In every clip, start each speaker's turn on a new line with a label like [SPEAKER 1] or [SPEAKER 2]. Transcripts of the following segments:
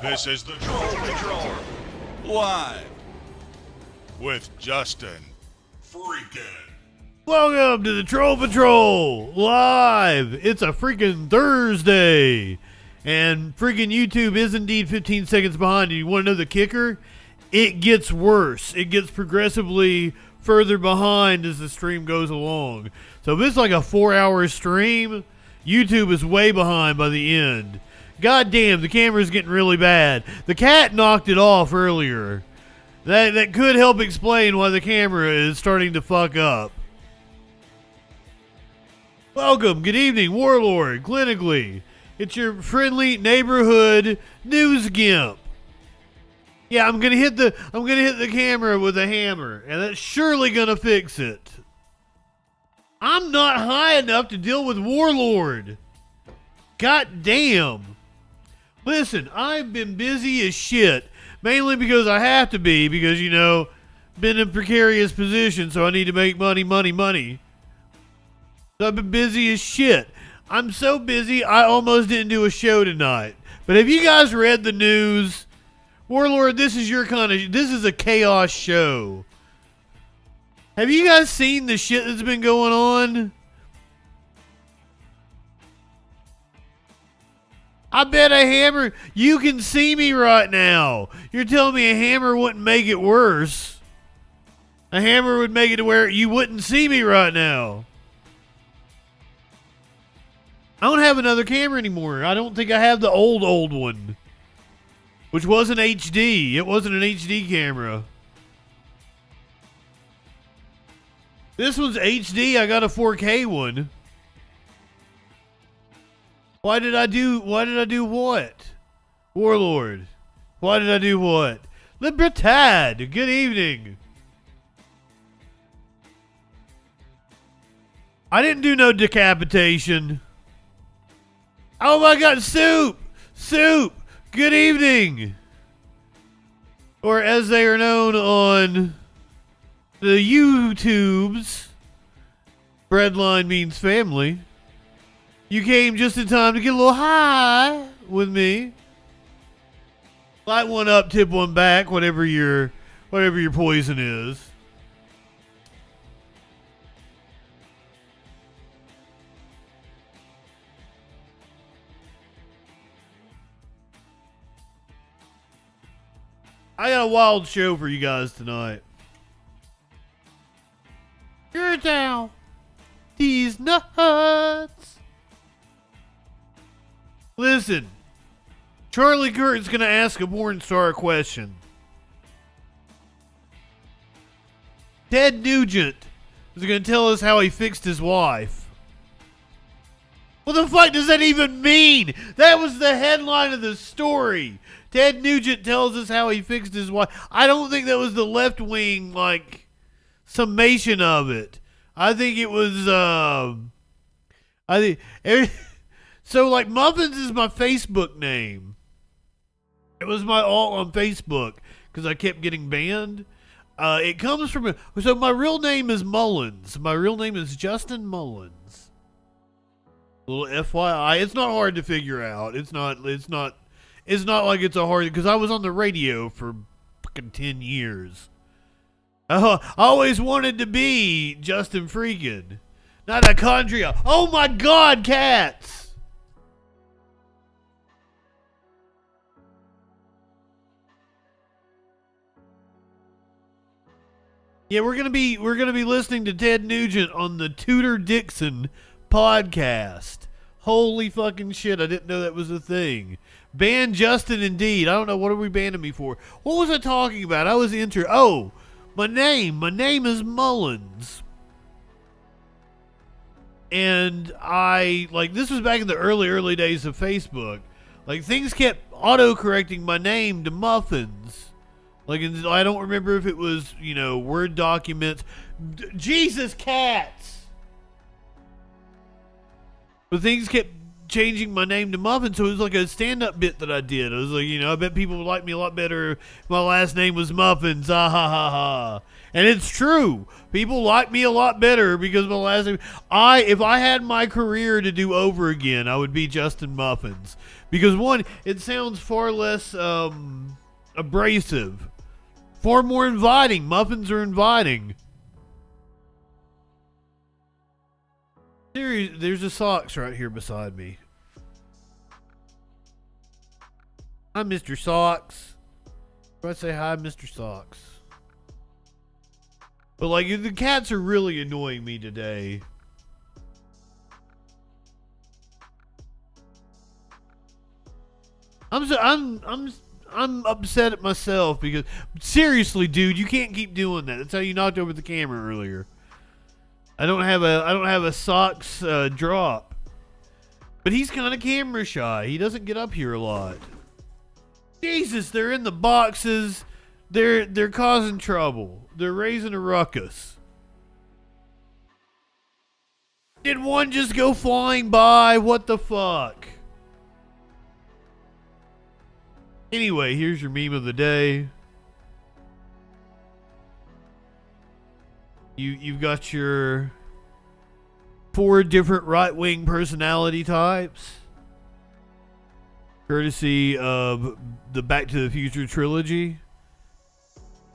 [SPEAKER 1] This is the Troll Patrol, live with Justin Freakin.
[SPEAKER 2] Welcome to the Troll Patrol, live. It's a freaking Thursday, and freaking YouTube is indeed 15 seconds behind. And you want to know the kicker? It gets worse. It gets progressively further behind as the stream goes along. So if it's like a 4-hour stream, YouTube is way behind by the end. God damn, the camera's getting really bad. The cat knocked it off earlier. That could help explain why the camera is starting to fuck up. Welcome, good evening, Warlord, clinically. It's your friendly neighborhood news gimp. Yeah, I'm gonna hit the camera with a hammer, and that's surely gonna fix it. I'm not high enough to deal with Warlord. God damn. Listen, I've been busy as shit, mainly because I have to be, because, you know, been in a precarious position, so I need to make money. So I've been busy as shit. I'm so busy, I almost didn't do a show tonight. But have you guys read the news? Warlord, this is a chaos show. Have you guys seen the shit that's been going on? I bet a hammer, you can see me right now. You're telling me a hammer wouldn't make it worse. A hammer would make it to where you wouldn't see me right now. I don't have another camera anymore. I don't think I have the old one, which wasn't HD. It wasn't an HD camera. This one's HD. I got a 4K one. Why did I do what? Warlord. Why did I do what? Libertad. Good evening. I didn't do no decapitation. Oh my god, Soup! Soup! Good evening! Or as they are known on the YouTubes, breadline means family. You came just in time to get a little high with me. Light one up, tip one back, whatever your poison is. I got a wild show for you guys tonight. You're down. These nuts. Listen, Charlie Kirk's going to ask a porn star a question. Ted Nugent is going to tell us how he fixed his wife. What the fuck does that even mean? That was the headline of the story. Ted Nugent tells us how he fixed his wife. I don't think that was the left wing, summation of it. I think it was, So, Muffins is my Facebook name. It was my alt on Facebook because I kept getting banned. It comes from so my real name is Mullins. My real name is Justin Mullins. A little FYI. It's not hard to figure out. It's not like it's a hard, because I was on the radio for fucking 10 years. I always wanted to be Justin Freakin, not a Chondria. Oh my god, cats! Yeah, we're gonna be listening to Ted Nugent on the Tudor Dixon podcast. Holy fucking shit! I didn't know that was a thing. Ban Justin indeed. I don't know, what are we banning me for? What was I talking about? I was my name. My name is Mullins. And this was back in the early days of Facebook. Things kept auto-correcting my name to Muffins. I don't remember if it was, Word documents. Jesus, cats! But things kept changing my name to Muffin, so it was like a stand-up bit that I did. I was like, I bet people would like me a lot better if my last name was Muffins. Ah, ha, ha, ha. And it's true. People like me a lot better because my last name... If I had my career to do over again, I would be Justin Muffins. Because one, it sounds far less abrasive, far more inviting. Muffins are inviting. There's a socks right here beside me. Hi, Mr. Socks. Do I say hi, Mr. Socks? But like, the cats are really annoying me today. I'm upset at myself because seriously, dude, you can't keep doing that. That's how you knocked over the camera earlier. I don't have a socks drop. But he's kind of camera shy. He doesn't get up here a lot. Jesus, they're in the boxes. They're causing trouble. They're raising a ruckus. Did one just go flying by? What the fuck? Anyway, here's your meme of the day. You've got your 4 different right-wing personality types, courtesy of the Back to the Future trilogy,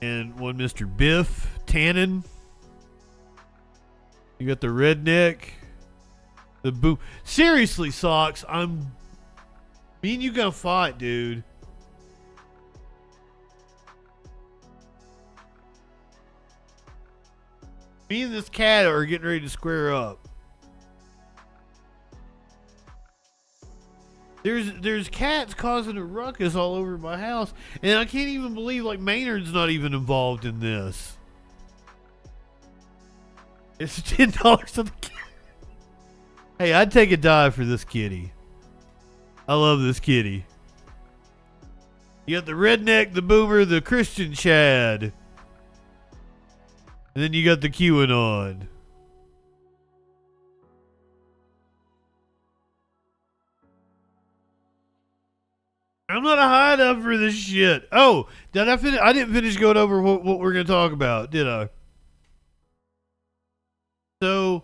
[SPEAKER 2] and one Mr. Biff Tannen. You got the redneck, the boo. Seriously, Socks, me and you gonna fight, dude. Me and this cat are getting ready to square up. There's cats causing a ruckus all over my house, and I can't even believe like Maynard's not even involved in this. It's $10 on the cat. Hey, I'd take a dive for this kitty. I love this kitty. You got the redneck, the boomer, the Christian Chad. And then you got the QAnon. I'm not high enough for this shit. Oh, did I finish? I didn't finish going over what we're going to talk about, did I? So,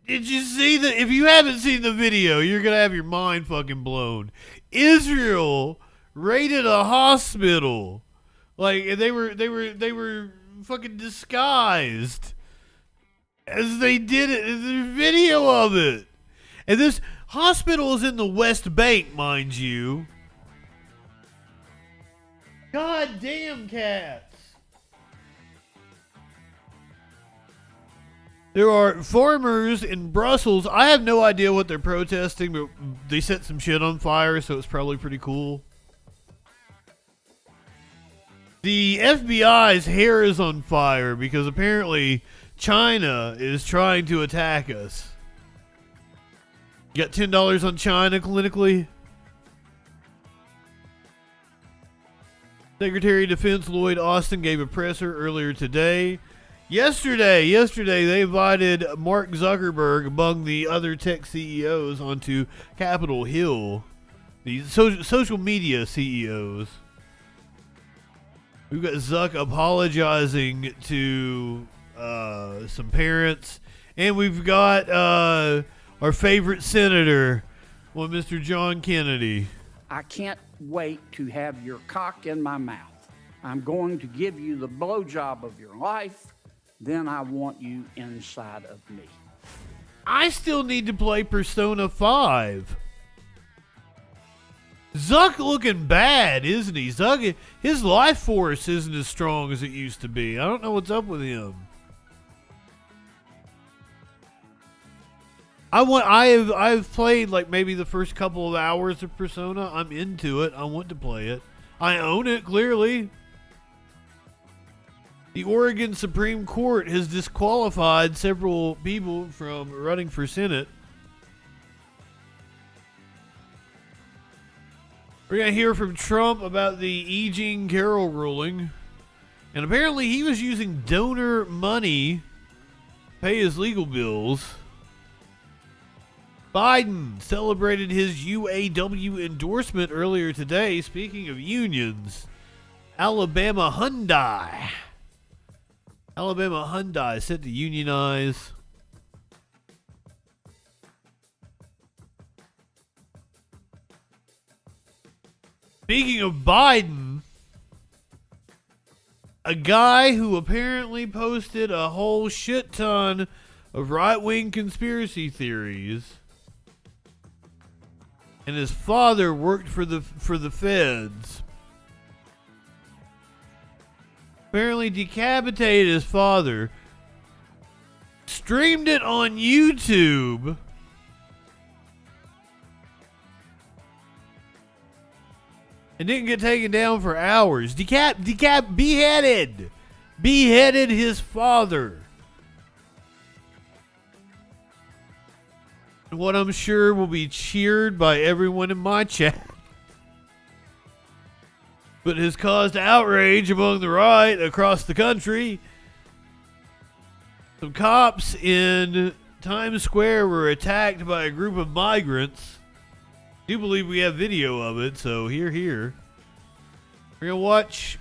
[SPEAKER 2] did you see the? If you haven't seen the video, you're going to have your mind fucking blown. Israel raided a hospital. Like, they were fucking disguised as they did it. There's a video of it. And this hospital is in the West Bank, mind you. God damn cats. There are farmers in Brussels. I have no idea what they're protesting, but they set some shit on fire, so it's probably pretty cool. The FBI's hair is on fire because apparently China is trying to attack us. You got $10 on China clinically? Secretary of Defense Lloyd Austin gave a presser earlier today. Yesterday, they invited Mark Zuckerberg among the other tech CEOs onto Capitol Hill. The social media CEOs. We've got Zuck apologizing to some parents. And we've got our favorite senator, Mr. John Kennedy.
[SPEAKER 3] I can't wait to have your cock in my mouth. I'm going to give you the blowjob of your life. Then I want you inside of me.
[SPEAKER 2] I still need to play Persona 5. Zuck looking bad, isn't he? Zuck, his life force isn't as strong as it used to be. I don't know what's up with him. I've played like maybe the first couple of hours of Persona. I'm into it. I want to play it. I own it, clearly. The Oregon Supreme Court has disqualified several people from running for Senate. We're going to hear from Trump about the E. Jean Carroll ruling. And apparently he was using donor money to pay his legal bills. Biden celebrated his UAW endorsement earlier today. Speaking of unions, Alabama Hyundai set to unionize. Speaking of Biden, a guy who apparently posted a whole shit ton of right-wing conspiracy theories, and his father worked for the feds. Apparently decapitated his father, streamed it on YouTube, and didn't get taken down for hours. Beheaded his father. What I'm sure will be cheered by everyone in my chat, but has caused outrage among the right across the country. Some cops in Times Square were attacked by a group of migrants. I do believe we have video of it, so here. We're going to watch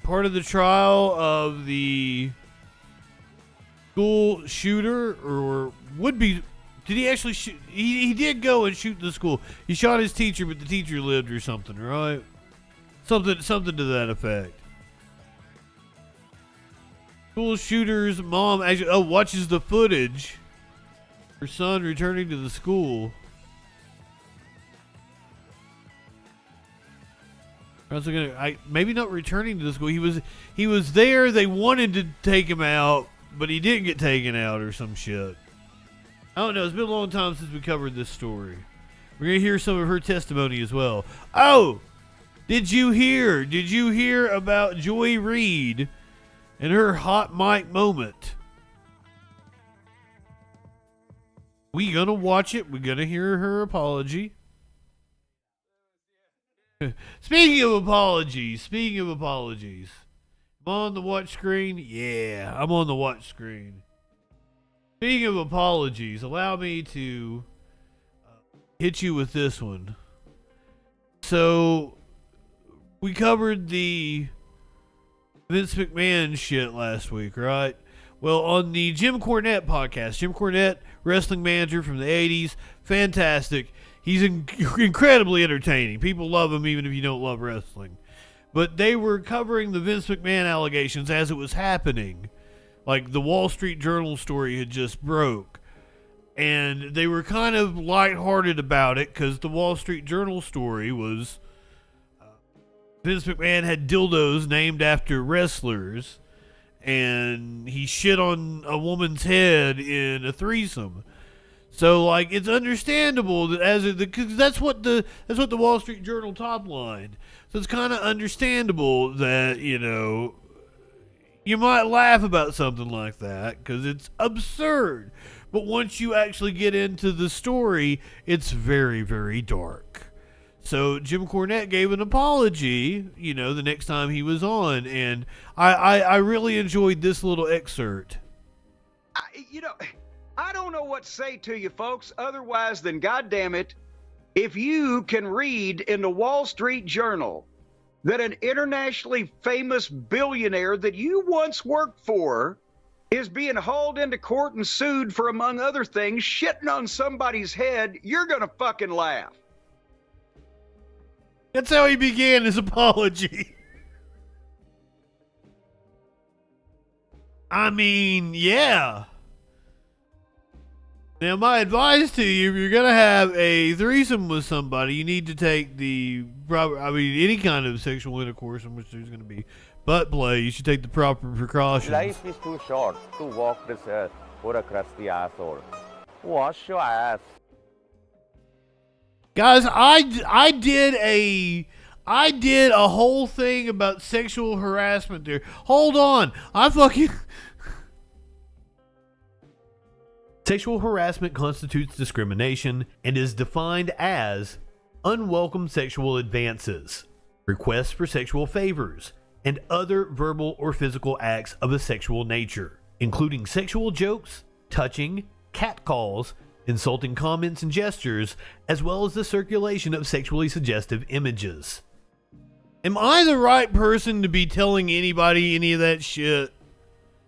[SPEAKER 2] part of the trial of the school shooter, or would be. Did he actually shoot? He did go and shoot the school. He shot his teacher, but the teacher lived or something, right? Something to that effect. School shooter's mom actually watches the footage. Her son returning to the school. Maybe not returning to the school. He was there. They wanted to take him out, but he didn't get taken out or some shit. I don't know. It's been a long time since we covered this story. We're gonna hear some of her testimony as well. Oh, did you hear about Joy Reid and her hot mic moment? We gonna watch it. We're gonna hear her apology. Speaking of apologies. I'm on the watch screen. Yeah, I'm on the watch screen. Speaking of apologies, allow me to hit you with this one. So, we covered the Vince McMahon shit last week, right? Well, on the Jim Cornette podcast, Jim Cornette, wrestling manager from the 80s, fantastic. He's incredibly entertaining. People love him even if you don't love wrestling. But they were covering the Vince McMahon allegations as it was happening. Like the Wall Street Journal story had just broke. And they were kind of lighthearted about it because the Wall Street Journal story was Vince McMahon had dildos named after wrestlers, and he shit on a woman's head in a threesome. So, like, it's understandable that because that's what the Wall Street Journal top line. So it's kind of understandable that, you know, you might laugh about something like that because it's absurd. But once you actually get into the story, it's very, very dark. So Jim Cornette gave an apology, you know, the next time he was on, and I really enjoyed this little excerpt.
[SPEAKER 4] I don't know what to say to you folks otherwise than, goddamn it, if you can read in the Wall Street Journal that an internationally famous billionaire that you once worked for is being hauled into court and sued for, among other things, shitting on somebody's head, you're gonna fucking laugh.
[SPEAKER 2] That's how he began his apology. I mean, yeah. Now, my advice to you, if you're going to have a threesome with somebody, you need to take any kind of sexual intercourse in which there's going to be butt play. You should take the proper precautions.
[SPEAKER 5] Life is too short to walk this earth for a crusty asshole. Wash your ass.
[SPEAKER 2] Guys, I did a whole thing about sexual harassment there. Hold on. Sexual harassment constitutes discrimination and is defined as unwelcome sexual advances, requests for sexual favors, and other verbal or physical acts of a sexual nature, including sexual jokes, touching, catcalls, insulting comments and gestures, as well as the circulation of sexually suggestive images. Am I the right person to be telling anybody any of that shit?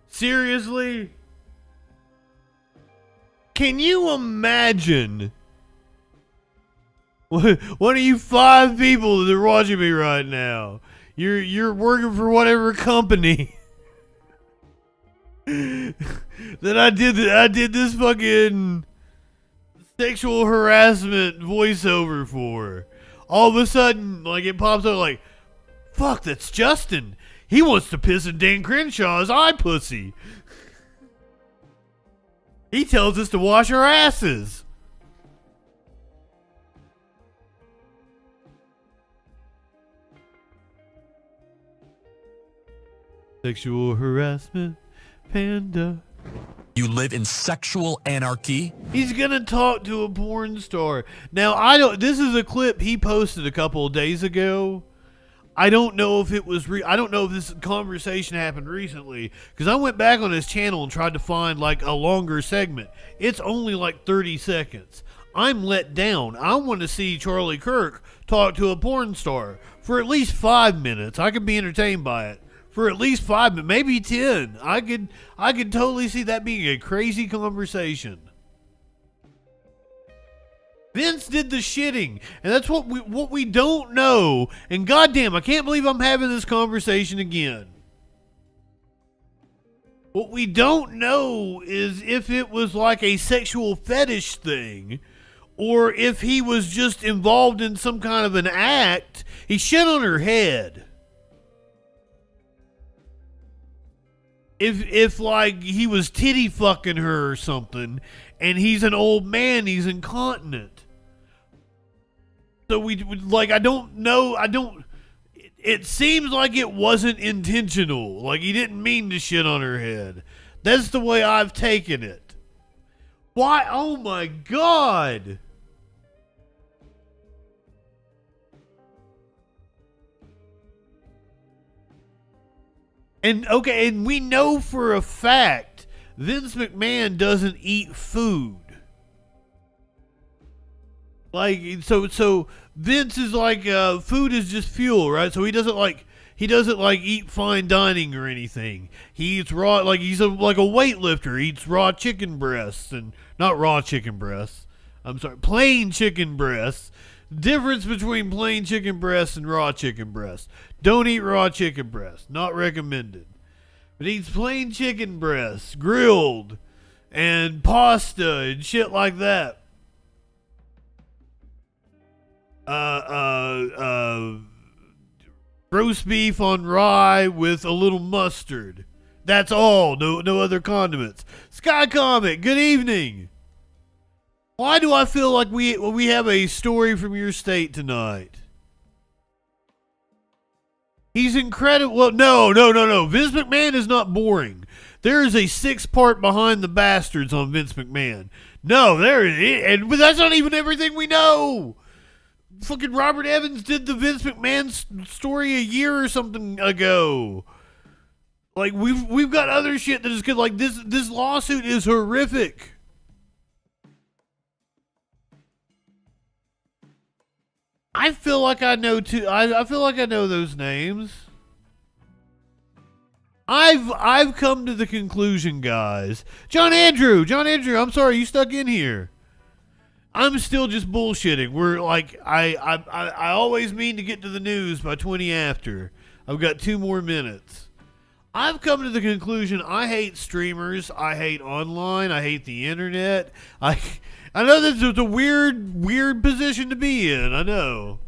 [SPEAKER 2] Seriously? Can you imagine One of you 5 people that are watching me right now. You're working for whatever company that I did this fucking sexual harassment voiceover for. All of a sudden, like, it pops up like, fuck, that's Justin. He wants to piss in Dan Crenshaw's eye pussy. He tells us to wash our asses. Sexual harassment, panda.
[SPEAKER 6] You live in sexual anarchy?
[SPEAKER 2] He's gonna talk to a porn star. Now, this is a clip he posted a couple of days ago. I don't know if it was I don't know if this conversation happened recently, because I went back on his channel and tried to find like a longer segment. It's only like 30 seconds. I'm let down. I want to see Charlie Kirk talk to a porn star for at least 5 minutes. I could be entertained by it. For at least 5 minutes, maybe 10. I could totally see that being a crazy conversation. Vince did the shitting, and that's what we don't know. And goddamn, I can't believe I'm having this conversation again. What we don't know is if it was like a sexual fetish thing, or if he was just involved in some kind of an act. He shit on her head. If like he was titty fucking her or something, and he's an old man, he's incontinent. So we like, I don't know, it seems like it wasn't intentional. Like he didn't mean to shit on her head. That's the way I've taken it. Why? Oh my God. And okay, and we know for a fact Vince McMahon doesn't eat food. Like, so Vince is like, food is just fuel, right? So he doesn't like eat fine dining or anything. He eats raw, like he's like a weightlifter. He eats raw chicken breasts, and not raw chicken breasts. I'm sorry, plain chicken breasts. Difference between plain chicken breasts and raw chicken breasts. Don't eat raw chicken breasts. Not recommended. But eats plain chicken breasts, grilled, and pasta and shit like that. Roast beef on rye with a little mustard. That's all. No other condiments. Sky Comic, good evening. Why do I feel like we have a story from your state tonight? He's incredible. Well, no. Vince McMahon is not boring. There is a 6-part Behind the Bastards on Vince McMahon. No, but that's not even everything we know. Fucking Robert Evans did the Vince McMahon story a year or something ago. Like we've got other shit that is good. Like this lawsuit is horrific. I feel like I know too. I feel like I know those names. I've come to the conclusion, guys. John Andrew, I'm sorry you stuck in here. I'm still just bullshitting. We're like, I always mean to get to the news by 20 after. I've got 2 more minutes. I've come to the conclusion I hate streamers. I hate online. I hate the internet. I know this is a weird position to be in. I know.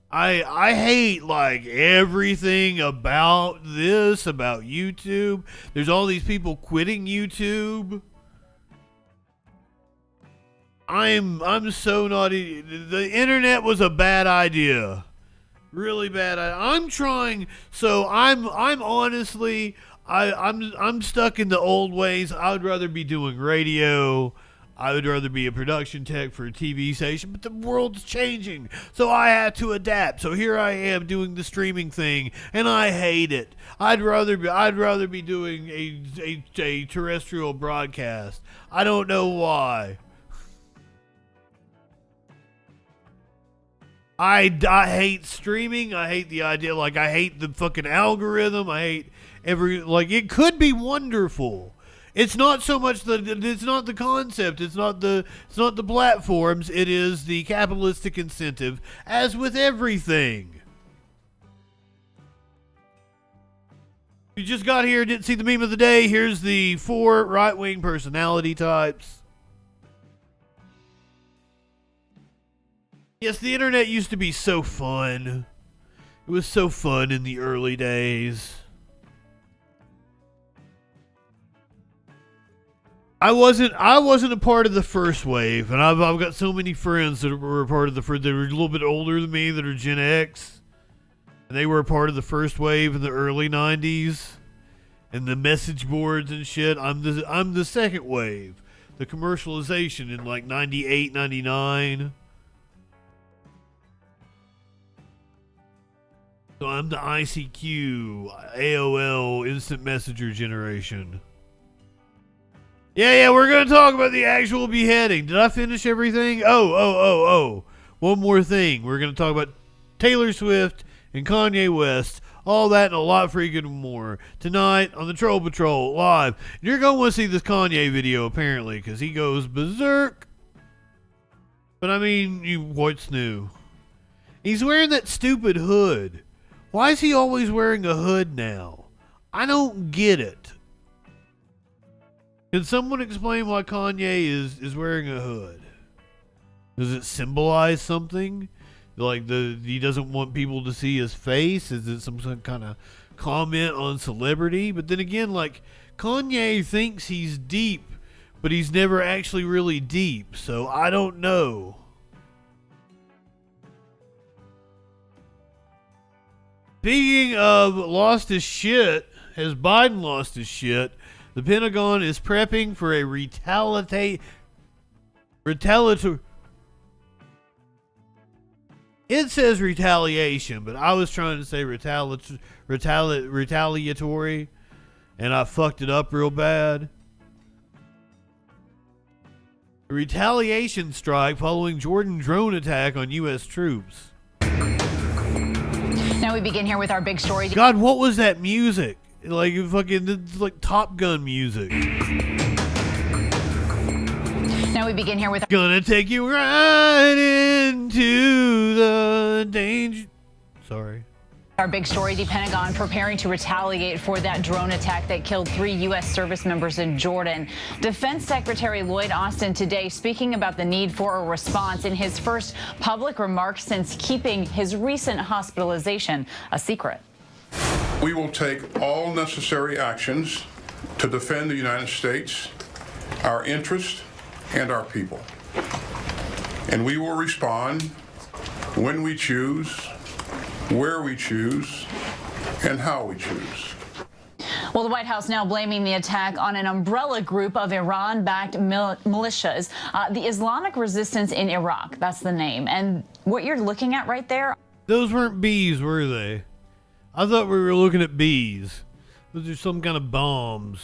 [SPEAKER 2] I hate like everything about this, about YouTube. There's all these people quitting YouTube. I'm so not. The internet was a bad idea. Really bad. I'm trying. So I'm honestly, I'm stuck in the old ways. I would rather be doing radio. I would rather be a production tech for a TV station, but the world's changing, so I had to adapt. So here I am doing the streaming thing, and I hate it. I'd rather be doing a terrestrial broadcast. I don't know why. I hate streaming. I hate the idea. Like, I hate the fucking algorithm. I hate it could be wonderful. It's not so much it's not the concept, it's not the platforms, it is the capitalistic incentive, as with everything. You just got here, didn't see the meme of the day. Here's the 4 right-wing personality types. Yes, the internet used to be so fun. It was so fun in the early days. I wasn't a part of the first wave, and I've got so many friends that were a part of the first. They were a little bit older than me, that are Gen X, and they were a part of the first wave in the early '90s, and the message boards and shit. I'm the second wave, the commercialization in like '98, '99. So I'm the ICQ, AOL, instant messenger generation. Yeah, we're going to talk about the actual beheading. Did I finish everything? Oh. One more thing. We're going to talk about Taylor Swift and Kanye West. All that and a lot freaking more. Tonight on the Troll Patrol live. You're going to want to see this Kanye video, apparently, because he goes berserk. But I mean, what's new? He's wearing that stupid hood. Why is he always wearing a hood now? I don't get it. Can someone explain why Kanye is wearing a hood? Does it symbolize something? Like he doesn't want people to see his face? Is it some kind of comment on celebrity? But then again, like, Kanye thinks he's deep, but he's never actually really deep, so I don't know. Speaking of lost his shit, has Biden lost his shit? The Pentagon is prepping for a retaliatory. It says retaliation, but I was trying to say retaliatory, and I fucked it up real bad. A retaliation strike following Jordan drone attack on U.S. troops.
[SPEAKER 7] Now we begin here with our big story.
[SPEAKER 2] God, what was that music? Like fucking, it's like Top Gun music.
[SPEAKER 7] Now we begin here with
[SPEAKER 2] Gonna take you right into the danger. Sorry.
[SPEAKER 7] our big story. The Pentagon preparing to retaliate for that drone attack that killed 3 U.S. service members in Jordan. Defense Secretary Lloyd Austin today speaking about the need for a response in his first public remarks since keeping his recent hospitalization a secret.
[SPEAKER 8] We will take all necessary actions to defend the United States, our interests, and our people. And we will respond when we choose, where we choose, and how we choose.
[SPEAKER 7] Well, the White House now blaming the attack on an umbrella group of Iran-backed militias, the Islamic Resistance in Iraq. That's the name. And what you're looking at right there.
[SPEAKER 2] Those weren't bees, were they? I thought we were looking at bees. Those are some kind of bombs.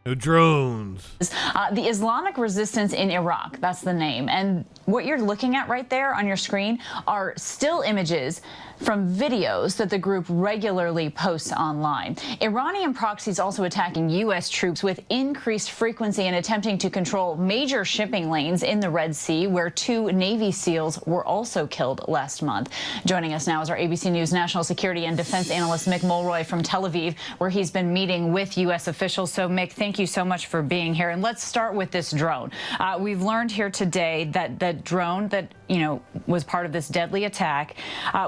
[SPEAKER 2] No, drones.
[SPEAKER 7] The Islamic Resistance in Iraq. That's the name. And what you're looking at right there on your screen are still images from videos that the group regularly posts online. Iranian proxies also attacking U.S. troops with increased frequency and attempting to control major shipping lanes in the Red Sea, where 2 Navy SEALs were also killed last month. Joining us now is our ABC News national security and defense analyst Mick Mulroy from Tel Aviv, where he's been meeting with U.S. officials. So, Mick, thank you so much for being here. And let's start with this drone. We've learned here today that the drone that, was part of this deadly attack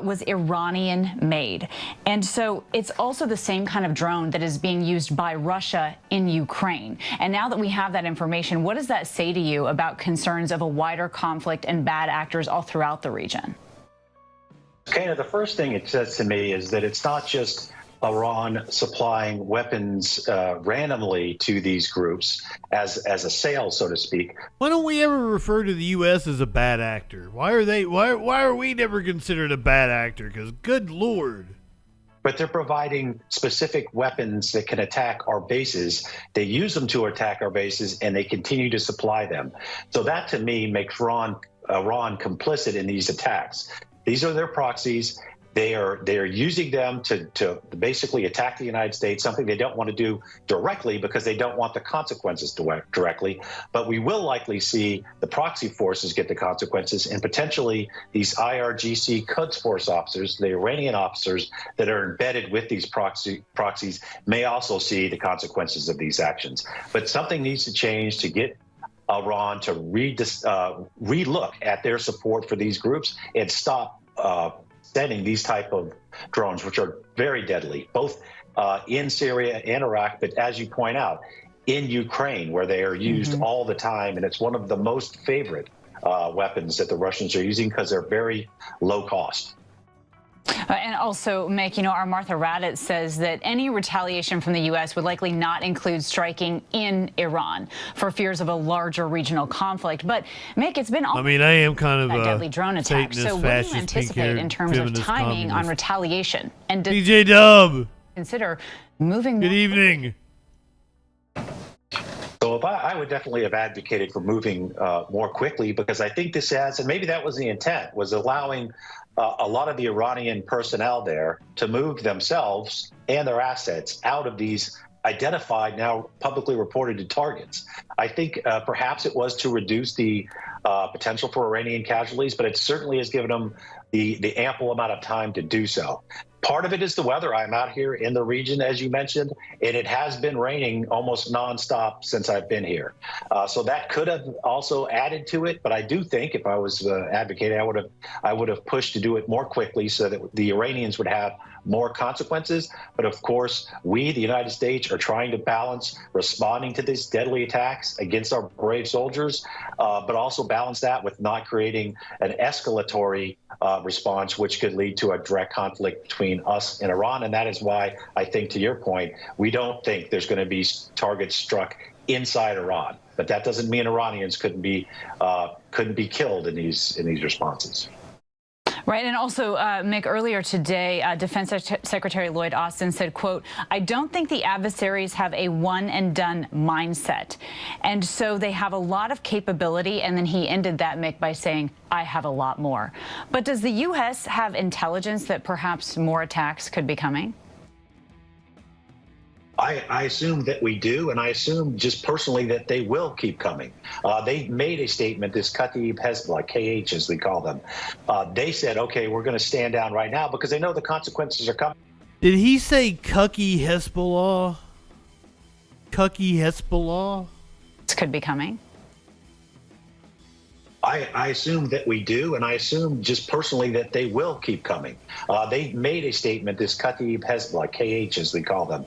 [SPEAKER 7] was Iranian made. And so it's also the same kind of drone that is being used by Russia in Ukraine. And now that we have that information, what does that say to you about concerns of a wider conflict and bad actors all throughout the region?
[SPEAKER 9] Kana, the first thing it says to me is that it's not just Iran supplying weapons randomly to these groups as a sale, so to speak.
[SPEAKER 2] Why don't we ever refer to the U.S. as a bad actor? Why are we never considered a bad actor? Because good Lord.
[SPEAKER 9] But they're providing specific weapons that can attack our bases. They use them to attack our bases, and they continue to supply them. So that, to me, makes Iran complicit in these attacks. These are their proxies. They are using them to basically attack the United States, something they don't want to do directly because they don't want the consequences directly. But we will likely see the proxy forces get the consequences, and potentially these IRGC Quds Force officers, the Iranian officers that are embedded with these proxies, may also see the consequences of these actions. But something needs to change to get Iran to relook at their support for these groups and stop sending these type of drones, which are very deadly, both in Syria and Iraq, but as you point out, in Ukraine, where they are used all the time. And it's one of the most favorite weapons that the Russians are using because they're very low cost.
[SPEAKER 7] And also, Mick, our Martha Raddatz says that any retaliation from the U.S. would likely not include striking in Iran for fears of a larger regional conflict. But, Mick, it's been all
[SPEAKER 2] I am kind of
[SPEAKER 7] that deadly drone attack. So what do you anticipate in terms of timing on retaliation? And does
[SPEAKER 2] DJ Dub
[SPEAKER 7] consider moving?
[SPEAKER 2] Good evening.
[SPEAKER 9] So I would definitely have advocated for moving more quickly, because I think this has, and maybe that was the intent, was allowing a lot of the Iranian personnel there to move themselves and their assets out of these identified, now publicly reported targets. I think perhaps it was to reduce the potential for Iranian casualties, but it certainly has given them the ample amount of time to do so. Part of it is the weather. I'm out here in the region, as you mentioned, and it has been raining almost nonstop since I've been here. So that could have also added to it. But I do think if I was advocating, I would have pushed to do it more quickly so that the Iranians would have more consequences. But of course, we, the United States, are trying to balance responding to these deadly attacks against our brave soldiers, but also balance that with not creating an escalatory response, which could lead to a direct conflict between us and Iran. And that is why I think, to your point, we don't think there's going to be targets struck inside Iran. But that doesn't mean Iranians couldn't be killed in these responses.
[SPEAKER 7] Right. And also, Mick, earlier today, Defense Secretary Lloyd Austin said, quote, "I don't think the adversaries have a one and done mindset. And so they have a lot of capability." And then he ended that, Mick, by saying, "I have a lot more." But does the U.S. have intelligence that perhaps more attacks could be coming?
[SPEAKER 9] I assume that we do, and I assume just personally that they will keep coming. They made a statement, this Kataib Hezbollah, KH as we call them. They said, okay, we're going to stand down right now because they know the consequences are coming.
[SPEAKER 2] Did he say Cucky Hezbollah? Cucky Hezbollah?
[SPEAKER 7] This could be coming.
[SPEAKER 9] I assume that we do, and I assume just personally that they will keep coming. They made a statement, this Kataib Hezbollah, KH as we call them.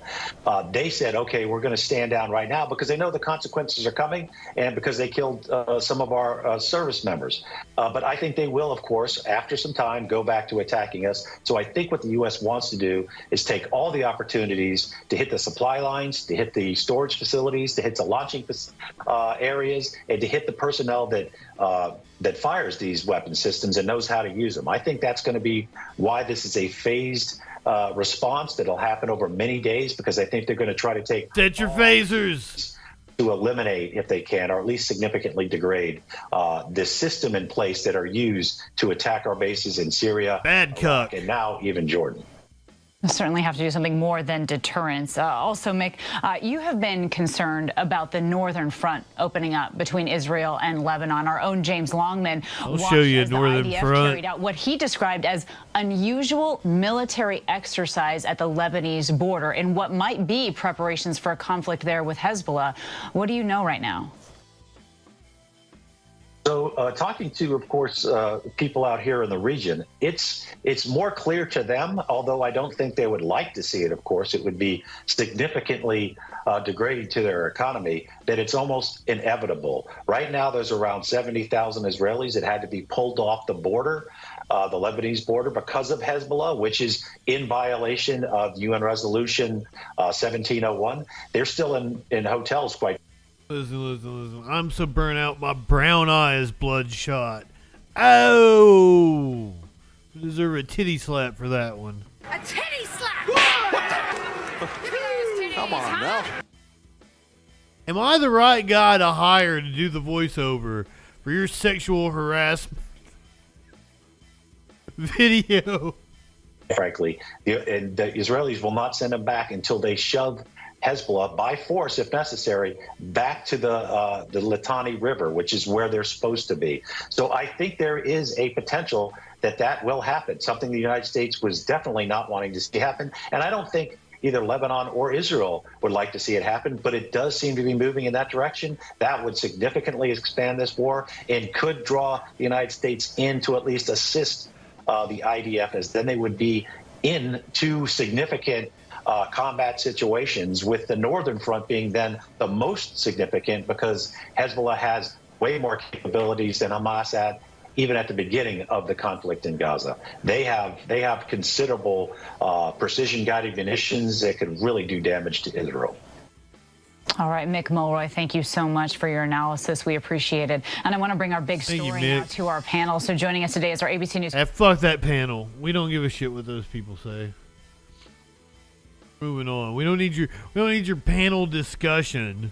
[SPEAKER 9] They said, okay, we're going to stand down right now because they know the consequences are coming and because they killed some of our service members. But I think they will, of course, after some time, go back to attacking us. So I think what the U.S. wants to do is take all the opportunities to hit the supply lines, to hit the storage facilities, to hit the launching areas, and to hit the personnel that fires these weapon systems and knows how to use them. I think that's going to be why this is a phased response that'll happen over many days, because I think they're going to try to take
[SPEAKER 2] set your phasers
[SPEAKER 9] to eliminate, if they can, or at least significantly degrade the system in place that are used to attack our bases in Syria,
[SPEAKER 2] Iraq,
[SPEAKER 9] and now even Jordan.
[SPEAKER 7] We'll certainly have to do something more than deterrence. Also, Mick, you have been concerned about the northern front opening up between Israel and Lebanon. Our own James Longman
[SPEAKER 2] watched as the IDF
[SPEAKER 7] carried out what he described as unusual military exercise at the Lebanese border in what might be preparations for a conflict there with Hezbollah. What do you know right now?
[SPEAKER 9] So talking to, of course, people out here in the region, it's more clear to them, although I don't think they would like to see it, of course. It would be significantly degrading to their economy, that it's almost inevitable. Right now, there's around 70,000 Israelis that had to be pulled off the border, the Lebanese border, because of Hezbollah, which is in violation of UN Resolution 1701. They're still in hotels quite.
[SPEAKER 2] Listen. I'm so burnt out, my brown eye is bloodshot. Oh! I deserve a titty slap for that one.
[SPEAKER 10] A titty slap!
[SPEAKER 11] Come on now.
[SPEAKER 2] Am I the right guy to hire to do the voiceover for your sexual harassment video
[SPEAKER 9] frankly. And the Israelis will not send them back until they shove Hezbollah by force, if necessary, back to the Litani River, which is where they're supposed to be. So I think there is a potential that will happen, something the United States was definitely not wanting to see happen. And I don't think either Lebanon or Israel would like to see it happen, but it does seem to be moving in that direction. That would significantly expand this war and could draw the United States in to at least assist the IDF, as then they would be in two significant combat situations, with the northern front being then the most significant because Hezbollah has way more capabilities than Hamas had even at the beginning of the conflict in Gaza. They have considerable precision-guided munitions that could really do damage to Israel.
[SPEAKER 7] All right, Mick Mulroy, thank you so much for your analysis. We appreciate it. And I want to bring our big story now to our panel. So joining us today is our ABC News.
[SPEAKER 2] Fuck that panel. We don't give a shit what those people say. Moving on. We don't need your panel discussion.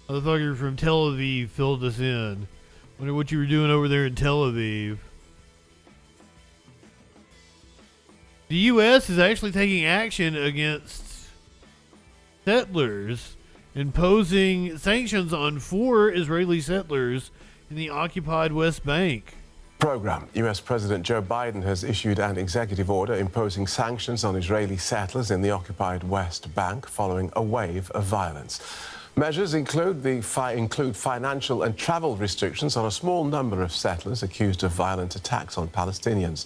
[SPEAKER 2] Motherfucker from Tel Aviv filled us in. Wonder what you were doing over there in Tel Aviv. The U.S. is actually taking action against settlers, imposing sanctions on 4 Israeli settlers in the occupied West Bank.
[SPEAKER 12] Program. U.S. President Joe Biden has issued an executive order imposing sanctions on Israeli settlers in the occupied West Bank following a wave of violence. Measures include financial and travel restrictions on a small number of settlers accused of violent attacks on Palestinians.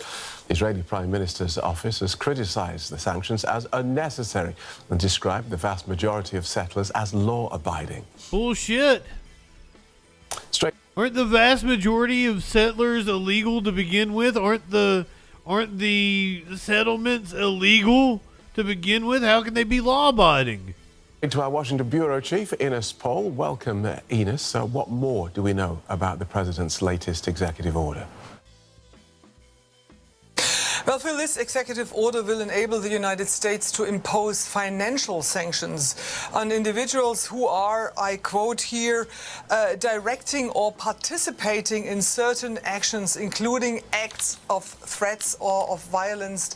[SPEAKER 12] The Israeli Prime Minister's office has criticized the sanctions as unnecessary and described the vast majority of settlers as law-abiding.
[SPEAKER 2] Bullshit. Aren't the vast majority of settlers illegal to begin with? Aren't the settlements illegal to begin with? How can they be law-abiding?
[SPEAKER 12] To our Washington Bureau Chief, Ines Pohl. Welcome, Ines. What more do we know about the President's latest executive order?
[SPEAKER 13] Well, Phil, this executive order will enable the United States to impose financial sanctions on individuals who are, I quote here, directing or participating in certain actions, including acts of threats or of violence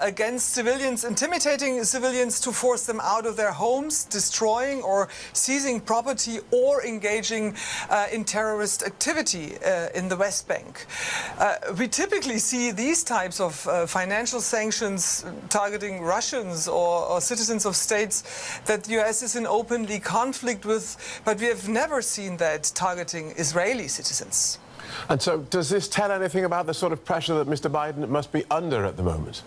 [SPEAKER 13] against civilians, intimidating civilians to force them out of their homes, destroying or seizing property, or engaging in terrorist activity in the West Bank. We typically see these types of financial sanctions targeting Russians or citizens of states that the U.S. is in openly conflict with, but we have never seen that targeting Israeli citizens.
[SPEAKER 12] And so does this tell anything about the sort of pressure that Mr. Biden must be under at the moment?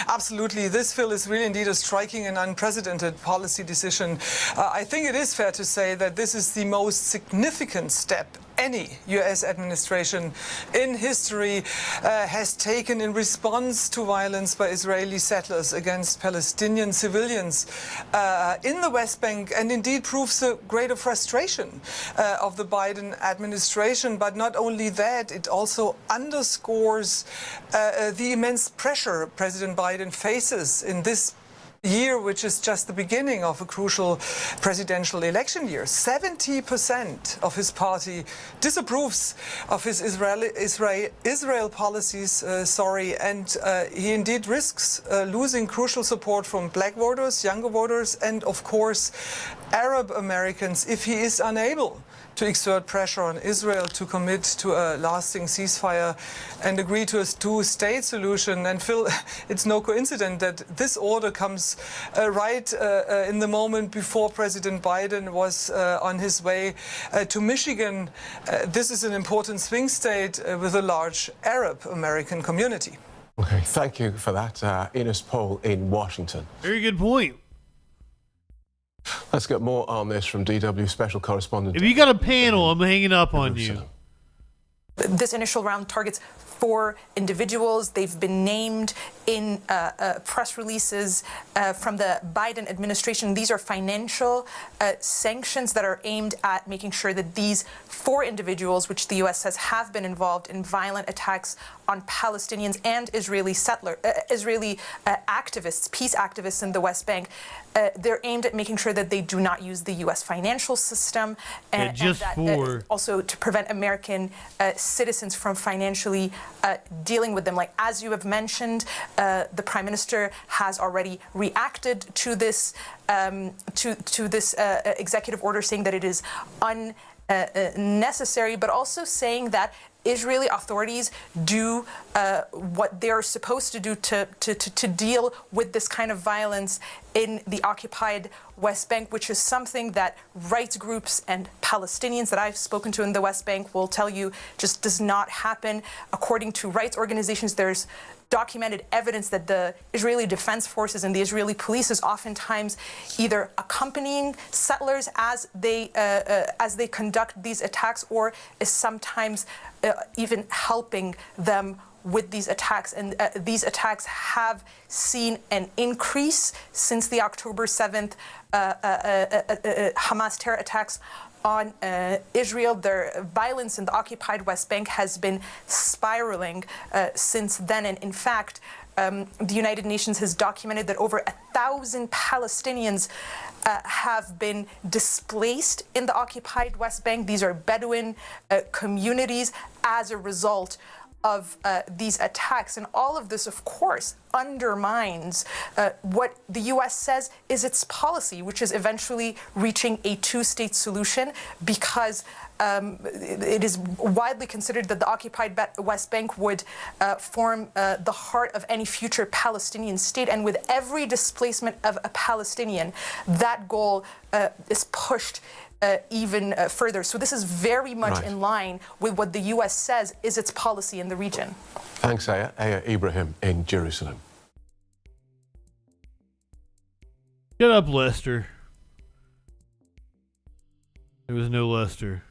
[SPEAKER 13] Absolutely. This, Phil, is really indeed a striking and unprecedented policy decision. I think it is fair to say that this is the most significant step any U.S. administration in history has taken in response to violence by Israeli settlers against Palestinian civilians in the West Bank, and indeed proves the greater frustration of the Biden administration. But not only that, it also underscores the immense pressure President Biden faces in this year, which is just the beginning of a crucial presidential election year. 70% of his party disapproves of his Israel policies, and he indeed risks losing crucial support from black voters, younger voters, and of course Arab Americans if he is unable to exert pressure on Israel to commit to a lasting ceasefire and agree to a two-state solution. And Phil, it's no coincidence that this order comes right in the moment before President Biden was on his way to Michigan. This is an important swing state with a large Arab American community.
[SPEAKER 12] Okay, thank you for that, Ines Pohl in Washington.
[SPEAKER 2] Very good point.
[SPEAKER 12] Let's get more on this from DW special correspondent.
[SPEAKER 2] If you got a panel, I'm hanging up on you.
[SPEAKER 14] This initial round targets 4 individuals. They've been named in press releases from the Biden administration. These are financial sanctions that are aimed at making sure that these 4 individuals, which the U.S. says have been involved in violent attacks on Palestinians and Israeli activists, peace activists in the West Bank, they're aimed at making sure that they do not use the U.S. financial system, and, also to prevent American citizens from financially dealing with them. Like, as you have mentioned, the Prime Minister has already reacted to this executive order, saying that it is unnecessary, but also saying that Israeli authorities do what they are supposed to do to deal with this kind of violence in the occupied West Bank, which is something that rights groups and Palestinians that I've spoken to in the West Bank will tell you just does not happen. According to rights organizations, there's documented evidence that the Israeli Defense Forces and the Israeli police is oftentimes either accompanying settlers as they conduct these attacks, or is sometimes even helping them with these attacks. And these attacks have seen an increase since the October 7th Hamas terror attacks on Israel. Their violence in the occupied West Bank has been spiraling since then. And in fact, the United Nations has documented that over 1,000 Palestinians have been displaced in the occupied West Bank. These are Bedouin communities as a result of these attacks. And all of this, of course, undermines what the U.S. says is its policy, which is eventually reaching a two-state solution, because it is widely considered that the occupied West Bank would form the heart of any future Palestinian state. And with every displacement of a Palestinian, that goal is pushed even further. So this is very much in line with what the U.S. says is its policy in the region.
[SPEAKER 12] Thanks, Aya. Aya Ibrahim in Jerusalem.
[SPEAKER 2] Shut up, Lester. There was no Lester.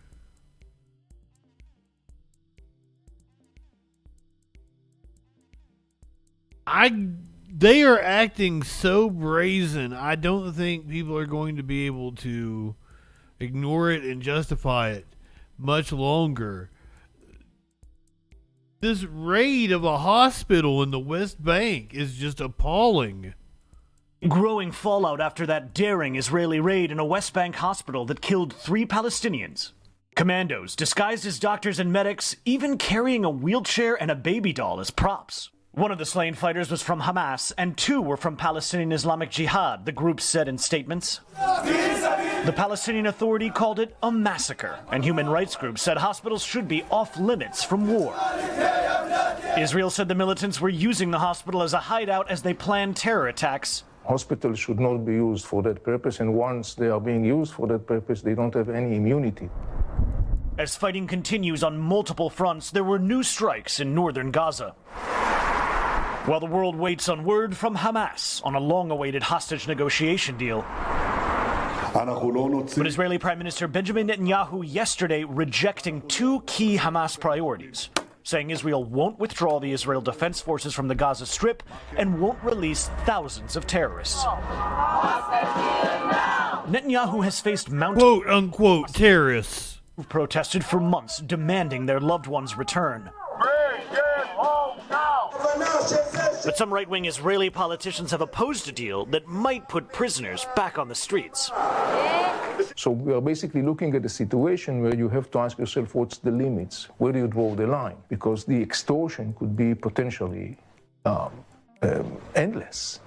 [SPEAKER 2] They are acting so brazen. I don't think people are going to be able to ignore it and justify it much longer. This raid of a hospital in the West Bank is just appalling.
[SPEAKER 15] Growing fallout after that daring Israeli raid in a West Bank hospital that killed 3 Palestinians. Commandos, disguised as doctors and medics, even carrying a wheelchair and a baby doll as props. One of the slain fighters was from Hamas, and 2 were from Palestinian Islamic Jihad, the group said in statements. The Palestinian Authority called it a massacre, and human rights groups said hospitals should be off limits from war. Israel said the militants were using the hospital as a hideout as they planned terror attacks.
[SPEAKER 16] Hospitals should not be used for that purpose, and once they are being used for that purpose, they don't have any immunity.
[SPEAKER 15] As fighting continues on multiple fronts, there were new strikes in northern Gaza. While the world waits on word from Hamas on a long-awaited hostage negotiation deal. But Israeli Prime Minister Benjamin Netanyahu yesterday rejecting 2 key Hamas priorities, saying Israel won't withdraw the Israel Defense Forces from the Gaza Strip and won't release thousands of terrorists. Netanyahu has faced mounting
[SPEAKER 2] quote-unquote terrorists
[SPEAKER 15] who protested for months demanding their loved ones return. But some right-wing Israeli politicians have opposed a deal that might put prisoners back on the streets.
[SPEAKER 16] So we are basically looking at a situation where you have to ask yourself, what's the limits? Where do you draw the line? Because the extortion could be potentially endless.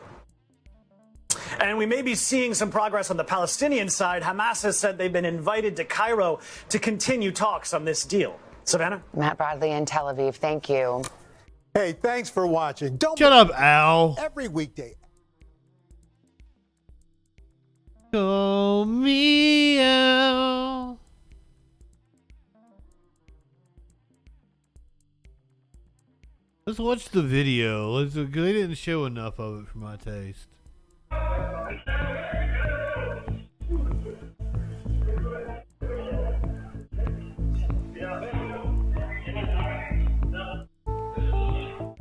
[SPEAKER 15] And we may be seeing some progress on the Palestinian side. Hamas has said they've been invited to Cairo to continue talks on this deal. Savannah?
[SPEAKER 17] Matt Bradley in Tel Aviv. Thank you.
[SPEAKER 18] Hey, thanks for watching. Don't
[SPEAKER 2] shut up, Al.
[SPEAKER 18] Every weekday.
[SPEAKER 2] Call me Al. Let's watch the video. They didn't show enough of it for my taste.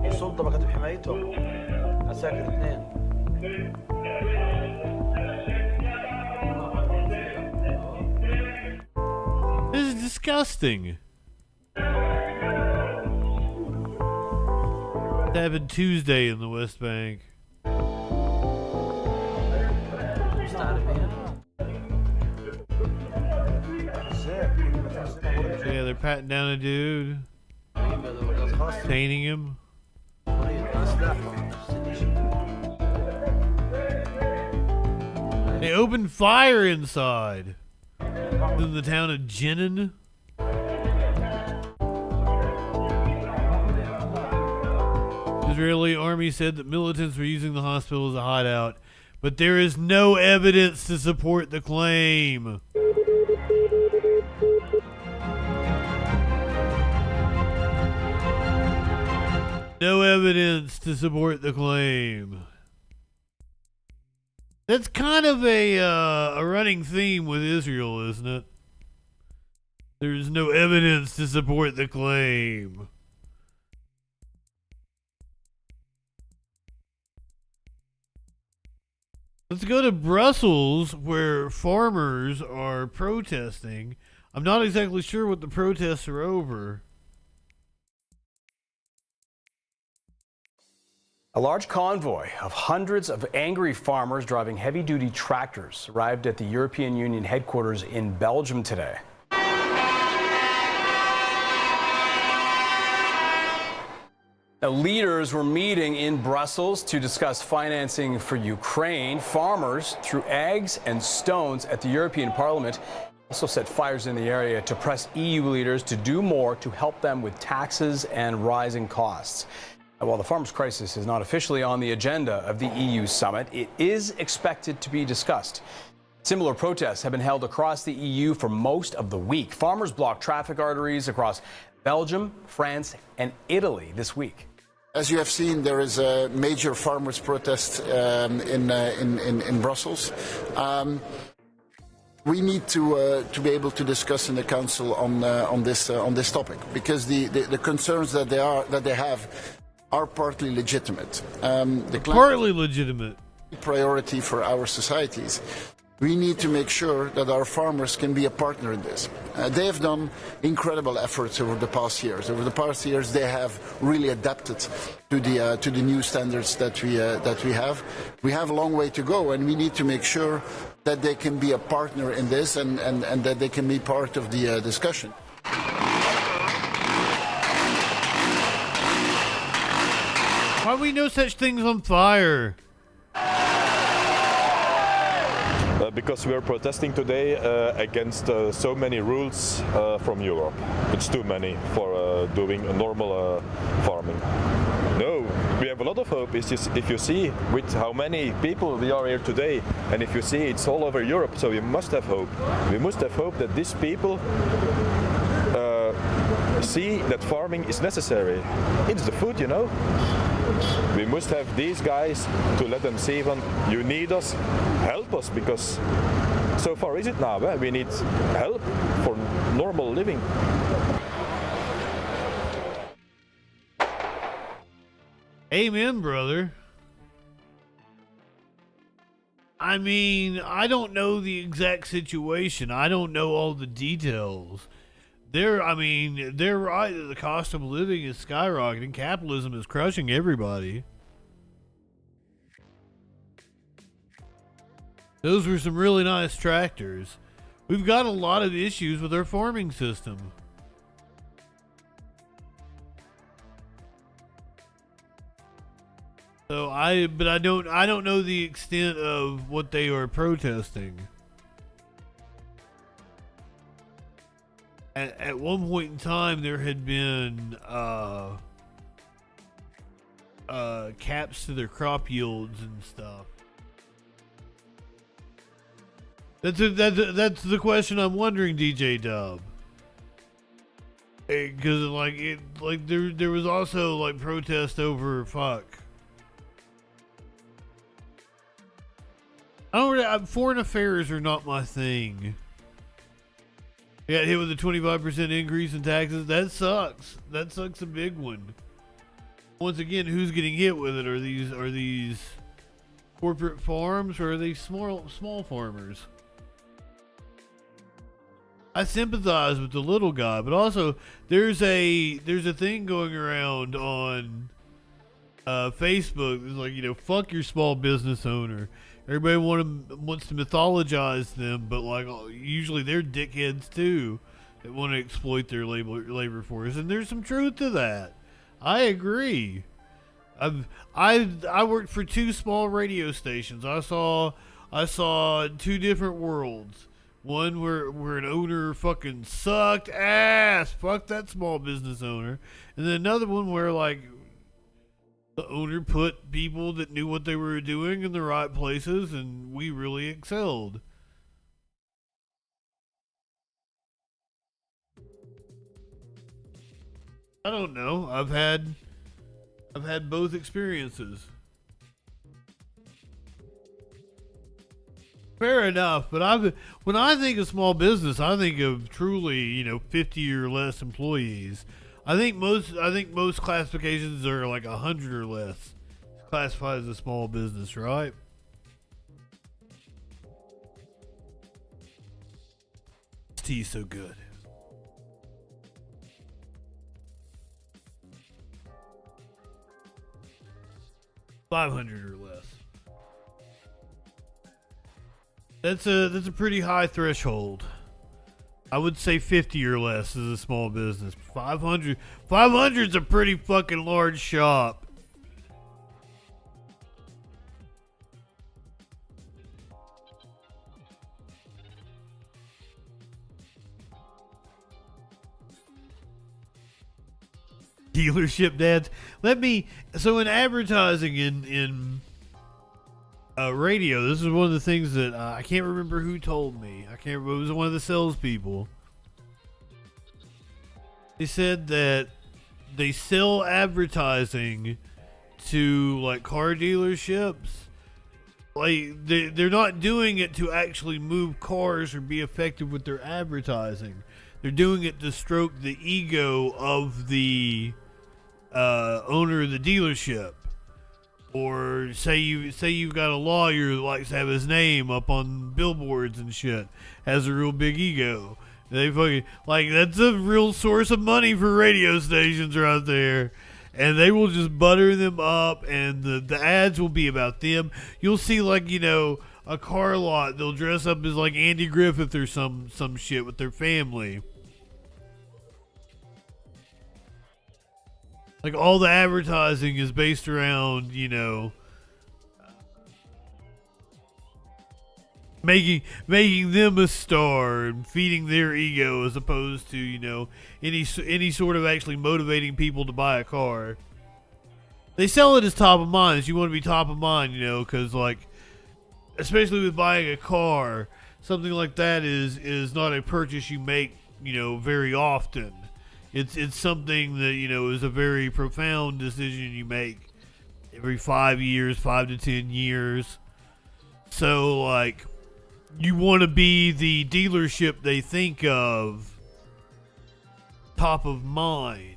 [SPEAKER 19] السلطة بكت بحمايتهم عساكر 2.
[SPEAKER 2] This is disgusting. It happened Tuesday in the West Bank. Yeah, they're patting down a dude. Painting him. They opened fire inside in the town of Jenin. Israeli army said that militants were using the hospital as a hideout, but there is no evidence to support the claim. No evidence to support the claim. That's kind of a running theme with Israel, isn't it? There's no evidence to support the claim. Let's go to Brussels, where farmers are protesting. I'm not exactly sure what the protests are over.
[SPEAKER 20] A large convoy of hundreds of angry farmers driving heavy-duty tractors arrived at the European Union headquarters in Belgium today. Now, leaders were meeting in Brussels to discuss financing for Ukraine. Farmers threw eggs and stones at the European Parliament, also set fires in the area to press EU leaders to do more to help them with taxes and rising costs. While the farmers' crisis is not officially on the agenda of the EU summit, it is expected to be discussed. Similar protests have been held across the EU for most of the week. Farmers blocked traffic arteries across Belgium, France, and Italy this week.
[SPEAKER 21] As you have seen, there is a major farmers' protest in Brussels. We need to be able to discuss in the Council on this topic, because the concerns that they have are partly legitimate.
[SPEAKER 2] Partly legitimate.
[SPEAKER 21] Priority for our societies. We need to make sure that our farmers can be a partner in this. They have done incredible efforts over the past years. Over the past years, they have really adapted to the new standards that we have. We have a long way to go, and we need to make sure that they can be a partner in this and that they can be part of the discussion.
[SPEAKER 2] Why we no such things on fire?
[SPEAKER 22] Because we are protesting today against so many rules from Europe. It's too many for doing a normal farming. No, we have a lot of hope. It's just, if you see with how many people we are here today, and if you see it's all over Europe, so we must have hope. We must have hope that these people see that farming is necessary. It's the food, you know. We must have these guys to let them see when you need us, help us, because so far is it now. We need help for normal living.
[SPEAKER 2] Amen, brother. I mean, I don't know the exact situation. I don't know all the details. They're right that the cost of living is skyrocketing. Capitalism is crushing everybody. Those were some really nice tractors. We've got a lot of issues with our farming system. So I don't know the extent of what they are protesting. At one point in time, there had been caps to their crop yields and stuff. That's the question I'm wondering, DJ Dub. Because there was also like protest over foreign affairs are not my thing. Got hit with a 25% increase in taxes. That sucks. That sucks a big one. Once again, who's getting hit with it? Are these corporate farms, or are they small farmers? I sympathize with the little guy, but also there's a thing going around on Facebook. It's like, fuck your small business owner. Everybody wants to mythologize them, but like usually they're dickheads too. that want to exploit their labor force, and there's some truth to that. I agree. I worked for 2 small radio stations. I saw 2 different worlds. One where an owner fucking sucked ass, fuck that small business owner, and then another one where like the owner put people that knew what they were doing in the right places, and we really excelled. I don't know. I've had both experiences. Fair enough, but when I think of small business, I think of truly, 50 or less employees. I think most classifications are like 100 or less. Classified as a small business, right? This tea's so good. $500 or less. That's a pretty high threshold. I would say 50 or less is a small business. 500 is a pretty fucking large shop. Dealership dads. So in advertising in radio, this is one of the things that I can't remember who told me. It was one of the salespeople. They said that they sell advertising to like car dealerships. Like they're not doing it to actually move cars or be effective with their advertising. They're doing it to stroke the ego of the owner of the dealership. Or say you've got a lawyer who likes to have his name up on billboards and shit, has a real big ego. They fucking that's a real source of money for radio stations right there, and they will just butter them up, and the ads will be about them. You'll see a car lot. They'll dress up as like Andy Griffith or some shit with their family. Like all the advertising is based around, making them a star and feeding their ego, as opposed to, any sort of actually motivating people to buy a car. They sell it as top of mind. You want to be top of mind, because especially with buying a car, something like that is not a purchase you make, very often. It's something that, is a very profound decision you make every 5 years, 5 to 10 years. So, you want to be the dealership they think of top of mind.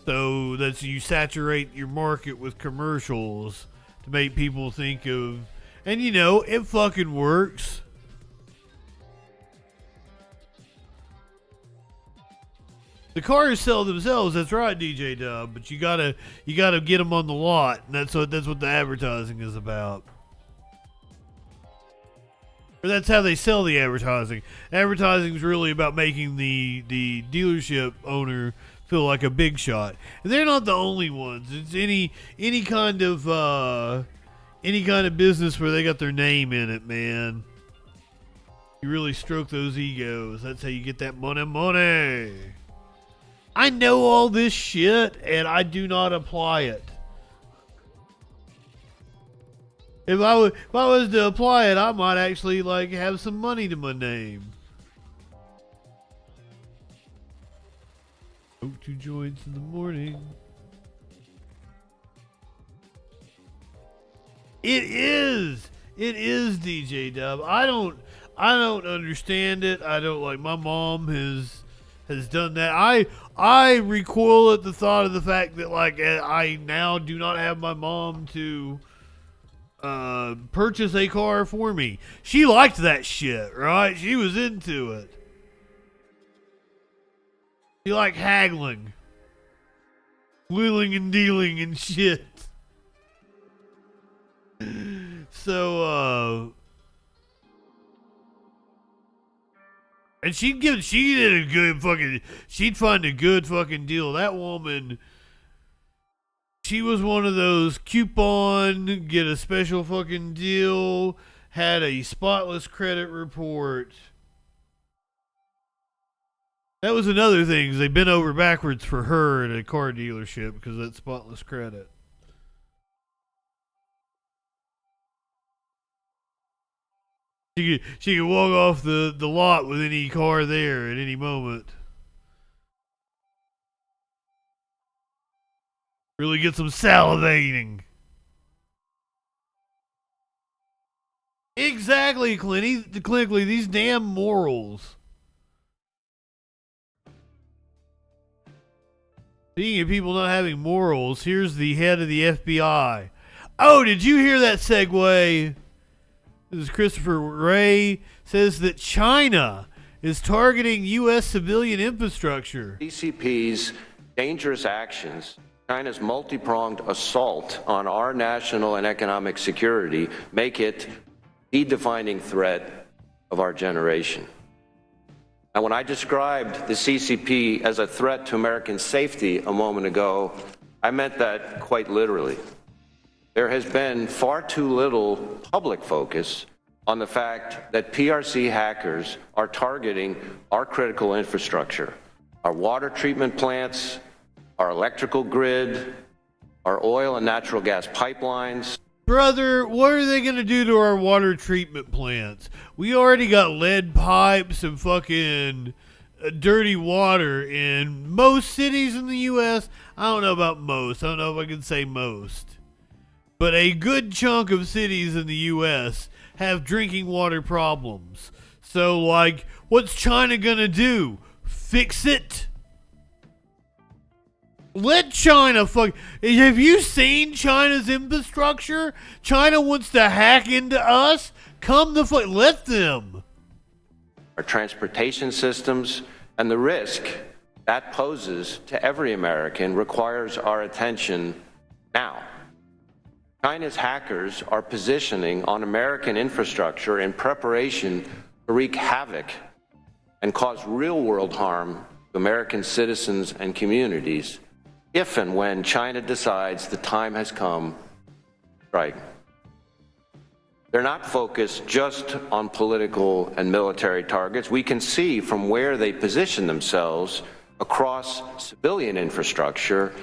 [SPEAKER 2] So that's you saturate your market with commercials to make people think of, and it fucking works. The cars sell themselves, that's right, DJ Dub. But you gotta get them on the lot, and that's what the advertising is about. Or that's how they sell the advertising. Advertising is really about making the dealership owner feel like a big shot, and they're not the only ones. It's any kind of business where they got their name in it, man. You really stroke those egos. That's how you get that money. I know all this shit, and I do not apply it. If I was to apply it, I might actually have some money to my name. Smoke 2 joints in the morning. It is DJ Dub. I don't understand it. I don't my mom has done that. I recoil at the thought of the fact that I now do not have my mom to purchase a car for me. She liked that shit, right? She was into it. She liked haggling, wheeling and dealing and shit. So And she did a good fucking, she'd find a good fucking deal. That woman, she was one of those coupon, get a special fucking deal, had a spotless credit report. That was another thing, they bent over backwards for her at a car dealership because of that spotless credit. She could walk off the lot with any car there at any moment. Really get some salivating. Exactly, clinically, these damn morals. Speaking of people not having morals, here's the head of the FBI. Oh, did you hear that segue? This is Christopher Wray, says that China is targeting U.S. civilian infrastructure.
[SPEAKER 1] CCP's dangerous actions, China's multi-pronged assault on our national and economic security, make it the defining threat of our generation. Now, when I described the CCP as a threat to American safety a moment ago, I meant that quite literally. There has been far too little public focus on the fact that PRC hackers are targeting our critical infrastructure, our water treatment plants, our electrical grid, our oil and natural gas pipelines.
[SPEAKER 2] Brother, what are they going to do to our water treatment plants? We already got lead pipes and fucking dirty water in most cities in the U.S. I don't know about most. I don't know if I can say most. But a good chunk of cities in the U.S. have drinking water problems. So, like, what's China gonna do? Fix it? Let China fuck. Have you seen China's infrastructure? China wants to hack into us? Come the fuck. Let them.
[SPEAKER 1] Our transportation systems and the risk that poses to every American requires our attention now. China's hackers are positioning on American infrastructure in preparation to wreak havoc and cause real-world harm to American citizens and communities if and when China decides the time has come to strike. They're not focused just on political and military targets. We can see from where they position themselves across civilian infrastructure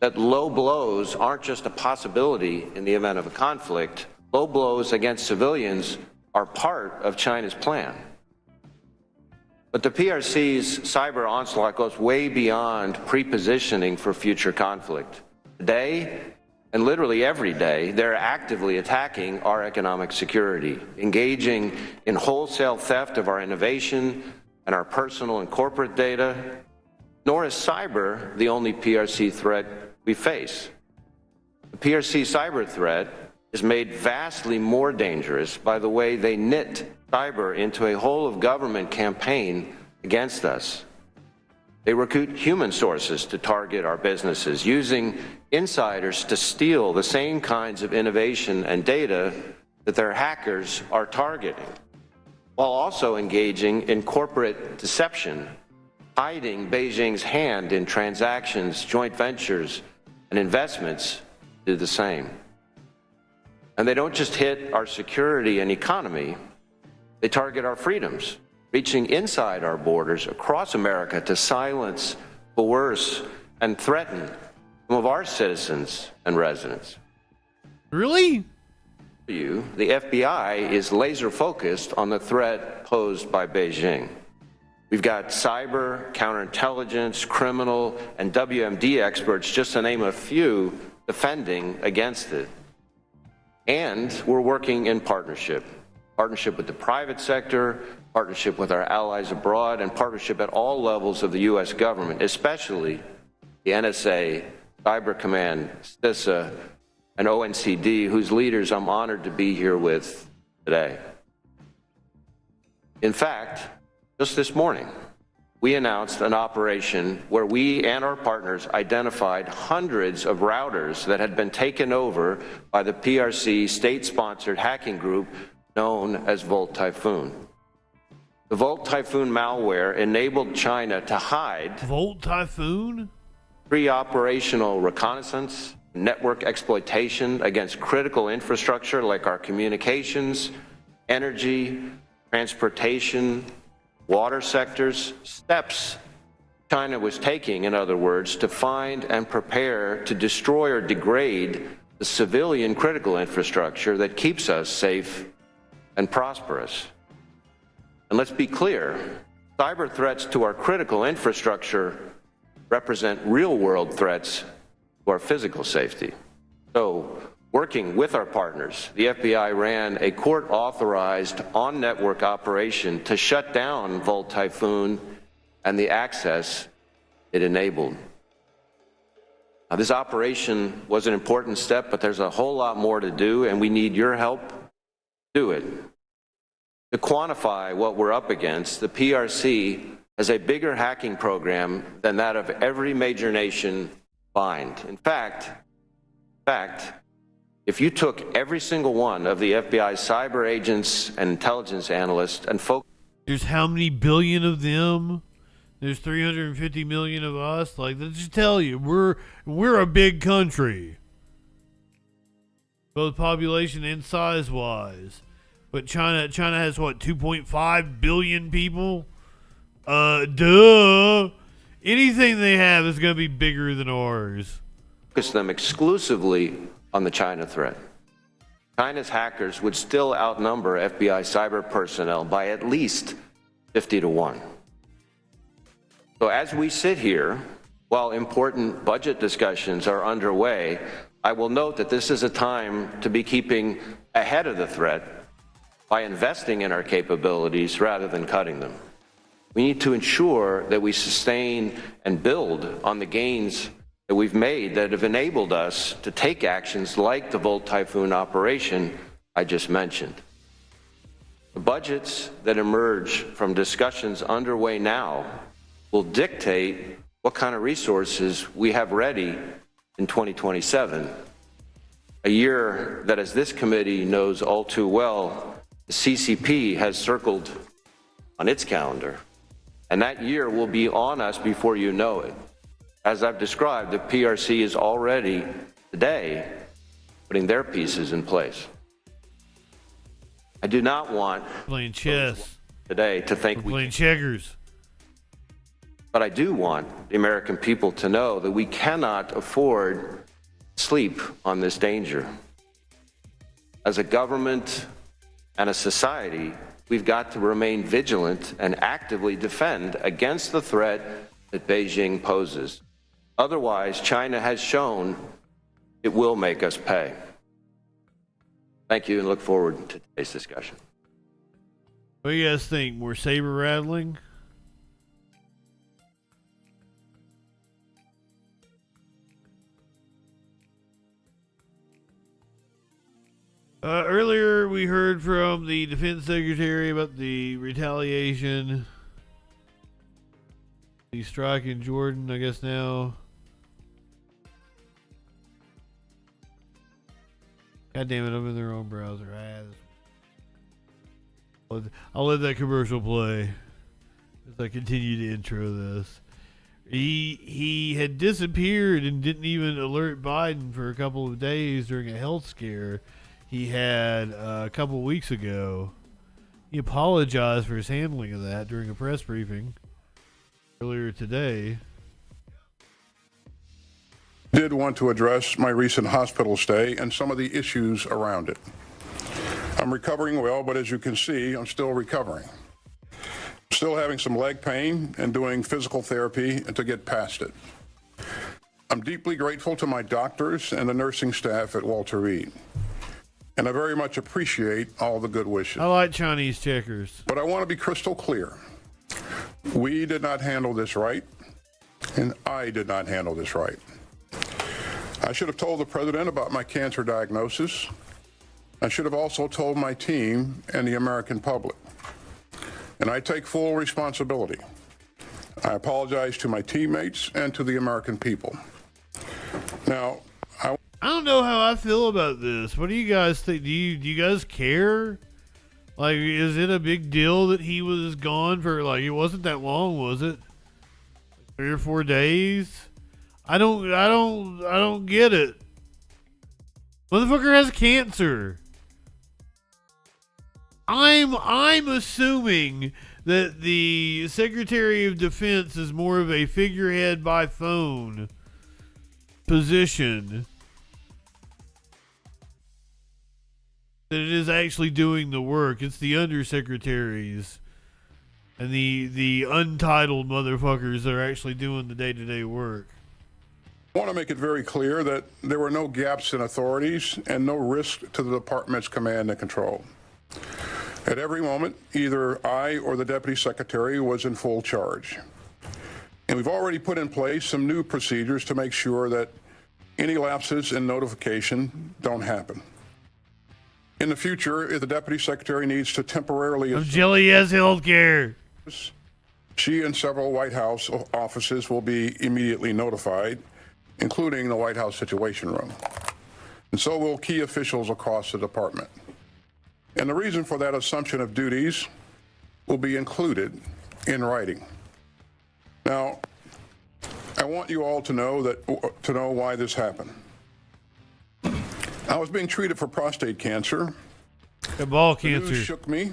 [SPEAKER 1] that low blows aren't just a possibility in the event of a conflict. Low blows against civilians are part of China's plan. But the PRC's cyber onslaught goes way beyond pre-positioning for future conflict. Today, and literally every day, they're actively attacking our economic security, engaging in wholesale theft of our innovation and our personal and corporate data. Nor is cyber the only PRC threat we face. The PRC cyber threat is made vastly more dangerous by the way they knit cyber into a whole of government campaign against us. They recruit human sources to target our businesses, using insiders to steal the same kinds of innovation and data that their hackers are targeting, while also engaging in corporate deception, hiding Beijing's hand in transactions, joint ventures, and investments do the same. And they don't just hit our security and economy, they target our freedoms, reaching inside our borders across America to silence, coerce, and threaten some of our citizens and residents.
[SPEAKER 2] Really?
[SPEAKER 1] The FBI is laser focused on the threat posed by Beijing. We've got cyber, counterintelligence, criminal, and WMD experts, just to name a few, defending against it. And we're working in partnership with the private sector, partnership with our allies abroad, and partnership at all levels of the U.S. government, especially the NSA, Cyber Command, CISA, and ONCD, whose leaders I'm honored to be here with today. In fact, just this morning, we announced an operation where we and our partners identified hundreds of routers that had been taken over by the PRC state-sponsored hacking group known as Volt Typhoon. The Volt Typhoon malware enabled China to hide
[SPEAKER 2] Volt Typhoon?
[SPEAKER 1] pre-operational reconnaissance, network exploitation against critical infrastructure like our communications, energy, transportation, water sectors, steps China was taking, in other words, to find and prepare to destroy or degrade the civilian critical infrastructure that keeps us safe and prosperous. And let's be clear, cyber threats to our critical infrastructure represent real-world threats to our physical safety. So, working with our partners, the FBI ran a court-authorized on-network operation to shut down Volt Typhoon and the access it enabled. Now, this operation was an important step, but there's a whole lot more to do, and we need your help to do it. To quantify what we're up against, the PRC has a bigger hacking program than that of every major nation combined. In fact, if you took every single one of the FBI's cyber agents and intelligence analysts and focused...
[SPEAKER 2] There's how many billion of them? There's 350 million of us. Like, let's just tell you, we're a big country, both population and size wise. But China has what, 2.5 billion people? Duh. Anything they have is going to be bigger than ours.
[SPEAKER 1] Focus them exclusively on the China threat. China's hackers would still outnumber FBI cyber personnel by at least 50 to 1. So as we sit here, while important budget discussions are underway, I will note that this is a time to be keeping ahead of the threat by investing in our capabilities rather than cutting them. We need to ensure that we sustain and build on the gains that we've made that have enabled us to take actions like the Volt Typhoon operation I just mentioned. The budgets that emerge from discussions underway now will dictate what kind of resources we have ready in 2027, a year that, as this committee knows all too well, the CCP has circled on its calendar, and that year will be on us before you know it. As I've described, the PRC is already, today, putting their pieces in place. I do not want
[SPEAKER 2] playing chess
[SPEAKER 1] today to think
[SPEAKER 2] we're playing checkers.
[SPEAKER 1] But I do want the American people to know that we cannot afford sleep on this danger. As a government and a society, we've got to remain vigilant and actively defend against the threat that Beijing poses. Otherwise, China has shown it will make us pay. Thank you, and look forward to today's discussion.
[SPEAKER 2] What do you guys think? More saber rattling? Earlier, we heard from the Defense Secretary about the retaliation. The strike in Jordan, I guess now. God damn it, I'm in their own browser. I'll let that commercial play as I continue to intro this. He had disappeared and didn't even alert Biden for a couple of days during a health scare he had a couple of weeks ago. He apologized for his handling of that during a press briefing earlier today.
[SPEAKER 8] I did want to address my recent hospital stay and some of the issues around it. I'm recovering well, but as you can see, I'm still recovering. Still having some leg pain and doing physical therapy to get past it. I'm deeply grateful to my doctors and the nursing staff at Walter Reed. And I very much appreciate all the good wishes.
[SPEAKER 2] I like Chinese checkers.
[SPEAKER 8] But I want to be crystal clear. We did not handle this right, and I did not handle this right. I should have told the president about my cancer diagnosis. I should have also told my team and the American public. And I take full responsibility. I apologize to my teammates and to the American people. Now,
[SPEAKER 2] I don't know how I feel about this. What do you guys think? Do you guys care Like, is it a big deal that he was gone for, like, it wasn't that long, was it? 3 or 4 days? I don't get it. Motherfucker has cancer. I'm assuming that the Secretary of Defense is more of a figurehead by phone position than it is actually doing the work. It's the undersecretaries and the untitled motherfuckers that are actually doing the day-to-day work.
[SPEAKER 8] I want to make it very clear that there were no gaps in authorities and no risk to the department's command and control. At every moment, either I or the Deputy Secretary was in full charge. And we've already put in place some new procedures to make sure that any lapses in notification don't happen. In the future, if the Deputy Secretary needs to temporarily...
[SPEAKER 2] I'm jelly as healthcare.
[SPEAKER 8] She and several White House offices will be immediately notified, including the White House Situation Room. And so will key officials across the department. And the reason for that assumption of duties will be included in writing. Now, I want you all to know why this happened. I was being treated for prostate cancer.
[SPEAKER 2] Ball
[SPEAKER 8] The
[SPEAKER 2] cancer.
[SPEAKER 8] news shook me,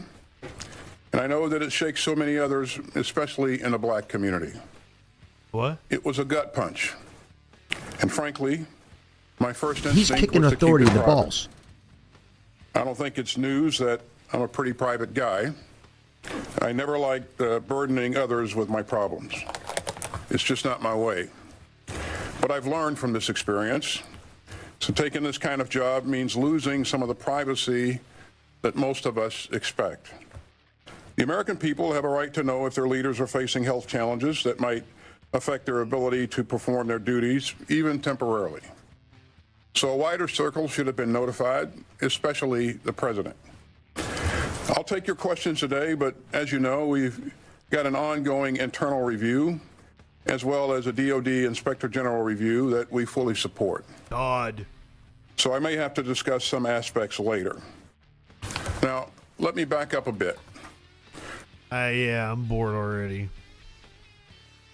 [SPEAKER 8] and I know that it shakes so many others, especially in the black community.
[SPEAKER 2] What?
[SPEAKER 8] It was a gut punch. And frankly, my first instinct
[SPEAKER 3] He's kicking
[SPEAKER 8] was to keep
[SPEAKER 3] authority
[SPEAKER 8] it
[SPEAKER 3] in the
[SPEAKER 8] private.
[SPEAKER 3] balls.
[SPEAKER 8] I don't think it's news that I'm a pretty private guy. I never liked burdening others with my problems. It's just not my way. But I've learned from this experience. So taking this kind of job means losing some of the privacy that most of us expect. The American people have a right to know if their leaders are facing health challenges that might affect their ability to perform their duties, even temporarily. So a wider circle should have been notified, especially the president. I'll take your questions today, but as you know, we've got an ongoing internal review, as well as a DOD Inspector General review that we fully support.
[SPEAKER 2] God.
[SPEAKER 8] So I may have to discuss some aspects later. Now, let me back up a bit.
[SPEAKER 2] Yeah, I'm bored already.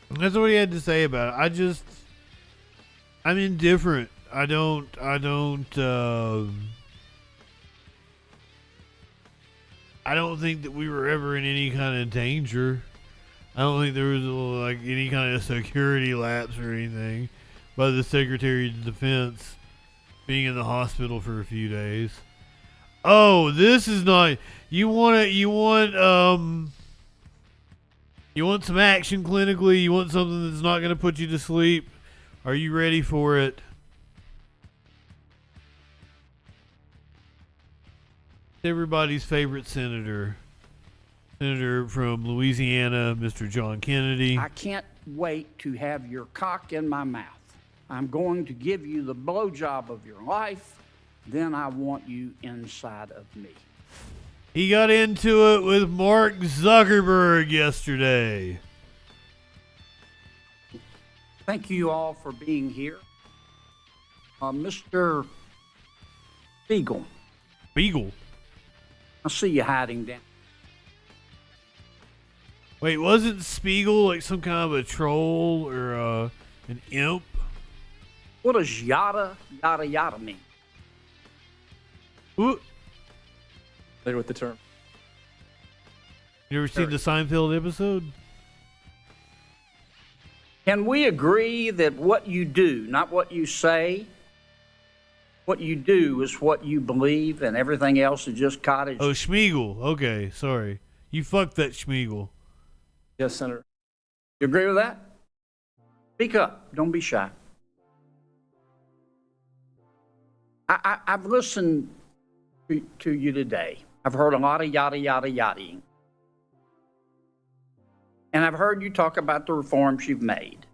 [SPEAKER 2] That's what he had to say about it. I'm indifferent. I don't think that we were ever in any kind of danger. I don't think there was like any kind of security lapse or anything by the Secretary of Defense being in the hospital for a few days. Oh, this is not. You want some action clinically? You want something that's not going to put you to sleep? Are you ready for it? Everybody's favorite senator from Louisiana, Mr. John Kennedy.
[SPEAKER 4] I can't wait to have your cock in my mouth. I'm going to give you the blowjob of your life. Then I want you inside of me.
[SPEAKER 2] He got into it with Mark Zuckerberg yesterday.
[SPEAKER 4] Thank you all for being here. Mr. Spiegel.
[SPEAKER 2] Spiegel?
[SPEAKER 4] I see you hiding down.
[SPEAKER 2] Wait, wasn't Spiegel like some kind of a troll or an imp?
[SPEAKER 4] What does yada, yada, yada mean?
[SPEAKER 2] What?
[SPEAKER 23] Later with the term.
[SPEAKER 2] You ever seen the Seinfeld episode?
[SPEAKER 4] Can we agree that what you do, not what you say, what you do is what you believe and everything else is just cottage?
[SPEAKER 2] Oh, Schmiegel. Okay, sorry. You fucked that Schmiegel.
[SPEAKER 23] Yes, Senator.
[SPEAKER 4] You agree with that? Speak up. Don't be shy. I've listened to you today. I've heard a lot of yada, yada, yadaing. And I've heard you talk about the reforms you've made.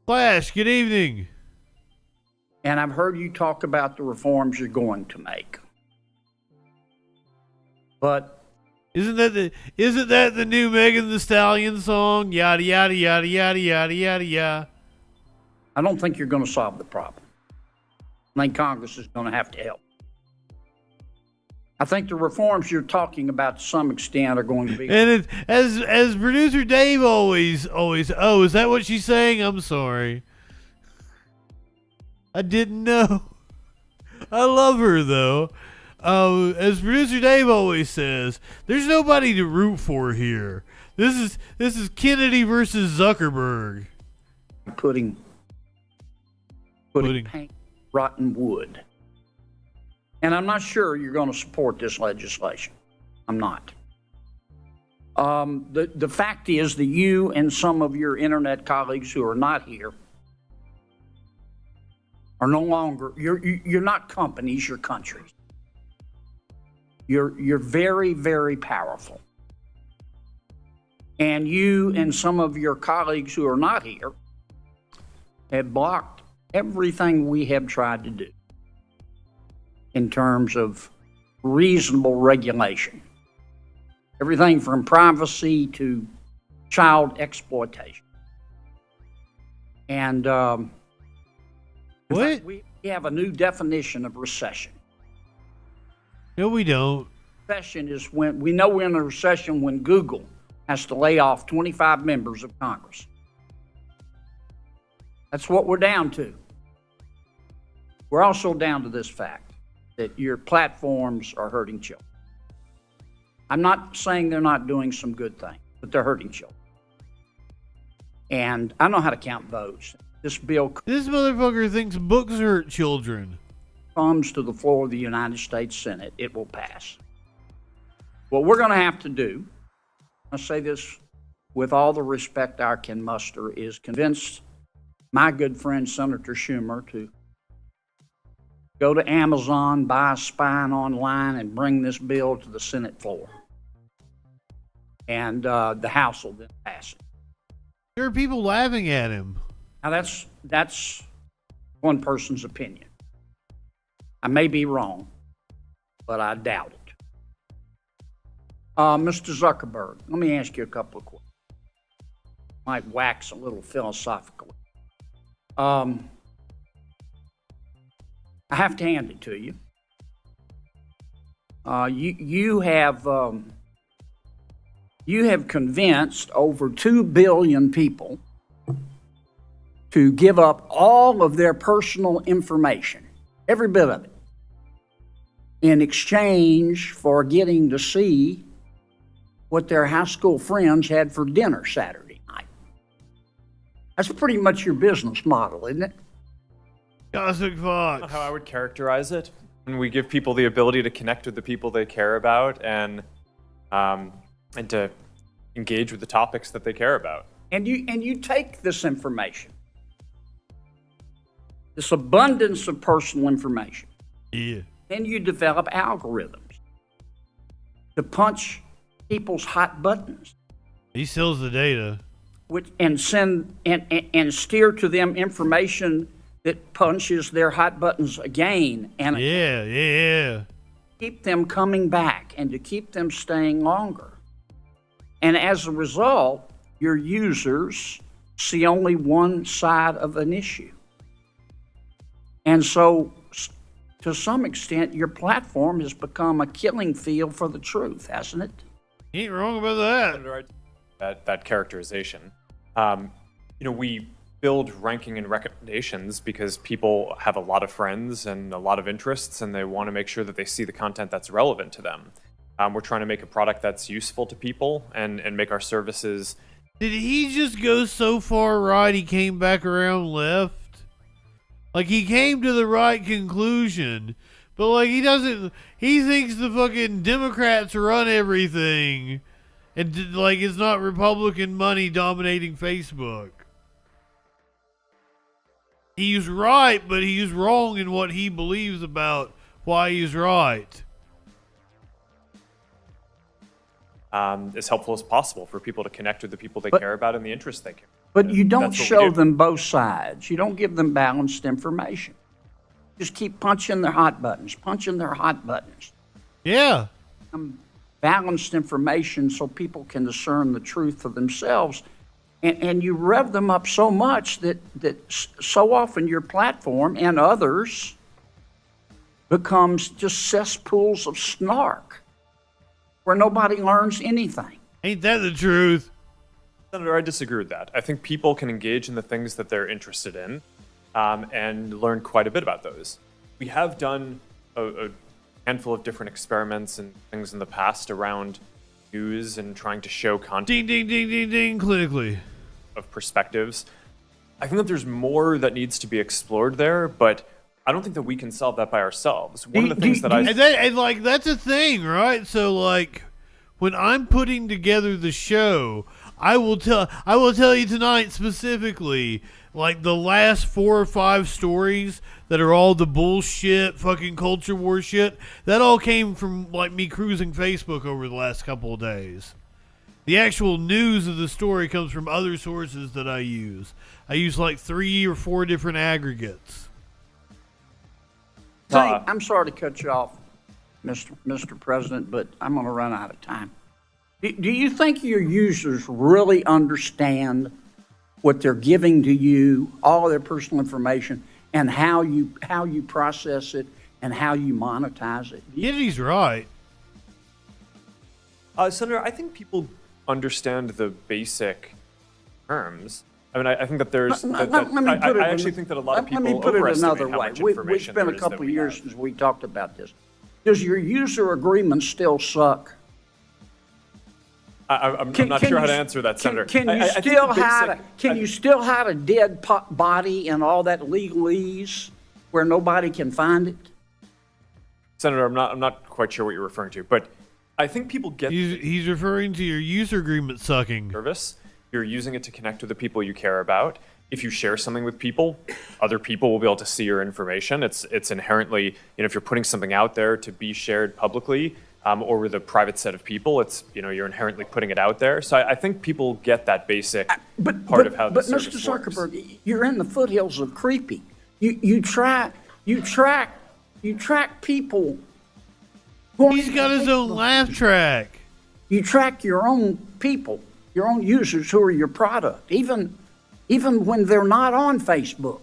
[SPEAKER 2] Flash, good evening.
[SPEAKER 4] And I've heard you talk about the reforms you're going to make. But
[SPEAKER 2] isn't that the new Megan Thee Stallion song? Yada yada yada yada yada yada yada.
[SPEAKER 4] I don't think you're going to solve the problem. I think Congress is going to have to help. I think the reforms you're talking about to some extent are going to be.
[SPEAKER 2] And it, as producer Dave always. Oh, is that what she's saying? I'm sorry. I didn't know. I love her though. As producer Dave always says, there's nobody to root for here. This is Kennedy versus Zuckerberg.
[SPEAKER 4] Putting paint rotten wood. And I'm not sure you're going to support this legislation. I'm not. The fact is that you and some of your internet colleagues who are not here are no longer, you're not companies, you're countries. You're very, very powerful. And you and some of your colleagues who are not here have blocked everything we have tried to do in terms of reasonable regulation. Everything from privacy to child exploitation. And
[SPEAKER 2] what?
[SPEAKER 4] We have a new definition of recession.
[SPEAKER 2] No, we don't.
[SPEAKER 4] Recession is when we know we're in a recession when Google has to lay off 25 members of Congress. That's what we're down to. We're also down to this fact that your platforms are hurting children. I'm not saying they're not doing some good things, but they're hurting children. And I know how to count votes. This
[SPEAKER 2] motherfucker thinks books hurt children.
[SPEAKER 4] Comes to the floor of the United States Senate, it will pass. What we're going to have to do, I say this with all the respect I can muster, is convince my good friend Senator Schumer to go to Amazon, buy a spine online, and bring this bill to the Senate floor. And the House will then pass it.
[SPEAKER 2] There are people laughing at him.
[SPEAKER 4] Now that's one person's opinion. I may be wrong, but I doubt it. Mr. Zuckerberg, let me ask you a couple of questions. Might wax a little philosophically. I have to hand it to you. You have convinced over 2 billion people to give up all of their personal information, every bit of it, in exchange for getting to see what their high school friends had for dinner Saturday night. That's pretty much your business model, isn't it?
[SPEAKER 2] Cosmic Fox.
[SPEAKER 3] How I would characterize it. When we give people the ability to connect with the people they care about and to engage with the topics that they care about.
[SPEAKER 4] And you take this information, this abundance of personal information.
[SPEAKER 2] Yeah.
[SPEAKER 4] Then you develop algorithms to punch people's hot buttons.
[SPEAKER 2] He sells the data.
[SPEAKER 4] And send and steer to them information that punches their hot buttons again and again.
[SPEAKER 2] Yeah.
[SPEAKER 4] Keep them coming back and to keep them staying longer. And as a result, your users see only one side of an issue. And so, to some extent, your platform has become a killing field for the truth, hasn't it?
[SPEAKER 2] You ain't wrong about that.
[SPEAKER 3] That characterization. We build ranking and recommendations because people have a lot of friends and a lot of interests, and they want to make sure that they see the content that's relevant to them. We're trying to make a product that's useful to people and make our services.
[SPEAKER 2] Did he just go so far right he came back around left? Like, he came to the right conclusion, but like he thinks the fucking Democrats run everything, and like it's not Republican money dominating Facebook. He's right, but he's wrong in what he believes about why he's right.
[SPEAKER 3] As helpful as possible for people to connect with the people they care about and the interests they care about.
[SPEAKER 4] But you don't show them both sides. You don't give them balanced information. Just keep punching their hot buttons.
[SPEAKER 2] Yeah.
[SPEAKER 4] Balanced information so people can discern the truth for themselves. And you rev them up so much that so often your platform and others becomes just cesspools of snark where nobody learns anything.
[SPEAKER 2] Ain't that the truth?
[SPEAKER 3] Senator, I disagree with that. I think people can engage in the things that they're interested in and learn quite a bit about those. We have done a handful of different experiments and things in the past around news and trying to show content.
[SPEAKER 2] Ding, ding, ding, ding, ding, clinically.
[SPEAKER 3] Of perspectives. I think that there's more that needs to be explored there, but I don't think that we can solve that by ourselves. One of the things that
[SPEAKER 2] and like that's a thing, right? So like when I'm putting together the show, I will tell you tonight specifically, like the last 4 or 5 stories that are all the bullshit fucking culture war shit, that all came from like me cruising Facebook over the last couple of days. The actual news of the story comes from other sources that I use. I use like 3 or 4 different aggregates.
[SPEAKER 4] I'm sorry to cut you off, Mr. President, but I'm going to run out of time. Do you think your users really understand what they're giving to you, all their personal information, and how you process it and how you monetize it?
[SPEAKER 2] Yeah, he's right.
[SPEAKER 3] Senator, I think people understand the basic terms. I mean, I think that there's. I actually think that a lot of people overestimate how much information
[SPEAKER 4] It's been
[SPEAKER 3] there
[SPEAKER 4] a
[SPEAKER 3] is that
[SPEAKER 4] couple
[SPEAKER 3] we
[SPEAKER 4] years
[SPEAKER 3] have.
[SPEAKER 4] since we talked about this. Does your user agreement still suck?
[SPEAKER 3] I'm not sure how to answer that, Senator.
[SPEAKER 4] Can you still hide a dead body and all that legalese where nobody can find it?
[SPEAKER 3] Senator, I'm not quite sure what you're referring to, but I think people get.
[SPEAKER 2] He's referring to your user agreement sucking.
[SPEAKER 3] Service. You're using it to connect with the people you care about. If you share something with people, other people will be able to see your information. It's inherently, if you're putting something out there to be shared publicly or with a private set of people, it's, you're inherently putting it out there. So I think people get that basic part of how the service
[SPEAKER 4] Mr.
[SPEAKER 3] works.
[SPEAKER 4] Zuckerberg, you're in the foothills of creepy. You track people.
[SPEAKER 2] He's got his own laugh track.
[SPEAKER 4] You track your own people, your own users who are your product, even when they're not on Facebook.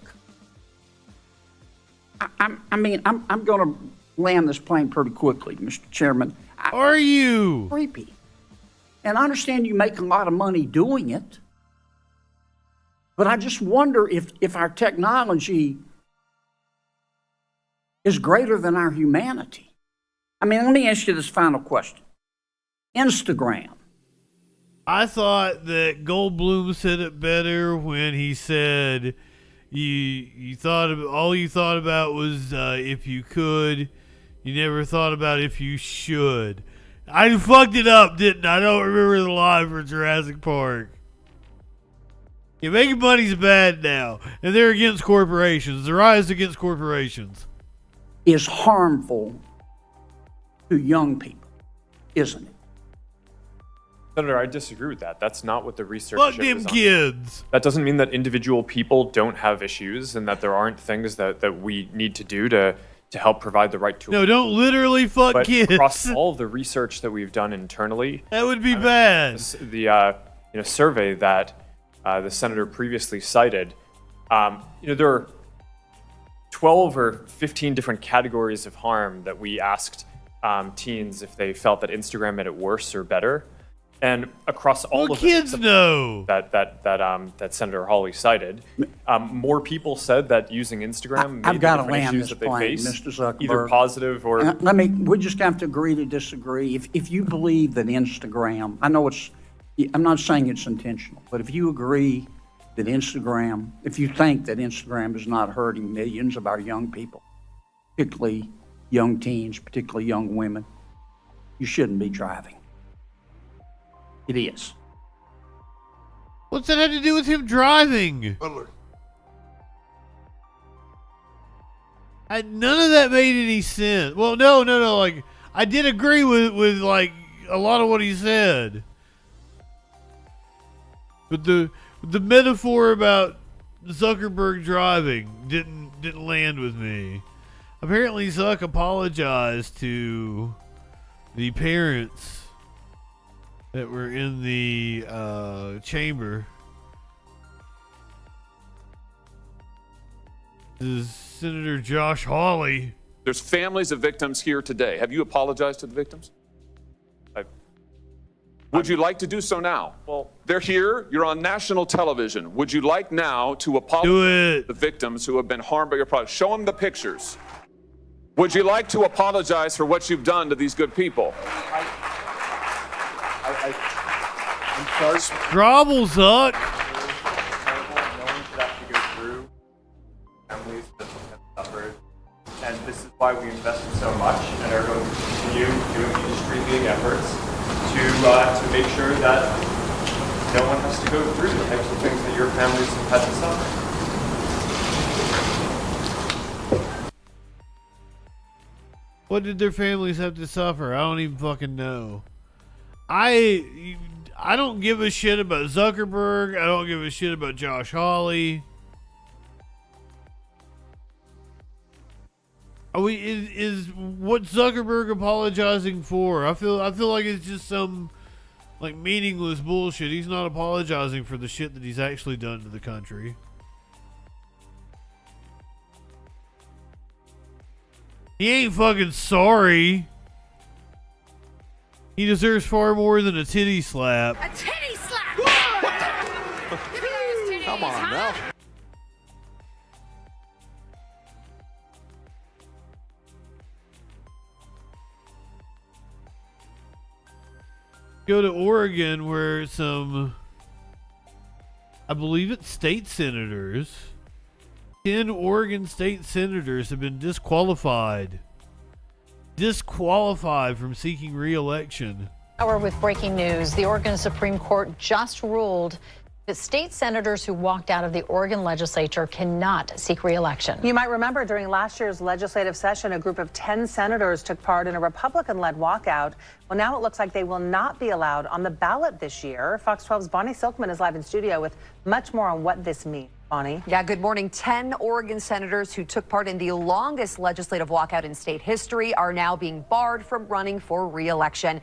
[SPEAKER 4] I'm going to land this plane pretty quickly, Mr. Chairman.
[SPEAKER 2] Are you?
[SPEAKER 4] Creepy. And I understand you make a lot of money doing it, but I just wonder if our technology is greater than our humanity. I mean, let me ask you this final question. Instagram.
[SPEAKER 2] I thought that Goldblum said it better when he said all you thought about was if you could. You never thought about if you should. I fucked it up, didn't I? I don't remember the line for Jurassic Park. Yeah, making money's bad now, and they're against corporations. The rise against corporations
[SPEAKER 4] is harmful to young people, isn't it?
[SPEAKER 3] Senator, I disagree with that. That's not what the research
[SPEAKER 2] Fuck
[SPEAKER 3] shows
[SPEAKER 2] them
[SPEAKER 3] on.
[SPEAKER 2] kids.
[SPEAKER 3] That doesn't mean that individual people don't have issues and that there aren't things that we need to do to help provide the right tools.
[SPEAKER 2] No, don't literally fuck
[SPEAKER 3] But
[SPEAKER 2] kids.
[SPEAKER 3] across all of the research that we've done internally,
[SPEAKER 2] That would be bad.
[SPEAKER 3] The survey that the senator previously cited, there are 12 or 15 different categories of harm that we asked teens if they felt that Instagram made it worse or better. And across all of
[SPEAKER 2] kids
[SPEAKER 3] it,
[SPEAKER 2] know
[SPEAKER 3] that Senator Hawley cited, more people said that using Instagram
[SPEAKER 4] I've
[SPEAKER 3] made
[SPEAKER 4] got
[SPEAKER 3] the
[SPEAKER 4] to
[SPEAKER 3] different
[SPEAKER 4] land
[SPEAKER 3] issues
[SPEAKER 4] this
[SPEAKER 3] that they
[SPEAKER 4] plane,
[SPEAKER 3] face
[SPEAKER 4] Mr. Zuckerberg.
[SPEAKER 3] either positive or.
[SPEAKER 4] We just have to agree to disagree. If you believe that Instagram, I'm not saying it's intentional, but if you agree that if you think that Instagram is not hurting millions of our young people, particularly young teens, particularly young women, you shouldn't be driving. It is.
[SPEAKER 2] What's that have to do with him driving? None of that made any sense. Well, no. Like, I did agree with like a lot of what he said, but the metaphor about Zuckerberg driving didn't land with me. Apparently, Zuck apologized to the parents that were in the chamber. This is Senator Josh Hawley.
[SPEAKER 5] There's families of victims here today. Have you apologized to the victims? Would you like to do so now?
[SPEAKER 3] Well,
[SPEAKER 5] they're here. You're on national television. Would you like now to apologize to the victims who have been harmed by your product? Show them the pictures. Would you like to apologize for what you've done to these good people?
[SPEAKER 3] I'm sorry.
[SPEAKER 2] Grovel, Zuck.
[SPEAKER 3] No one should have to go through families that have suffered. And this is why we invested so much and are going to continue doing industry-leading efforts to make sure that no one has to go through the types of things that your families have had to suffer.
[SPEAKER 2] What did their families have to suffer? I don't even fucking know. I don't give a shit about Zuckerberg. I don't give a shit about Josh Hawley. Is what Zuckerberg apologizing for? I feel like it's just some like meaningless bullshit. He's not apologizing for the shit that he's actually done to the country. He ain't fucking sorry. He deserves far more than a titty slap.
[SPEAKER 11] A titty slap! Come on now.
[SPEAKER 2] Go to Oregon where some, I believe it's state senators, 10 Oregon state senators have been disqualified from seeking re-election.
[SPEAKER 6] Hour with breaking news. The Oregon Supreme Court just ruled that state senators who walked out of the Oregon legislature cannot seek re-election.
[SPEAKER 10] You might remember during last year's legislative session, a group of 10 senators took part in a Republican-led walkout. Well, now it looks like they will not be allowed on the ballot this year. Fox 12's Bonnie Silkman is live in studio with much more on what this means. Bonnie.
[SPEAKER 24] Yeah, good morning. 10 Oregon senators who took part in the longest legislative walkout in state history are now being barred from running for re-election.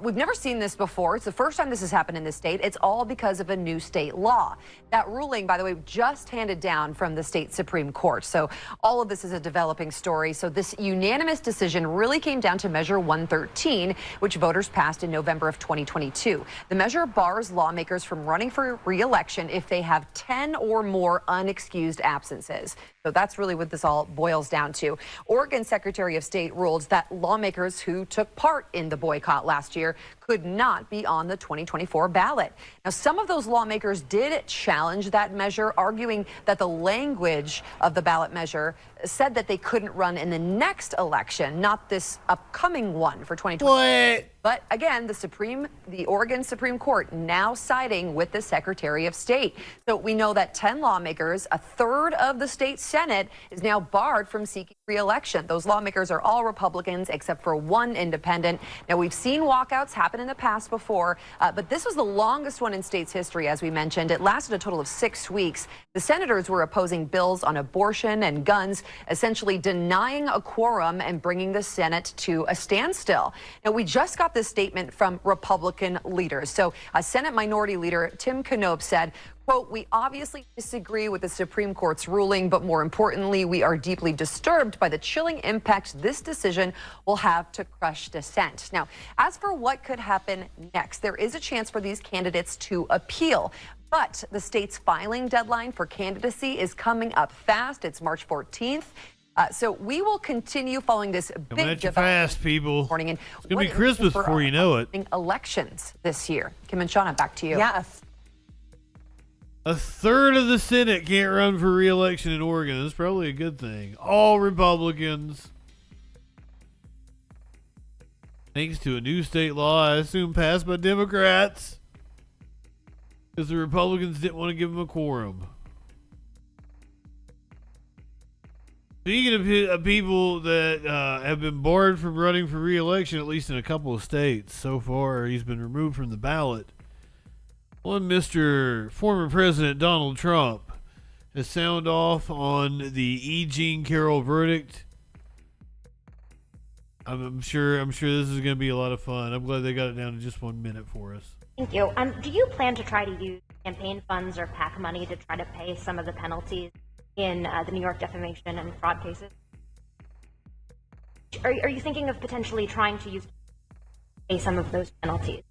[SPEAKER 24] We've never seen this before. It's the first time this has happened in the state. It's all because of a new state law. That ruling, by the way, just handed down from the state Supreme Court. So all of this is a developing story. So this unanimous decision really came down to Measure 113, which voters passed in November of 2022. The measure bars lawmakers from running for re-election if they have 10 or more unexcused absences. So that's really what this all boils down to. Oregon Secretary of State ruled that lawmakers who took part in the boycott last year could not be on the 2024 ballot. Now, some of those lawmakers did challenge that measure, arguing that the language of the ballot measure said that they couldn't run in the next election, not this upcoming one for 2020. But again, the Oregon Supreme Court now siding with the Secretary of State. So we know that 10 lawmakers, a third of the state Senate, is now barred from seeking re-election. Those lawmakers are all Republicans except for one independent. Now, we've seen walkouts happen in the past before, but this was the longest one in state's history, as we mentioned. It lasted a total of 6 weeks. The senators were opposing bills on abortion and guns, essentially denying a quorum and bringing the Senate to a standstill. Now, we just got this statement from Republican leaders. So Senate Minority Leader Tim Knopp said, quote, "We obviously disagree with the Supreme Court's ruling, but more importantly, we are deeply disturbed by the chilling impact this decision will have to crush dissent." Now, as for what could happen next, there is a chance for these candidates to appeal. But the state's filing deadline for candidacy is coming up fast. It's March 14th. So we will continue following this
[SPEAKER 2] Coming
[SPEAKER 24] big
[SPEAKER 2] at you fast, people.
[SPEAKER 24] morning. And
[SPEAKER 2] It's going to be Christmas before you know it.
[SPEAKER 24] Elections this year. Kim and Shauna, back to you.
[SPEAKER 10] Yeah.
[SPEAKER 2] A third of the Senate can't run for re-election in Oregon. That's probably a good thing. All Republicans. Thanks to a new state law, I assume passed by Democrats. Because the Republicans didn't want to give them a quorum. Speaking of people that have been barred from running for re-election, at least in a couple of states so far, he's been removed from the ballot. One Mr. Former President Donald Trump has sounded off on the E. Jean Carroll verdict. I'm sure this is going to be a lot of fun. I'm glad they got it down to just 1 minute for us.
[SPEAKER 25] Thank you. Do you plan to try to use campaign funds or PAC money to try to pay some of the penalties in the New York defamation and fraud cases? Are you thinking of potentially trying to pay some of those penalties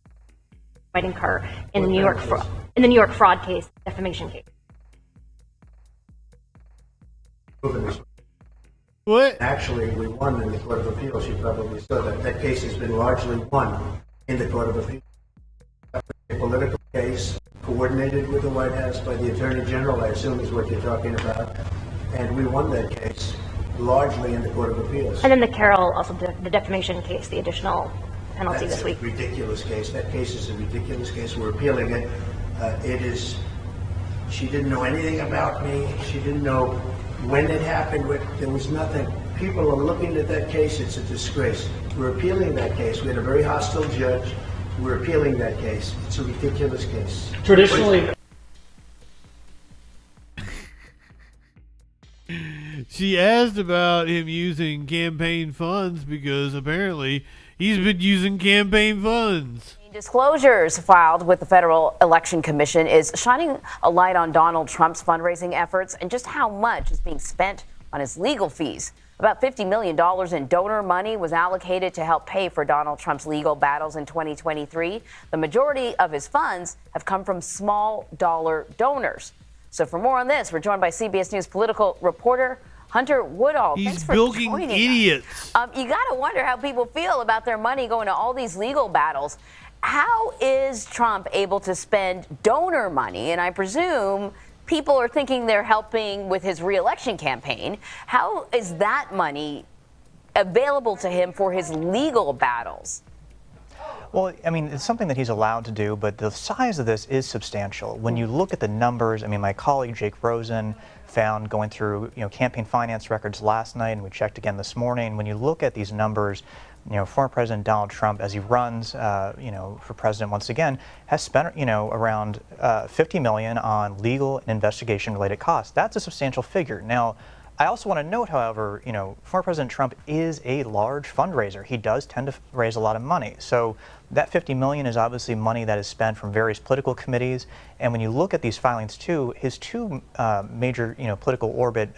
[SPEAKER 25] might incur in the New York fraud case, defamation case?
[SPEAKER 2] What?
[SPEAKER 19] Actually, we won in the Court of Appeals. You probably saw that. That case has been largely won in the Court of Appeals. A political case coordinated with the White House by the Attorney General, I assume is what you're talking about. And we won that case largely in the Court of Appeals.
[SPEAKER 25] And then the Carroll, also the defamation case, the additional penalty
[SPEAKER 19] That's
[SPEAKER 25] this week.
[SPEAKER 19] a ridiculous case. That case is a ridiculous case. We're appealing it. She didn't know anything about me. She didn't know when it happened. There was nothing. People are looking at that case. It's a disgrace. We're appealing that case. We had a very hostile judge. We're appealing that case. It's a ridiculous case.
[SPEAKER 2] Traditionally. She asked about him using campaign funds because apparently he's been using campaign funds.
[SPEAKER 7] Disclosures filed with the Federal Election Commission is shining a light on Donald Trump's fundraising efforts and just how much is being spent on his legal fees. About $50 million in donor money was allocated to help pay for Donald Trump's legal battles in 2023. The majority of his funds have come from small dollar donors. So for more on this, we're joined by CBS News political reporter Hunter Woodall.
[SPEAKER 2] He's bilking idiots.
[SPEAKER 7] You got to wonder how people feel about their money going to all these legal battles. How is Trump able to spend donor money? And I presume people are thinking they're helping with his reelection campaign. How is that money available to him for his legal battles?
[SPEAKER 9] Well, I mean, it's something that he's allowed to do, but the size of this is substantial. When you look at the numbers, I mean, my colleague Jake Rosen found going through, campaign finance records last night, and we checked again this morning. When you look at these numbers, former President Donald Trump, as he runs, for president once again, has spent, around $50 million on legal and investigation-related costs. That's a substantial figure. Now, I also want to note, however, former President Trump is a large fundraiser. He does tend to raise a lot of money. So that $50 million is obviously money that is spent from various political committees. And when you look at these filings too, his two major, political orbit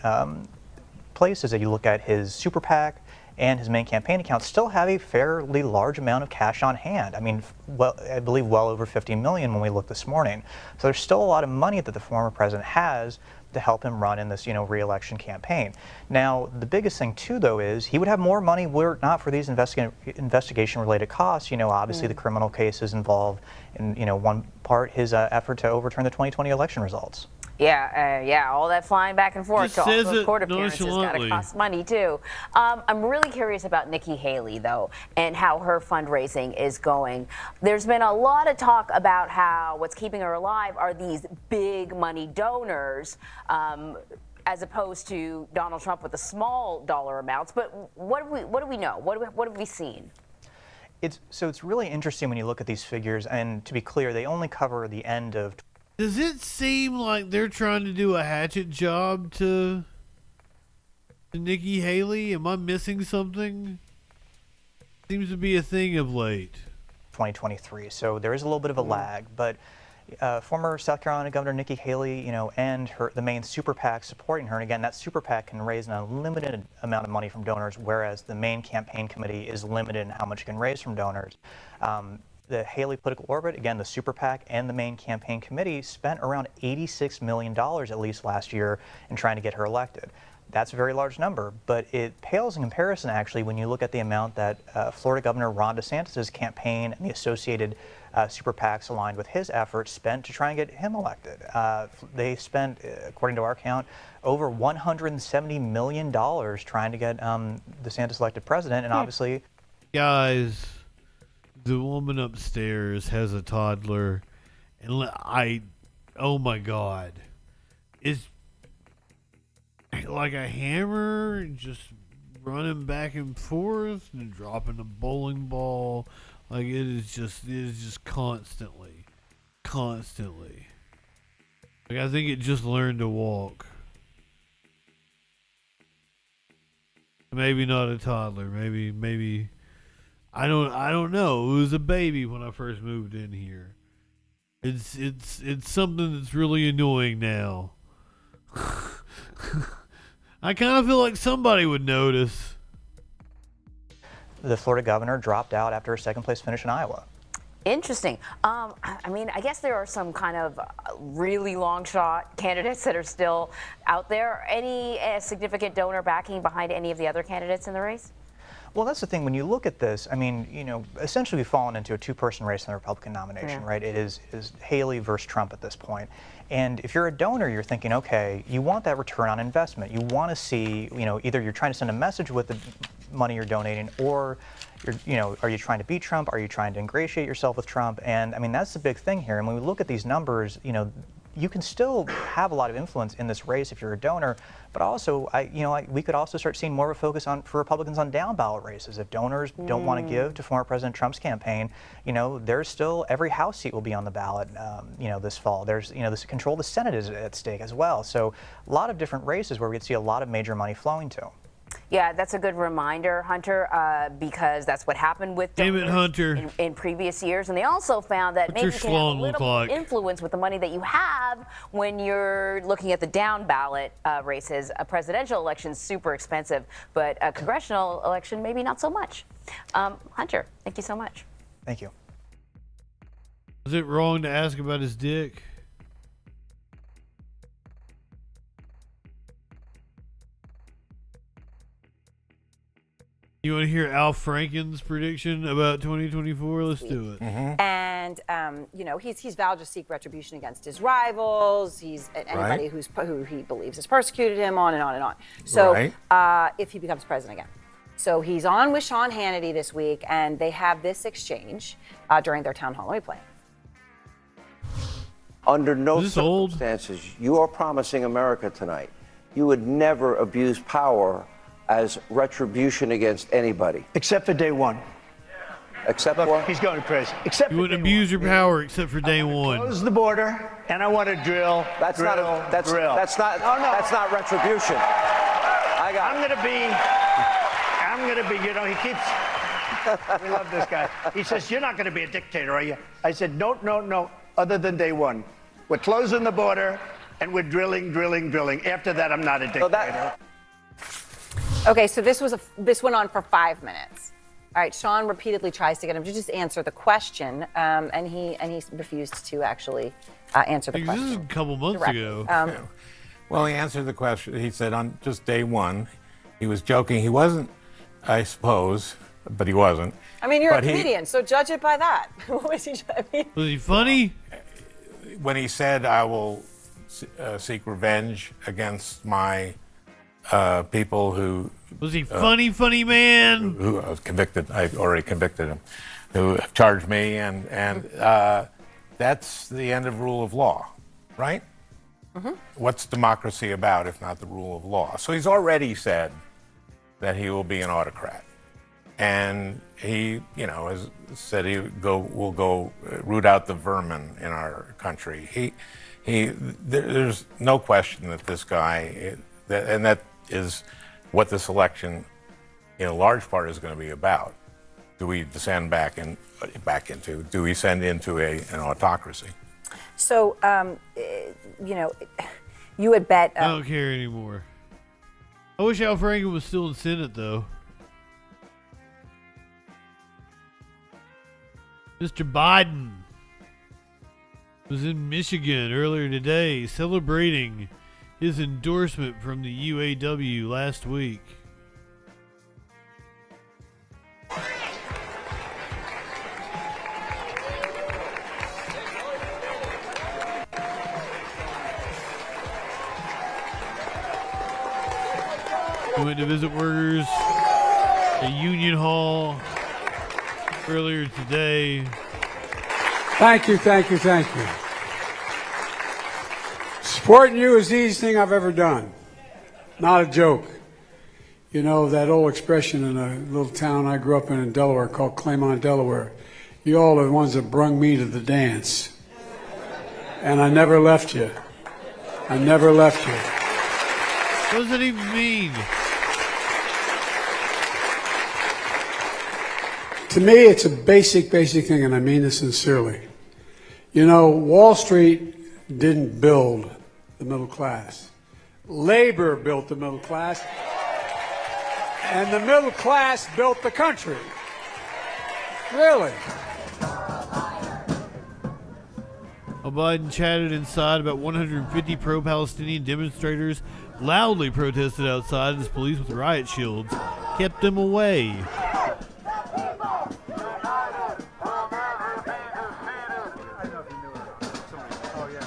[SPEAKER 9] places that you look at, his super PAC and his main campaign account, still have a fairly large amount of cash on hand. I mean, I believe well over $50 million when we looked this morning. So there's still a lot of money that the former president has to help him run in this, re-election campaign. Now, the biggest thing too, though, is he would have more money were it not for these investigation-related costs. Obviously the criminal cases involved in, one part his effort to overturn the 2020 election results.
[SPEAKER 7] Yeah, all that flying back and forth to all those court appearances got to
[SPEAKER 2] nonchalantly.
[SPEAKER 7] cost money too. I'm really curious about Nikki Haley though, and how her fundraising is going. There's been a lot of talk about how what's keeping her alive are these big money donors, as opposed to Donald Trump with the small dollar amounts. But what do we know? What have we seen?
[SPEAKER 9] It's really interesting when you look at these figures, and to be clear, they only cover the end of.
[SPEAKER 2] Does it seem like they're trying to do a hatchet job to Nikki Haley? Am I missing something? Seems to be a thing of late.
[SPEAKER 9] 2023, so there is a little bit of a lag, but former South Carolina Governor Nikki Haley, and the main super PAC supporting her, and again, that super PAC can raise an unlimited amount of money from donors, whereas the main campaign committee is limited in how much it can raise from donors. The Haley political orbit, again, the super PAC and the main campaign committee spent around $86 million at least last year in trying to get her elected. That's a very large number, but it pales in comparison, actually, when you look at the amount that Florida Governor Ron DeSantis' campaign and the associated super PACs aligned with his efforts spent to try and get him elected. They spent, according to our count, over $170 million trying to get DeSantis elected president, and obviously...
[SPEAKER 2] Guys, the woman upstairs has a toddler, and oh my God, it's like a hammer, just running back and forth and dropping a bowling ball. Like it is just constantly. Like I think it just learned to walk. Maybe not a toddler. Maybe. I don't know. It was a baby when I first moved in here. It's something that's really annoying now. I kind of feel like somebody would notice.
[SPEAKER 9] the Florida governor dropped out after a second-place finish in Iowa.
[SPEAKER 7] Interesting. I mean, I guess there are some kind of really long shot candidates that are still out there. Any significant donor backing behind any of the other candidates in the race?
[SPEAKER 9] Well, that's the thing. When you look at this, I mean, you know, essentially we've fallen into a two-person race in the Republican nomination, right? It is Haley versus Trump at this point. And if you're a donor, you're thinking, okay, you want that return on investment. You want to see, you know, either you're trying to send a message with the money you're donating, or you're, you know, are you trying to beat Trump? Are you trying to ingratiate yourself with Trump? And I mean, that's the big thing here. And when we look at these numbers, you know, you can still have a lot of influence in this race if you're a donor, but also, we could also start seeing more of a focus for Republicans on down ballot races. If donors don't want to give to former President Trump's campaign, you know, there's still every House seat will be on the ballot, you know, this fall. There's, you know, this control of the Senate is at stake as well. So a lot of different races where we'd see a lot of major money flowing to.
[SPEAKER 7] Yeah, that's a good reminder, Hunter, because that's what happened with donors in previous years. And they also found that maybe you can have a little influence with the money that you have when you're looking at the down ballot races. A presidential election is super expensive, but a congressional election, maybe not so much. Hunter, thank you so much.
[SPEAKER 9] Thank you.
[SPEAKER 2] Is it wrong to ask about his dick? You want to hear Al Franken's prediction about 2024? Let's do it.
[SPEAKER 12] And you know, he's vowed to seek retribution against his rivals. He's anybody who he believes has persecuted him, on and on and on. So if he becomes president again. So he's on with Sean Hannity this week, and they have this exchange during their town hall. Let me play it.
[SPEAKER 1] Under no circumstances, you are promising America tonight, you would never abuse power as retribution against anybody.
[SPEAKER 13] Except for day one.
[SPEAKER 1] Except
[SPEAKER 13] Look,
[SPEAKER 1] what?
[SPEAKER 13] He's going crazy. Except
[SPEAKER 2] you wouldn't abuse your power except for day one.
[SPEAKER 13] Close the border, and I want to drill.
[SPEAKER 1] That's not retribution.
[SPEAKER 13] I'm gonna be. You know, he keeps. We love this guy. He says, "You're not going to be a dictator, are you?" I said, "No. Other than day one, we're closing the border, and we're drilling. After that, I'm not a dictator."
[SPEAKER 12] Okay, so this went on for 5 minutes. All right, Sean repeatedly tries to get him to just answer the question, and he refused to actually answer the question.
[SPEAKER 2] This is a couple months ago.
[SPEAKER 14] Well, he answered the question. He said on just day one, he was joking. He wasn't, I suppose, but he wasn't.
[SPEAKER 12] I mean, you're a comedian, so judge it by that. Was
[SPEAKER 2] he funny?
[SPEAKER 14] When he said, "I will seek revenge against my people who..."
[SPEAKER 2] Was he funny man?
[SPEAKER 14] Who was convicted. I already convicted him. Who have charged me, and that's the end of rule of law, right? What's democracy about if not the rule of law? So he's already said that he will be an autocrat, and he, you know, has said will go root out the vermin in our country. There's no question that this guy, and that is what this election, in a large part, is going to be about. Do we descend back into? Do we send into an autocracy?
[SPEAKER 12] So, you know, you had bet.
[SPEAKER 2] I don't care anymore. I wish Al Franken was still in the Senate, though. Mr. Biden was in Michigan earlier today celebrating his endorsement from the UAW last week. He went to visit workers at Union Hall earlier today.
[SPEAKER 15] Thank you. Supporting you is the easiest thing I've ever done. Not a joke. You know, that old expression in a little town I grew up in Delaware called Claymont, Delaware. You all are the ones that brung me to the dance. And I never left you.
[SPEAKER 2] What does that even mean?
[SPEAKER 15] To me, it's a basic thing, and I mean this sincerely. You know, Wall Street didn't build the middle class. Labor built the middle class. And the middle class built the country. Really?
[SPEAKER 2] Biden chatted inside. About 150 pro-Palestinian demonstrators loudly protested outside as police with riot shields kept them away.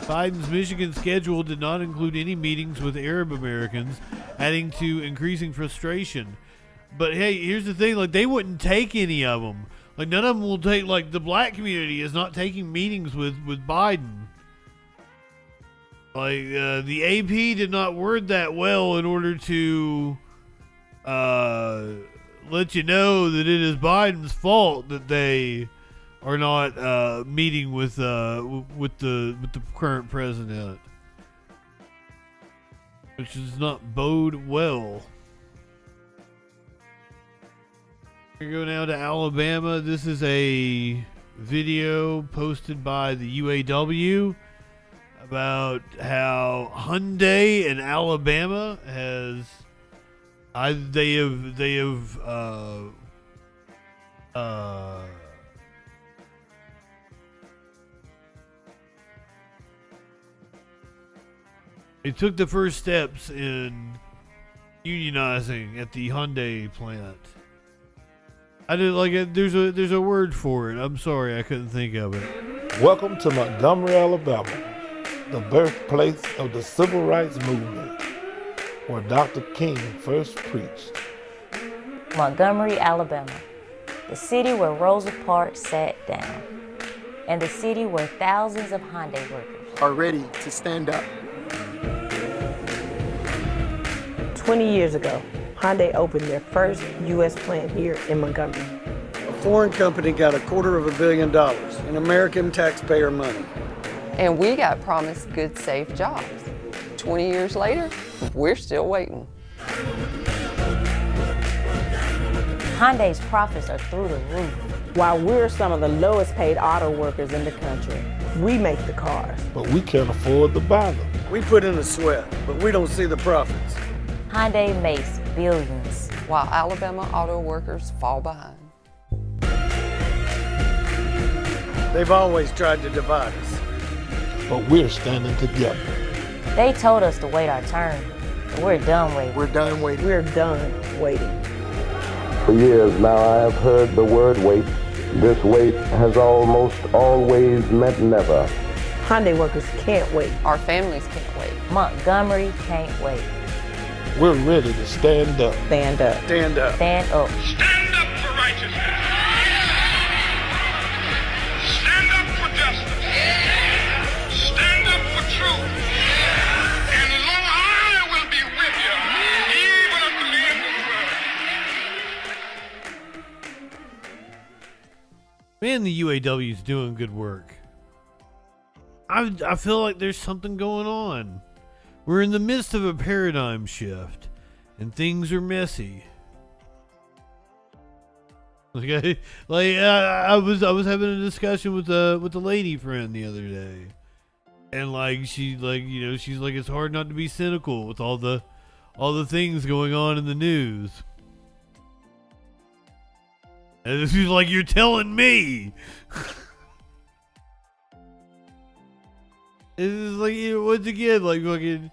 [SPEAKER 2] Biden's Michigan schedule did not include any meetings with Arab Americans, adding to increasing frustration. But hey, here's the thing, like, they wouldn't take any of them. Like, none of them will take, like, the black community is not taking meetings with Biden. Like, the AP did not word that well in order to let you know that it is Biden's fault that they are not meeting with the current president, which does not bode well. We go now to Alabama. This is a video posted by the UAW about how Hyundai in Alabama has they took the first steps in unionizing at the Hyundai plant. I did like it. There's a word for it. I'm sorry, I couldn't think of it.
[SPEAKER 16] Welcome to Montgomery, Alabama, the birthplace of the Civil Rights Movement, where Dr. King first preached.
[SPEAKER 17] Montgomery, Alabama, the city where Rosa Parks sat down, and the city where thousands of Hyundai workers
[SPEAKER 18] are ready to stand up.
[SPEAKER 20] 20 years ago, Hyundai opened their first U.S. plant here in Montgomery.
[SPEAKER 18] A foreign company got $250 million in American taxpayer money.
[SPEAKER 21] And we got promised good, safe jobs. 20 years later, we're still waiting.
[SPEAKER 17] Hyundai's profits are through the roof.
[SPEAKER 20] While we're some of the lowest paid auto workers in the country, we make the cars.
[SPEAKER 16] But we can't afford to buy them.
[SPEAKER 18] We put in a sweat, but we don't see the profits.
[SPEAKER 17] Hyundai makes billions,
[SPEAKER 21] while Alabama auto workers fall behind.
[SPEAKER 18] They've always tried to divide us.
[SPEAKER 16] But we're standing together.
[SPEAKER 17] They told us to wait our turn, but we're done waiting.
[SPEAKER 18] We're done waiting.
[SPEAKER 20] We're done waiting.
[SPEAKER 26] For years now I have heard the word wait. This wait has almost always meant never.
[SPEAKER 20] Hyundai workers can't wait.
[SPEAKER 21] Our families can't wait.
[SPEAKER 17] Montgomery can't wait.
[SPEAKER 16] We're ready to stand up.
[SPEAKER 20] Stand up.
[SPEAKER 18] Stand up.
[SPEAKER 17] Stand up.
[SPEAKER 27] Stand up for righteousness. Stand up for justice. Stand up for truth. And lo, I will be with you, even unto the end of the world.
[SPEAKER 2] Man, the UAW is doing good work. I feel like there's something going on. We're in the midst of a paradigm shift, and things are messy. Okay, like I was having a discussion with a lady friend the other day, and like she's like it's hard not to be cynical with all the things going on in the news. And she's like, "You're telling me." It's like, once again, like fucking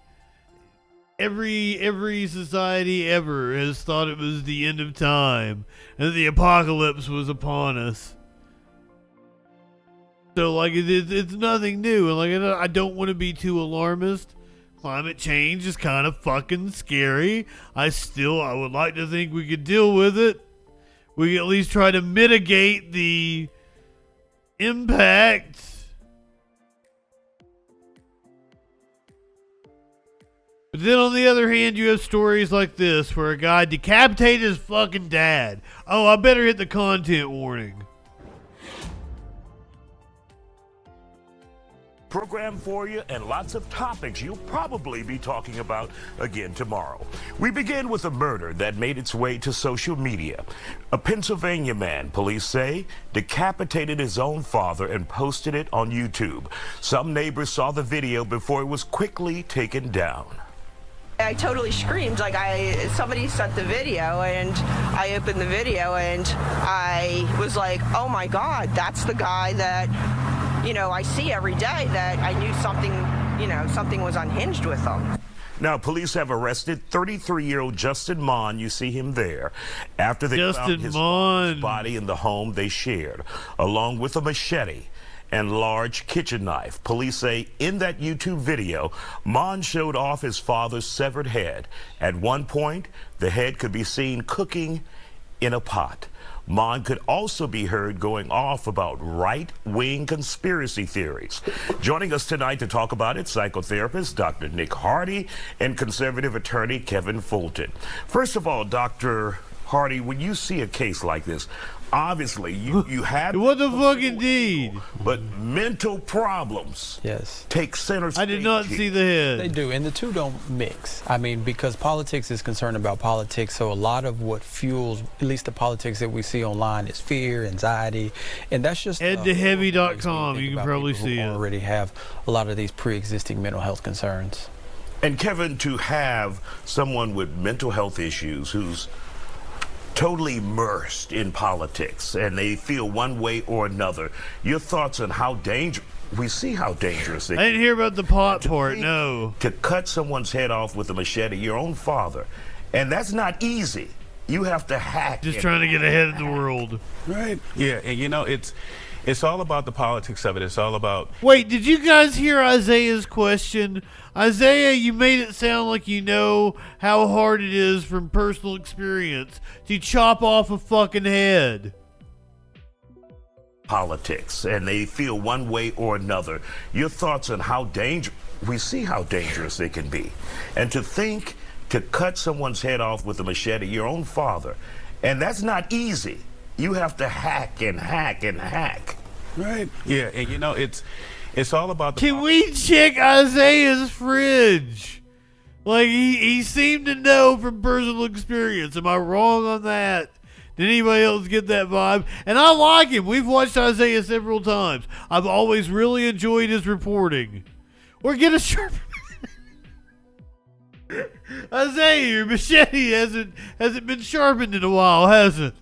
[SPEAKER 2] every society ever has thought it was the end of time and the apocalypse was upon us. So like it's nothing new, and like I don't want to be too alarmist. Climate change is kind of fucking scary. I would like to think we could deal with it. We can at least try to mitigate the impact. But then on the other hand, you have stories like this where a guy decapitated his fucking dad. Oh, I better hit the content warning.
[SPEAKER 28] Program for you and lots of topics you'll probably be talking about again tomorrow. We begin with a murder that made its way to social media. A Pennsylvania man, police say, decapitated his own father and posted it on YouTube. Some neighbors saw the video before it was quickly taken down.
[SPEAKER 3] I totally screamed. Like somebody sent the video, and I opened the video, and I was like, oh my God, that's the guy that, I see every day, that I knew something was unhinged with him.
[SPEAKER 28] Now, police have arrested 33-year-old Justin Mon. You see him there. After they found his body in the home they shared, along with a machete and large kitchen knife. Police say in that YouTube video, Mon showed off his father's severed head. At one point, the head could be seen cooking in a pot. Mon could also be heard going off about right-wing conspiracy theories. Joining us tonight to talk about it, psychotherapist Dr. Nick Hardy and conservative attorney Kevin Fulton. First of all, Dr. Hardy, when you see a case like this, obviously you have
[SPEAKER 2] what the fuck indeed,
[SPEAKER 28] but mental problems take center stage.
[SPEAKER 2] I did not see the head.
[SPEAKER 4] They do, and the two don't mix. I mean, because politics is concerned about politics, so a lot of what fuels at least the politics that we see online is fear, anxiety, and that's just
[SPEAKER 2] headtoheavy.com. You can probably see it.
[SPEAKER 4] Already have a lot of these pre-existing mental health concerns.
[SPEAKER 28] And Kevin, to have someone with mental health issues who's totally immersed in politics and they feel one way or another, your thoughts on how dangerous, we see how dangerous it is.
[SPEAKER 2] I didn't hear about the pot part, no.
[SPEAKER 28] To cut someone's head off with a machete, your own father, and that's not easy. You have to hack.
[SPEAKER 2] Just trying to get ahead of the world.
[SPEAKER 5] Right. Yeah, and it's all about the politics of it. It's all about...
[SPEAKER 2] Wait, did you guys hear Isaiah's question? Isaiah, you made it sound like you know how hard it is from personal experience to chop off a fucking head.
[SPEAKER 28] Politics, and they feel one way or another. Your thoughts on how dangerous, we see how dangerous it can be. And to think to cut someone's head off with a machete, your own father, and that's not easy. You have to hack and hack and hack.
[SPEAKER 5] Right. Yeah, and it's all about the...
[SPEAKER 2] Can we check Isaiah's fridge? Like, he seemed to know from personal experience. Am I wrong on that? Did anybody else get that vibe? And I like him. We've watched Isaiah several times. I've always really enjoyed his reporting. Or get a sharp... Isaiah, your machete hasn't been sharpened in a while, has it?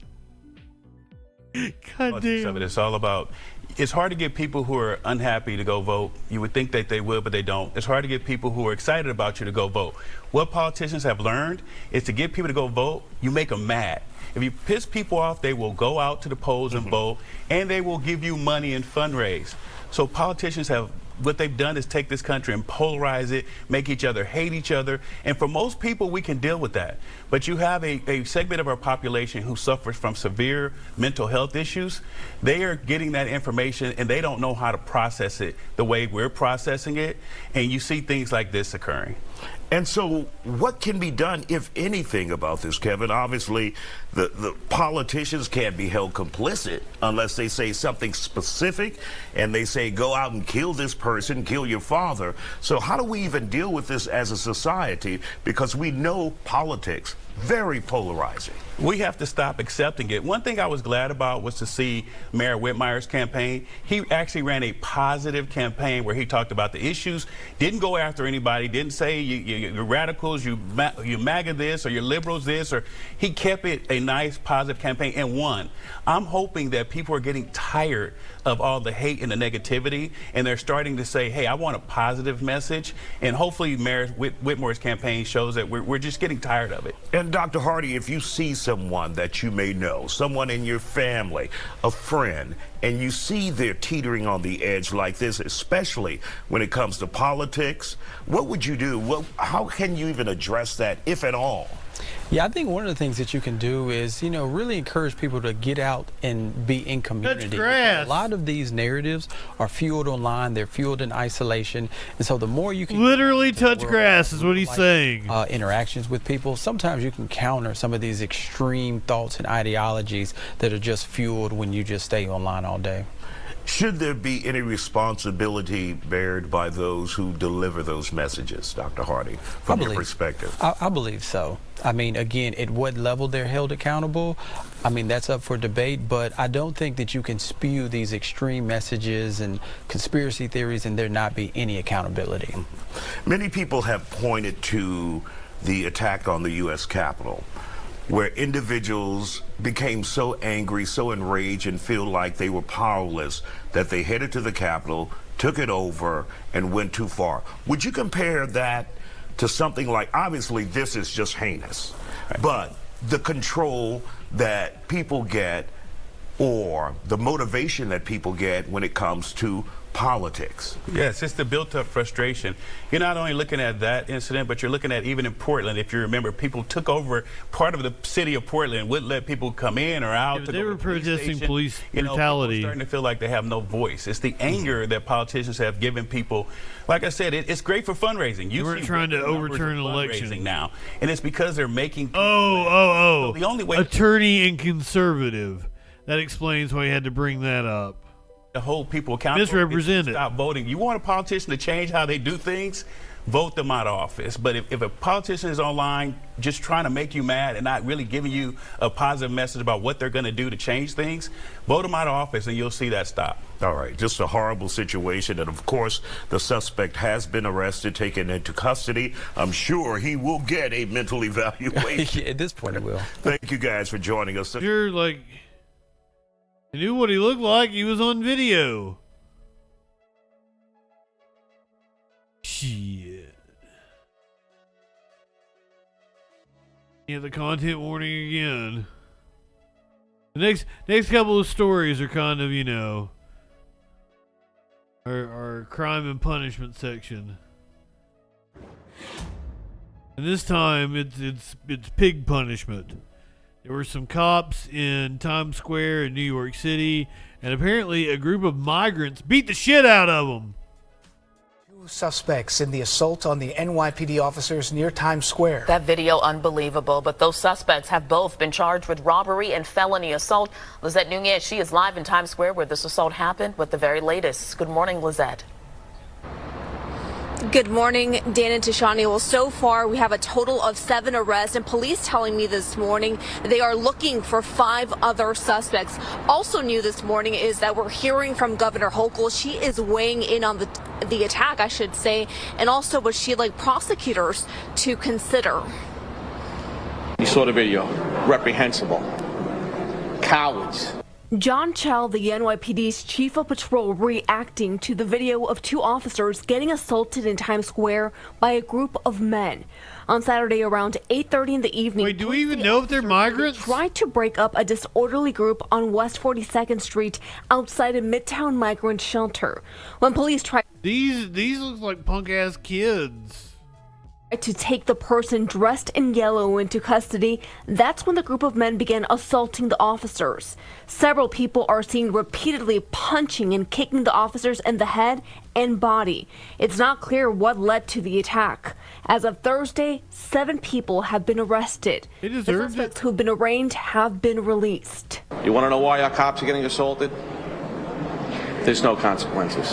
[SPEAKER 2] God damn.
[SPEAKER 5] It's all about... It's hard to get people who are unhappy to go vote. You would think that they would, but they don't. It's hard to get people who are excited about you to go vote. What politicians have learned is to get people to go vote, you make them mad. If you piss people off, they will go out to the polls and vote, and they will give you money and fundraise. So politicians have... What they've done is take this country and polarize it, make each other hate each other. And for most people, we can deal with that. But you have a segment of our population who suffers from severe mental health issues. They are getting that information and they don't know how to process it the way we're processing it. And you see things like this occurring.
[SPEAKER 28] And so what can be done, if anything, about this, Kevin? Obviously, the politicians can't be held complicit unless they say something specific and they say, go out and kill this person, kill your father. So how do we even deal with this as a society? Because we know politics, very polarizing.
[SPEAKER 5] We have to stop accepting it. One thing I was glad about was to see Mayor Whitmire's campaign. He actually ran a positive campaign where he talked about the issues, didn't go after anybody, didn't say you're radicals, you MAGA this, or you're liberals this, or he kept it a nice positive campaign and won. I'm hoping that people are getting tired of all the hate and the negativity, and they're starting to say, hey, I want a positive message, and hopefully Mayor Whitmore's campaign shows that we're just getting tired of it.
[SPEAKER 28] And Dr. Hardy, if you see someone that you may know, someone in your family, a friend, and you see they're teetering on the edge like this, especially when it comes to politics, what would you do? How can you even address that, if at all?
[SPEAKER 4] Yeah, I think one of the things that you can do is, really encourage people to get out and be in community.
[SPEAKER 2] Touch grass.
[SPEAKER 4] A lot of these narratives are fueled online. They're fueled in isolation. And so the more you can...
[SPEAKER 2] Literally touch grass is what he's saying.
[SPEAKER 4] Interactions with people, sometimes you can counter some of these extreme thoughts and ideologies that are just fueled when you just stay online all day.
[SPEAKER 28] Should there be any responsibility bared by those who deliver those messages, Dr. Hardy, from your perspective?
[SPEAKER 4] I believe so. I mean, again, at what level they're held accountable, I mean, that's up for debate, but I don't think that you can spew these extreme messages and conspiracy theories and there not be any accountability.
[SPEAKER 28] Many people have pointed to the attack on the U.S. Capitol, where individuals became so angry, so enraged, and feel like they were powerless that they headed to the Capitol, took it over, and went too far. Would you compare that to something like, obviously this is just heinous, but the control that people get or the motivation that people get when it comes to politics?
[SPEAKER 5] Yes, it's the built-up frustration. You're not only looking at that incident, but you're looking at even in Portland. If you remember, people took over part of the city of Portland, wouldn't let people come in or out.
[SPEAKER 2] Yeah,
[SPEAKER 5] to
[SPEAKER 2] they
[SPEAKER 5] go
[SPEAKER 2] were
[SPEAKER 5] to the police
[SPEAKER 2] protesting
[SPEAKER 5] station.
[SPEAKER 2] police
[SPEAKER 5] You know, people
[SPEAKER 2] brutality.
[SPEAKER 5] are starting to feel like they have no voice. It's the anger that politicians have given people. Like I said, it's great for fundraising.
[SPEAKER 2] They weren't trying to overturn an election
[SPEAKER 5] now, and it's because they're making.
[SPEAKER 2] So
[SPEAKER 5] the only way
[SPEAKER 2] attorney and conservative. That explains why you had to bring that up.
[SPEAKER 5] to hold people accountable.
[SPEAKER 2] Misrepresented.
[SPEAKER 5] Stop voting. You want a politician to change how they do things, vote them out of office. But if a politician is online just trying to make you mad and not really giving you a positive message about what they're going to do to change things, vote them out of office and you'll see that stop.
[SPEAKER 28] All right, just a horrible situation. And of course, the suspect has been arrested, taken into custody. I'm sure he will get a mental evaluation.
[SPEAKER 4] Yeah, at this point, it will.
[SPEAKER 28] Thank you guys for joining us.
[SPEAKER 2] You're like, I knew what he looked like. He was on video. Shit. Yeah, the content warning again. The next couple of stories are kind of, you know, our crime and punishment section. And this time it's pig punishment. There were some cops in Times Square in New York City, and apparently a group of migrants beat the shit out of them.
[SPEAKER 6] Two suspects in the assault on the NYPD officers near Times Square.
[SPEAKER 8] That video unbelievable, but those suspects have both been charged with robbery and felony assault. Lizette Nunez, she is live in Times Square where this assault happened with the very latest. Good morning, Lizette.
[SPEAKER 10] Good morning, Dan and Tashani. Well, so far we have a total of 7 arrests, and police telling me this morning they are looking for 5 other suspects. Also new this morning is that we're hearing from Governor Hochul. She is weighing in on the attack, I should say, and also what she'd like prosecutors to consider.
[SPEAKER 11] You saw the video. Reprehensible. Cowards.
[SPEAKER 10] John Chell, the NYPD's chief of patrol, reacting to the video of 2 officers getting assaulted in Times Square by a group of men. On Saturday around 8:30 in the evening,
[SPEAKER 2] wait, do we even know if they're migrants?
[SPEAKER 10] Tried to break up a disorderly group on West 42nd Street outside a Midtown migrant shelter. When police tried
[SPEAKER 2] these look like punk ass kids
[SPEAKER 10] to take the person dressed in yellow into custody, that's when the group of men began assaulting the officers. Several people are seen repeatedly punching and kicking the officers in the head and body. It's not clear what led to the attack. As of Thursday, 7 people have been arrested. The suspects who've been arraigned have been released.
[SPEAKER 11] You want to know why our cops are getting assaulted? There's no consequences.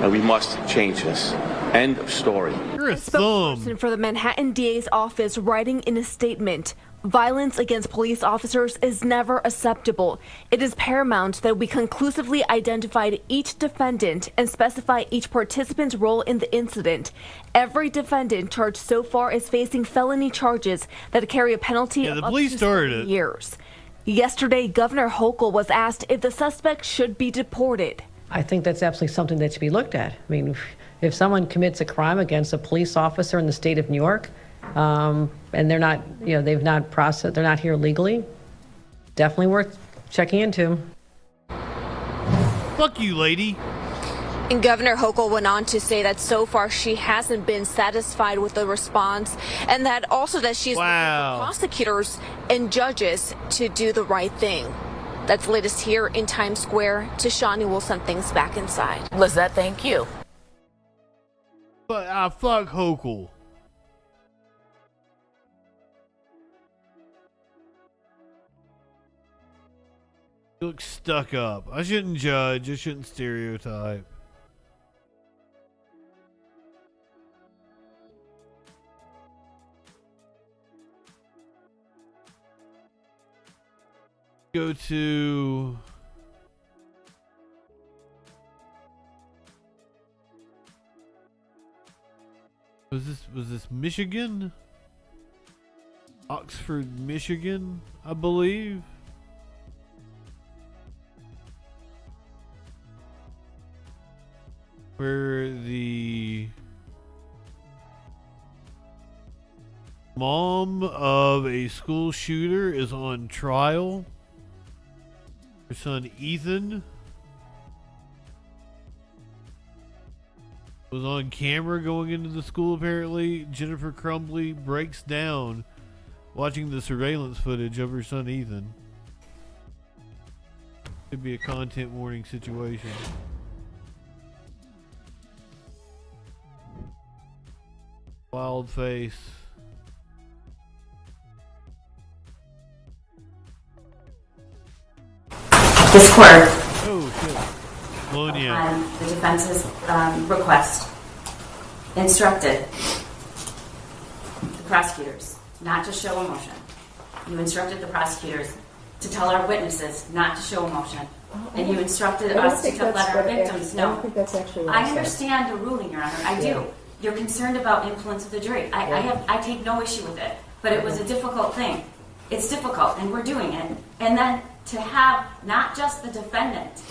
[SPEAKER 11] And we must change this. End of story.
[SPEAKER 2] You're a
[SPEAKER 10] spokesperson for the Manhattan DA's office writing in a statement, violence against police officers is never acceptable. It is paramount that we conclusively identify each defendant and specify each participant's role in the incident. Every defendant charged so far is facing felony charges that carry a penalty of up to 7 years. Yesterday, Governor Hochul was asked if the suspect should be deported.
[SPEAKER 22] I think that's absolutely something that should be looked at. I mean, if someone commits a crime against a police officer in the state of New York, and they're not, you know, they're not here legally, definitely worth checking into.
[SPEAKER 2] Fuck you, lady.
[SPEAKER 10] And Governor Hochul went on to say that so far she hasn't been satisfied with the response, and that also that she's looking for prosecutors and judges to do the right thing. That's the latest here in Times Square. Tashani will send things back inside.
[SPEAKER 8] Lizette, thank you.
[SPEAKER 2] But fuck Hochul. You look stuck up. I shouldn't judge. I shouldn't stereotype. Go to was this Michigan? Oxford, Michigan, I believe. Where the mom of a school shooter is on trial. Her son Ethan was on camera going into the school apparently. Jennifer Crumbly breaks down watching the surveillance footage of her son Ethan. Could be a content warning situation. Wild face.
[SPEAKER 1] This court,
[SPEAKER 2] Oh, shit. Bologna.
[SPEAKER 1] on the defense's request, instructed the prosecutors not to show emotion. You instructed the prosecutors to tell our witnesses not to show emotion. And you instructed us to let our victims know.
[SPEAKER 7] I don't think that's actually what
[SPEAKER 1] I
[SPEAKER 7] said.
[SPEAKER 1] understand the ruling, Your Honor. I do. You're concerned about influence of the jury. I take no issue with it. But it was a difficult thing. It's difficult, and we're doing it. And then to have not just the defendant,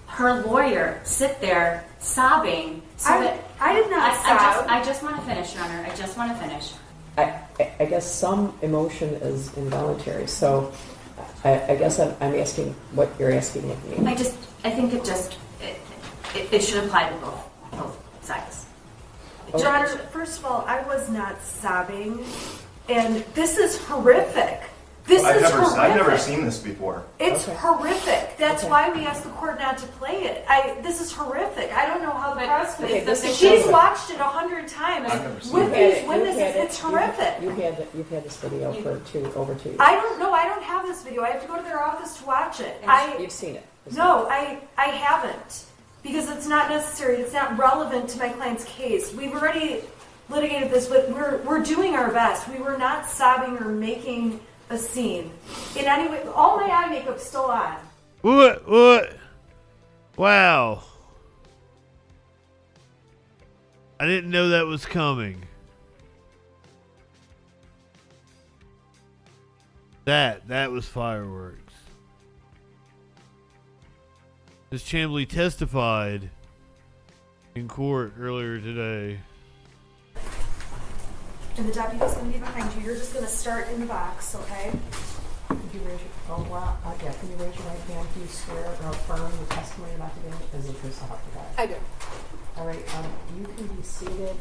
[SPEAKER 1] her lawyer, sit there sobbing.
[SPEAKER 7] I did not sob.
[SPEAKER 1] I just want to finish, Your Honor. I just want to finish.
[SPEAKER 7] I guess some emotion is involuntary, so I guess I'm asking what you're asking of me.
[SPEAKER 1] I think it should apply to both sides.
[SPEAKER 7] Okay.
[SPEAKER 9] John, first of all, I was not sobbing, and this is horrific. Horrific.
[SPEAKER 13] I've never seen this before.
[SPEAKER 9] It's horrific. That's why we asked the court not to play it. This is horrific. I don't know how the prosecutor. She's watched it 100 times with these witnesses. It's horrific.
[SPEAKER 7] You've had this video for over 2 years.
[SPEAKER 9] I don't know. I don't have this video. I have to go to their office to watch it.
[SPEAKER 7] You've seen it.
[SPEAKER 9] No, I haven't, because it's not necessary. It's not relevant to my client's case. We've already litigated this, but we're doing our best. We were not sobbing or making a scene in any way. All my eye makeup's still on.
[SPEAKER 2] What? Wow. I didn't know that was coming. That was fireworks. Ms. Chambly testified in court earlier today.
[SPEAKER 9] And the deputy's going to be behind you. You're just going to start in the box, okay?
[SPEAKER 7] Can you raise your Can you raise your right hand? Do you swear or affirm the testimony you're about to give as the truth so help you God?
[SPEAKER 9] I do.
[SPEAKER 7] All right. You can be seated.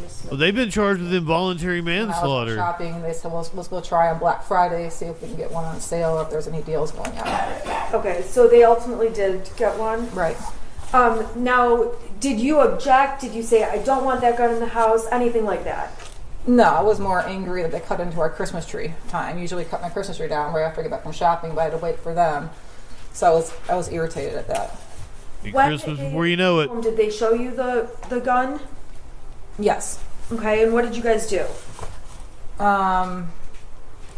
[SPEAKER 7] Ms. Smith.
[SPEAKER 2] Well, they've been charged with involuntary manslaughter.
[SPEAKER 19] Shopping, they said let's go try on Black Friday, see if we can get one on sale, if there's any deals going on.
[SPEAKER 9] Okay, so they ultimately did get one?
[SPEAKER 19] Right.
[SPEAKER 9] Now, did you object? Did you say, I don't want that gun in the house? Anything like that?
[SPEAKER 19] No, I was more angry that they cut into our Christmas tree time. Usually cut my Christmas tree down right after I get back from shopping, but I had to wait for them. So I was irritated at that.
[SPEAKER 2] Christmas before you know it.
[SPEAKER 9] Did they show you the gun?
[SPEAKER 19] Yes.
[SPEAKER 9] Okay, and what did you guys do?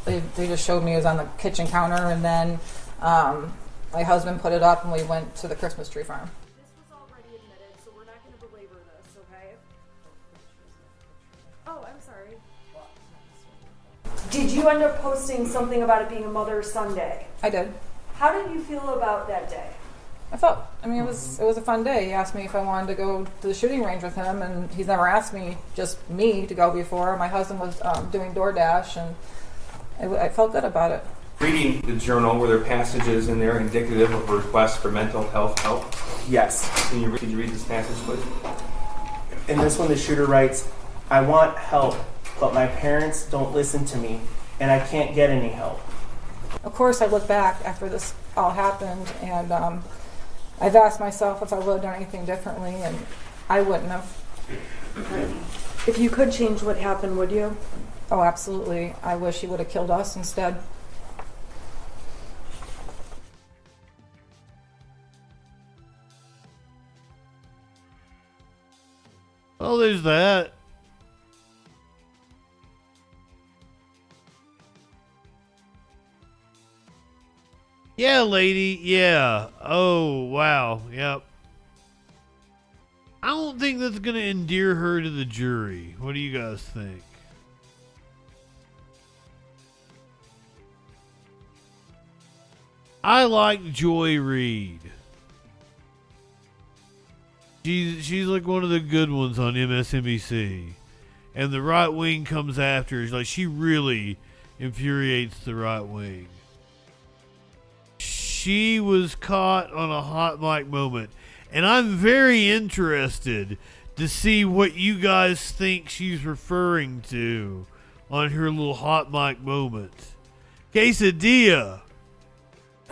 [SPEAKER 19] They just showed me it was on the kitchen counter, and then my husband put it up, and we went to the Christmas tree farm.
[SPEAKER 9] This was already admitted, so we're not going to belabor this, okay? Oh, I'm sorry. Did you end up posting something about it being a Mother's-Son Day?
[SPEAKER 19] I did.
[SPEAKER 9] How did you feel about that day?
[SPEAKER 19] It was a fun day. He asked me if I wanted to go to the shooting range with him, and he's never asked me to go before. My husband was doing DoorDash, and I felt good about it.
[SPEAKER 23] Reading the journal, were there passages in there indicative of a request for mental health help?
[SPEAKER 24] Yes.
[SPEAKER 23] Could you read this passage, please?
[SPEAKER 24] In this one, the shooter writes, I want help, but my parents don't listen to me, and I can't get any help.
[SPEAKER 19] Of course, I look back after this all happened, and I've asked myself if I would have done anything differently, and I wouldn't have.
[SPEAKER 9] If you could change what happened, would you?
[SPEAKER 19] Oh, absolutely. I wish he would have killed us instead.
[SPEAKER 2] Oh, there's that. Yeah, lady. Yeah. Oh, wow. Yep. I don't think that's going to endear her to the jury. What do you guys think? I like Joy Reid. She's like one of the good ones on MSNBC. And the right wing comes after her. Like, she really infuriates the right wing. She was caught on a hot mic moment. And I'm very interested to see what you guys think she's referring to on her little hot mic moment. Quesadilla.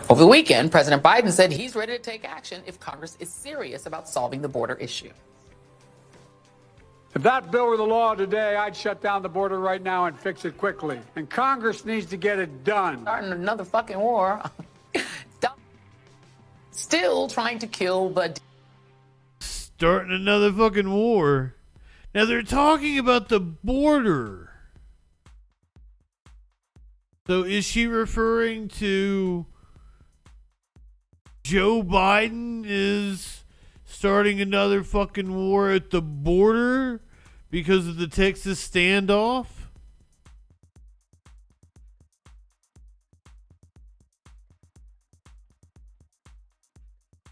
[SPEAKER 12] Over the weekend, President Biden said he's ready to take action if Congress is serious about solving the border issue.
[SPEAKER 13] If that bill were the law today, I'd shut down the border right now and fix it quickly. And Congress needs to get it done.
[SPEAKER 12] Starting another fucking war. Still trying to kill the...
[SPEAKER 2] Starting another fucking war. Now they're talking about the border. So is she referring to Joe Biden is starting another fucking war at the border because of the Texas standoff?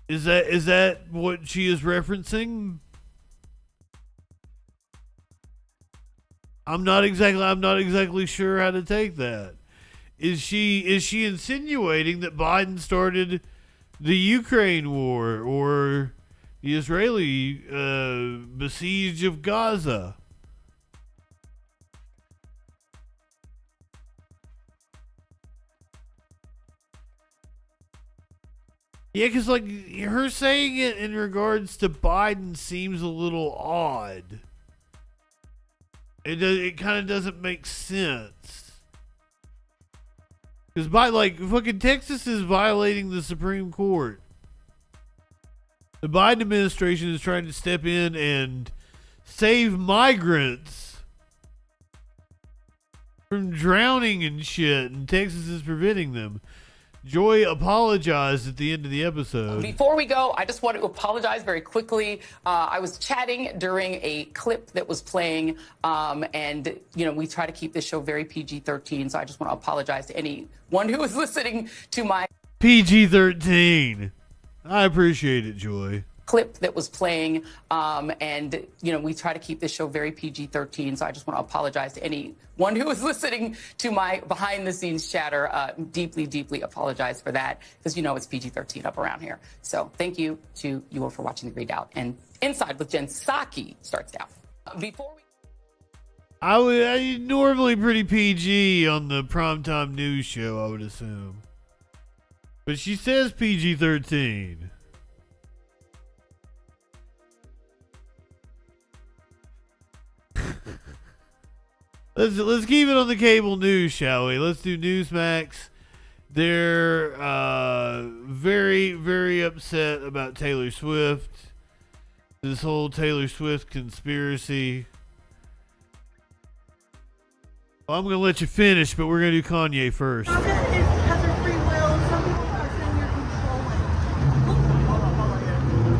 [SPEAKER 2] Is that what she is referencing? I'm not exactly sure how to take that. Is she insinuating that Biden started the Ukraine war or the Israeli besiege of Gaza? Yeah, because like her saying it in regards to Biden seems a little odd. It kind of doesn't make sense. Because fucking Texas is violating the Supreme Court. The Biden administration is trying to step in and save migrants from drowning and shit, and Texas is preventing them. Joy apologized at the end of the episode.
[SPEAKER 12] Before we go, I just want to apologize very quickly. I was chatting during a clip that was playing, and, we try to keep this show very PG-13, so I just want to apologize to anyone who was listening to my...
[SPEAKER 2] PG-13. I appreciate it, Joy.
[SPEAKER 12] Clip that was playing, and we try to keep this show very PG-13, so I just want to apologize to anyone who was listening to my behind-the-scenes chatter. Deeply apologize for that, because it's PG-13 up around here. So thank you to you all for watching the Readout, and Inside with Jen Psaki starts now. Before we...
[SPEAKER 2] I normally pretty PG on the primetime news show, I would assume, but she says PG-13. Let's keep it on the cable news, shall we? Let's do Newsmax. They're very, very upset about Taylor Swift. This whole Taylor Swift conspiracy. Well, I'm going to let you finish, but we're going to do Kanye first.
[SPEAKER 14] Has her free will. Some people are saying you're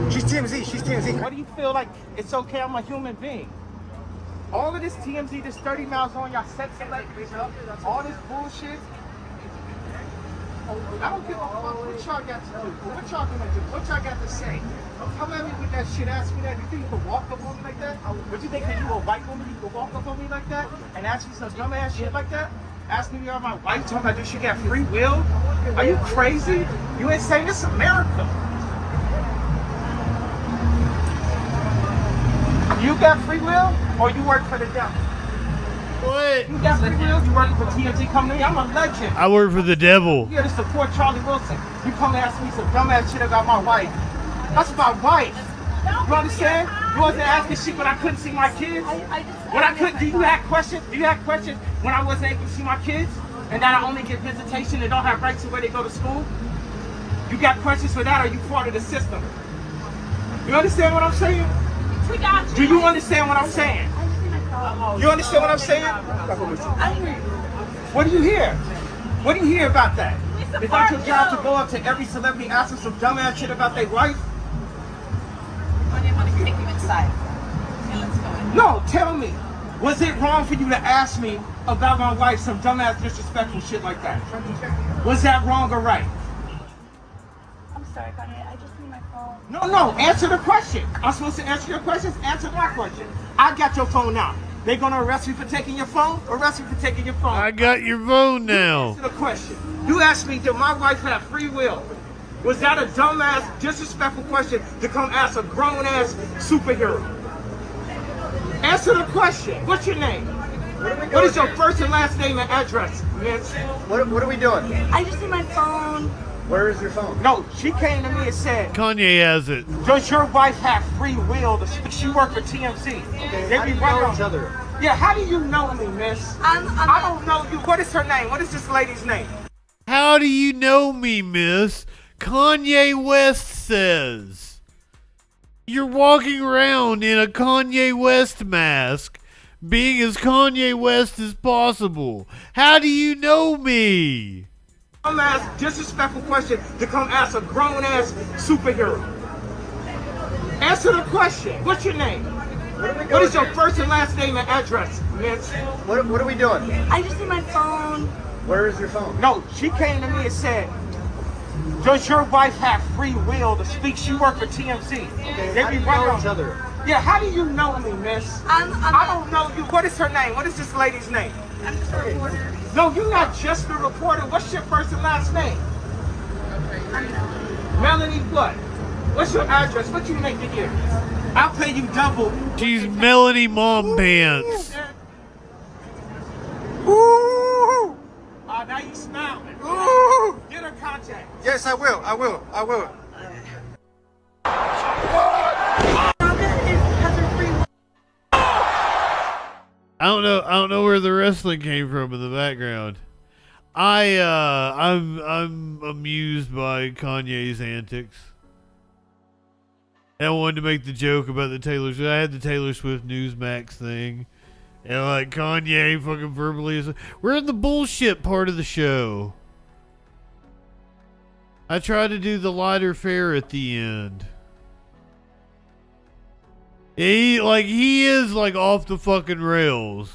[SPEAKER 14] controlling.
[SPEAKER 24] She's TMZ. She's TMZ. What do you feel like it's okay? I'm a human being. All of this TMZ, this 30 miles on y'all sex celebrities, all this bullshit. I don't give a fuck what y'all got to do. What y'all gonna do? What y'all got to say? Come at me with that shit. Ask me that. You think you can walk up on me like that? Would you think that you a white woman, you can walk up on me like that and ask me some dumbass shit like that? Ask me if you're my wife, talking about this shit got free will? Are you crazy? You insane? This is America. You got free will, or you work for the devil?
[SPEAKER 2] What?
[SPEAKER 24] You got free will? You work for TMZ Company? I'm a legend.
[SPEAKER 2] I work for the devil.
[SPEAKER 24] You here to support Charlie Wilson. You come and ask me some dumbass shit about my wife. That's my wife. You understand? You wasn't asking shit when I couldn't see my kids. When I couldn't, do you have questions? Do you have questions when I wasn't able to see my kids? And that I only get visitation and don't have rights to where they go to school? You got questions for that, or you part of the system? You understand what I'm saying? Do you understand what I'm saying? You understand what I'm saying? What do you hear? What do you hear about that? Is that your job to go up to every celebrity, ask them some dumbass shit about their wife?
[SPEAKER 14] I didn't want to kick you inside.
[SPEAKER 24] No, tell me. Was it wrong for you to ask me about my wife some dumbass disrespectful shit like that? Was that wrong or right?
[SPEAKER 14] sorry, Kanye. I just need my phone.
[SPEAKER 24] No, answer the question. I'm supposed to answer your questions. Answer my question. I got your phone now. They gonna arrest me for taking your phone? Arrest me for taking your phone?
[SPEAKER 2] I got your phone now.
[SPEAKER 24] Answer the question. You asked me, did my wife have free will? Was that a dumbass, disrespectful question to come ask a grown-ass superhero? Answer the question. What's your name? What is your first and last name and address, Mitch?
[SPEAKER 15] What are we doing?
[SPEAKER 14] I just need my phone.
[SPEAKER 15] Where is your phone?
[SPEAKER 24] No, she came to me and said,
[SPEAKER 2] Kanye has it.
[SPEAKER 24] does your wife have free will to speak? She worked for TMZ. They
[SPEAKER 15] How do
[SPEAKER 24] be
[SPEAKER 15] you
[SPEAKER 24] running
[SPEAKER 15] know
[SPEAKER 24] on
[SPEAKER 15] each other?
[SPEAKER 24] Yeah, how do you know me, miss? I don't know you. What is her name? What is this lady's name?
[SPEAKER 2] How do you know me, miss? Kanye West says. You're walking around in a Kanye West mask, being as Kanye West as possible. How do you know me?
[SPEAKER 24] Dumbass, disrespectful question to come ask a grown-ass superhero. Answer the question. What's your name? What is your first and last name and address, Mitch?
[SPEAKER 15] What are we doing?
[SPEAKER 14] I just need my phone.
[SPEAKER 15] Where is your phone?
[SPEAKER 24] No, she came to me and said, does your wife have free will to speak? She worked for TMZ. They be running on
[SPEAKER 15] each other.
[SPEAKER 24] Yeah, how do you know me, miss? I don't know you. What is her name? What is this lady's name?
[SPEAKER 14] I'm just a reporter.
[SPEAKER 24] No, you're not just a reporter. What's your first and last name?
[SPEAKER 14] I'm Melanie.
[SPEAKER 24] Melanie what? What's your address? What you make a year? I'll pay you double.
[SPEAKER 2] She's Melanie Mom Pants.
[SPEAKER 24] Ooh! Now you smiling. Ooh! Get her contact.
[SPEAKER 15] Yes, I will.
[SPEAKER 2] I don't know where the wrestling came from in the background. I'm amused by Kanye's antics. And I wanted to make the joke about the Taylor Swift. I had the Taylor Swift Newsmax thing. And like Kanye fucking verbally. We're in the bullshit part of the show. I tried to do the lighter fare at the end. He is like off the fucking rails.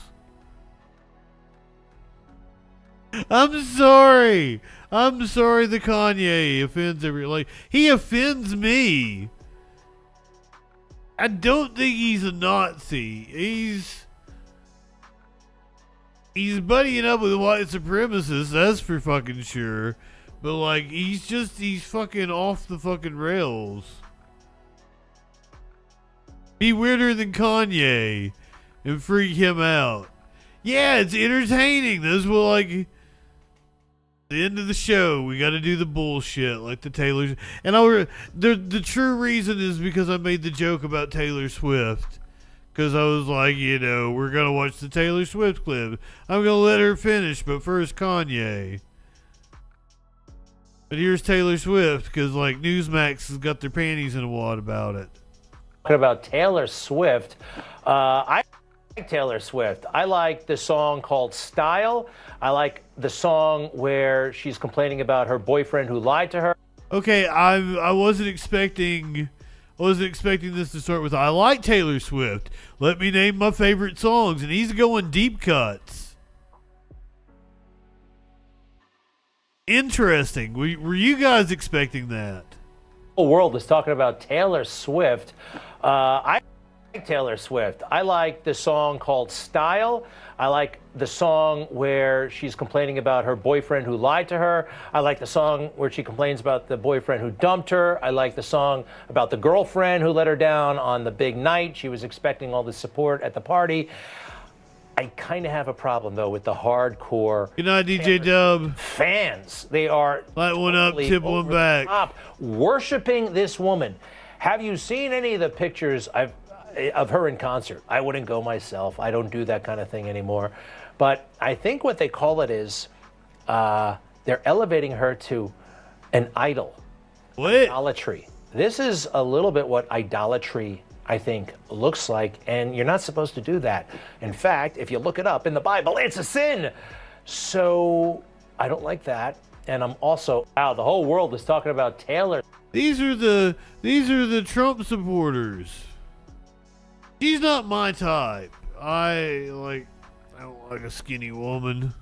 [SPEAKER 2] I'm sorry the Kanye offends he offends me. I don't think he's a Nazi. He's buddying up with white supremacists, that's for fucking sure. But like he's fucking off the fucking rails. Be weirder than Kanye and freak him out. Yeah, it's entertaining. This will like the end of the show. We got to do the bullshit like the Taylor. And the true reason is because I made the joke about Taylor Swift. Because I was like, we're going to watch the Taylor Swift clip. I'm going to let her finish, but first Kanye. But here's Taylor Swift because like Newsmax has got their panties in a wad about it.
[SPEAKER 16] Talking about Taylor Swift, I like Taylor Swift. I like the song called Style. I like the song where she's complaining about her boyfriend who lied to her.
[SPEAKER 2] Okay, I wasn't expecting this to start with I like Taylor Swift. Let me name my favorite songs, and he's going deep cuts. Interesting. Were you guys expecting that?
[SPEAKER 16] The whole world is talking about Taylor Swift. I like Taylor Swift. I like the song called Style. I like the song where she's complaining about her boyfriend who lied to her. I like the song where she complains about the boyfriend who dumped her. I like the song about the girlfriend who let her down on the big night. She was expecting all the support at the party. I kind of have a problem, though, with the hardcore
[SPEAKER 2] Good night, DJ Dub.
[SPEAKER 16] fans. They are
[SPEAKER 2] light one up, tip one back.
[SPEAKER 16] Top, worshiping this woman. Have you seen any of the pictures of her in concert? I wouldn't go myself. I don't do that kind of thing anymore. But I think what they call it is they're elevating her to an idol.
[SPEAKER 2] What?
[SPEAKER 16] Idolatry. This is a little bit what idolatry, I think, looks like, and you're not supposed to do that. In fact, if you look it up in the Bible, it's a sin. So I don't like that. And I'm also, wow, the whole world is talking about Taylor.
[SPEAKER 2] These are the Trump supporters. She's not my type. I don't like a skinny woman.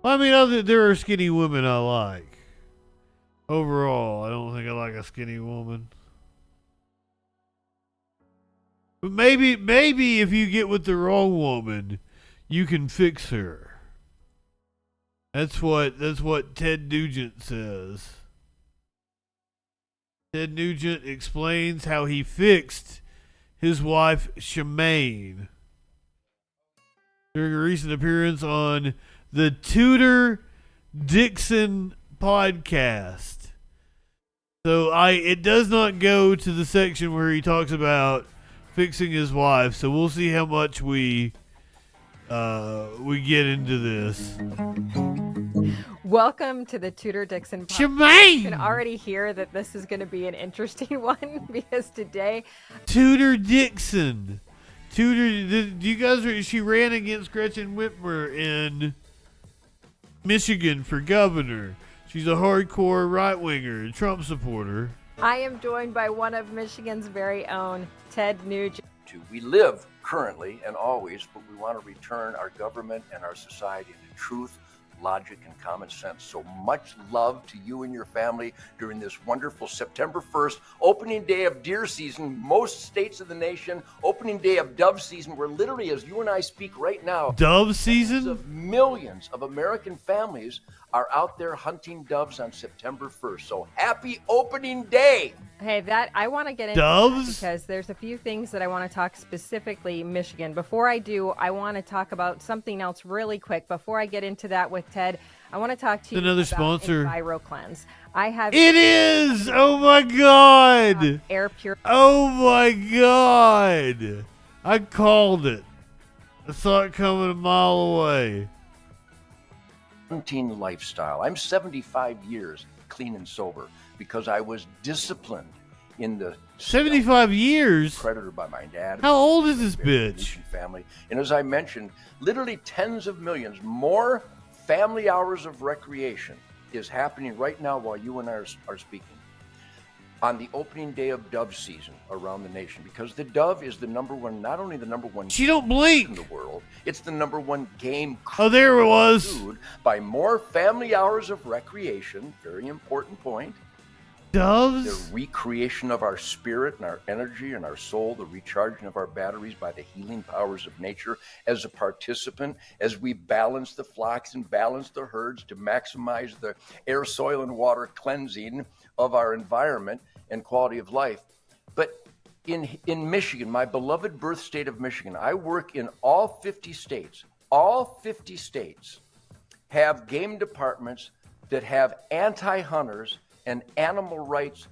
[SPEAKER 2] I mean, there are skinny women I like. Overall, I don't think I like a skinny woman. But maybe if you get with the wrong woman, you can fix her. That's what Ted Nugent says. Ted Nugent explains how he fixed his wife Shemane during a recent appearance on the Tudor Dixon podcast. So it does not go to the section where he talks about fixing his wife. So we'll see how much we get into this.
[SPEAKER 3] Welcome to the Tudor Dixon podcast.
[SPEAKER 2] Shemane!
[SPEAKER 3] You can already hear that this is going to be an interesting one because today
[SPEAKER 2] Tudor Dixon. She ran against Gretchen Whitmer in Michigan for governor. She's a hardcore right-winger, a Trump supporter.
[SPEAKER 3] I am joined by one of Michigan's very own, Ted Nugent.
[SPEAKER 17] We live currently and always, but we want to return our government and our society to truth, logic, and common sense. So much love to you and your family during this wonderful September 1st, opening day of deer season, most states of the nation, opening day of dove season, where literally as you and I speak right now,
[SPEAKER 2] dove season?
[SPEAKER 17] Of millions of American families are out there hunting doves on September 1st. So happy opening day.
[SPEAKER 3] Hey, I want to get into
[SPEAKER 2] doves
[SPEAKER 3] that because there's a few things that I want to talk specifically Michigan. Before I do, I want to talk about something else really quick. Before I get into that with Ted, I want to talk to you
[SPEAKER 2] another
[SPEAKER 3] about
[SPEAKER 2] sponsor.
[SPEAKER 3] EnviroCleanse. I have
[SPEAKER 2] It is! Oh my God!
[SPEAKER 3] Air pure.
[SPEAKER 2] Oh my God! I called it. I saw it coming a mile away.
[SPEAKER 17] Hunting lifestyle. I'm 75 years clean and sober because I was disciplined in the
[SPEAKER 2] 75 years?
[SPEAKER 17] Predator by my dad.
[SPEAKER 2] How old is this bitch?
[SPEAKER 17] Family. And as I mentioned, literally tens of millions more family hours of recreation is happening right now while you and I are speaking. On the opening day of dove season around the nation, because the dove is the number one, not only the number one
[SPEAKER 2] she don't blink
[SPEAKER 17] in the world, it's the number one game.
[SPEAKER 2] Oh, there it was.
[SPEAKER 17] Food by more family hours of recreation. Very important point.
[SPEAKER 2] Doves.
[SPEAKER 17] The recreation of our spirit and our energy and our soul, the recharging of our batteries by the healing powers of nature as a participant, as we balance the flocks and balance the herds to maximize the air, soil, and water cleansing of our environment and quality of life. But in Michigan, my beloved birth state of Michigan, I work in all 50 states. All 50 states have game departments that have anti-hunters and animal rights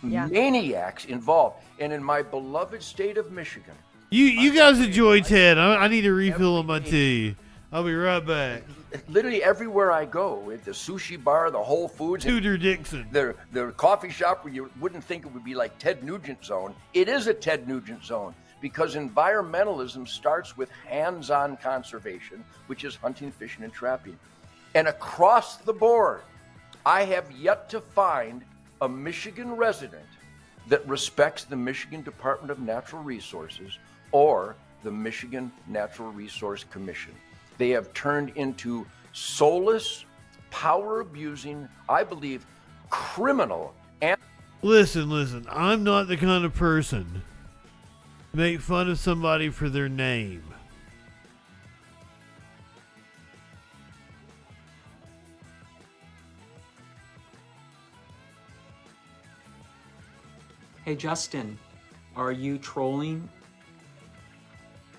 [SPEAKER 17] maniacs involved. And in my beloved state of Michigan,
[SPEAKER 2] you guys enjoy Ted. I need a refill on my tea. I'll be right back.
[SPEAKER 17] Literally everywhere I go, at the sushi bar, the Whole Foods,
[SPEAKER 2] Tudor Dixon,
[SPEAKER 17] the coffee shop where you wouldn't think it would be like Ted Nugent zone, it is a Ted Nugent zone because environmentalism starts with hands-on conservation, which is hunting, fishing, and trapping. And across the board, I have yet to find a Michigan resident that respects the Michigan Department of Natural Resources or the Michigan Natural Resource Commission. They have turned into soulless, power-abusing, I believe, criminal.
[SPEAKER 2] Listen. I'm not the kind of person to make fun of somebody for their name.
[SPEAKER 18] Hey, Justin, are you trolling?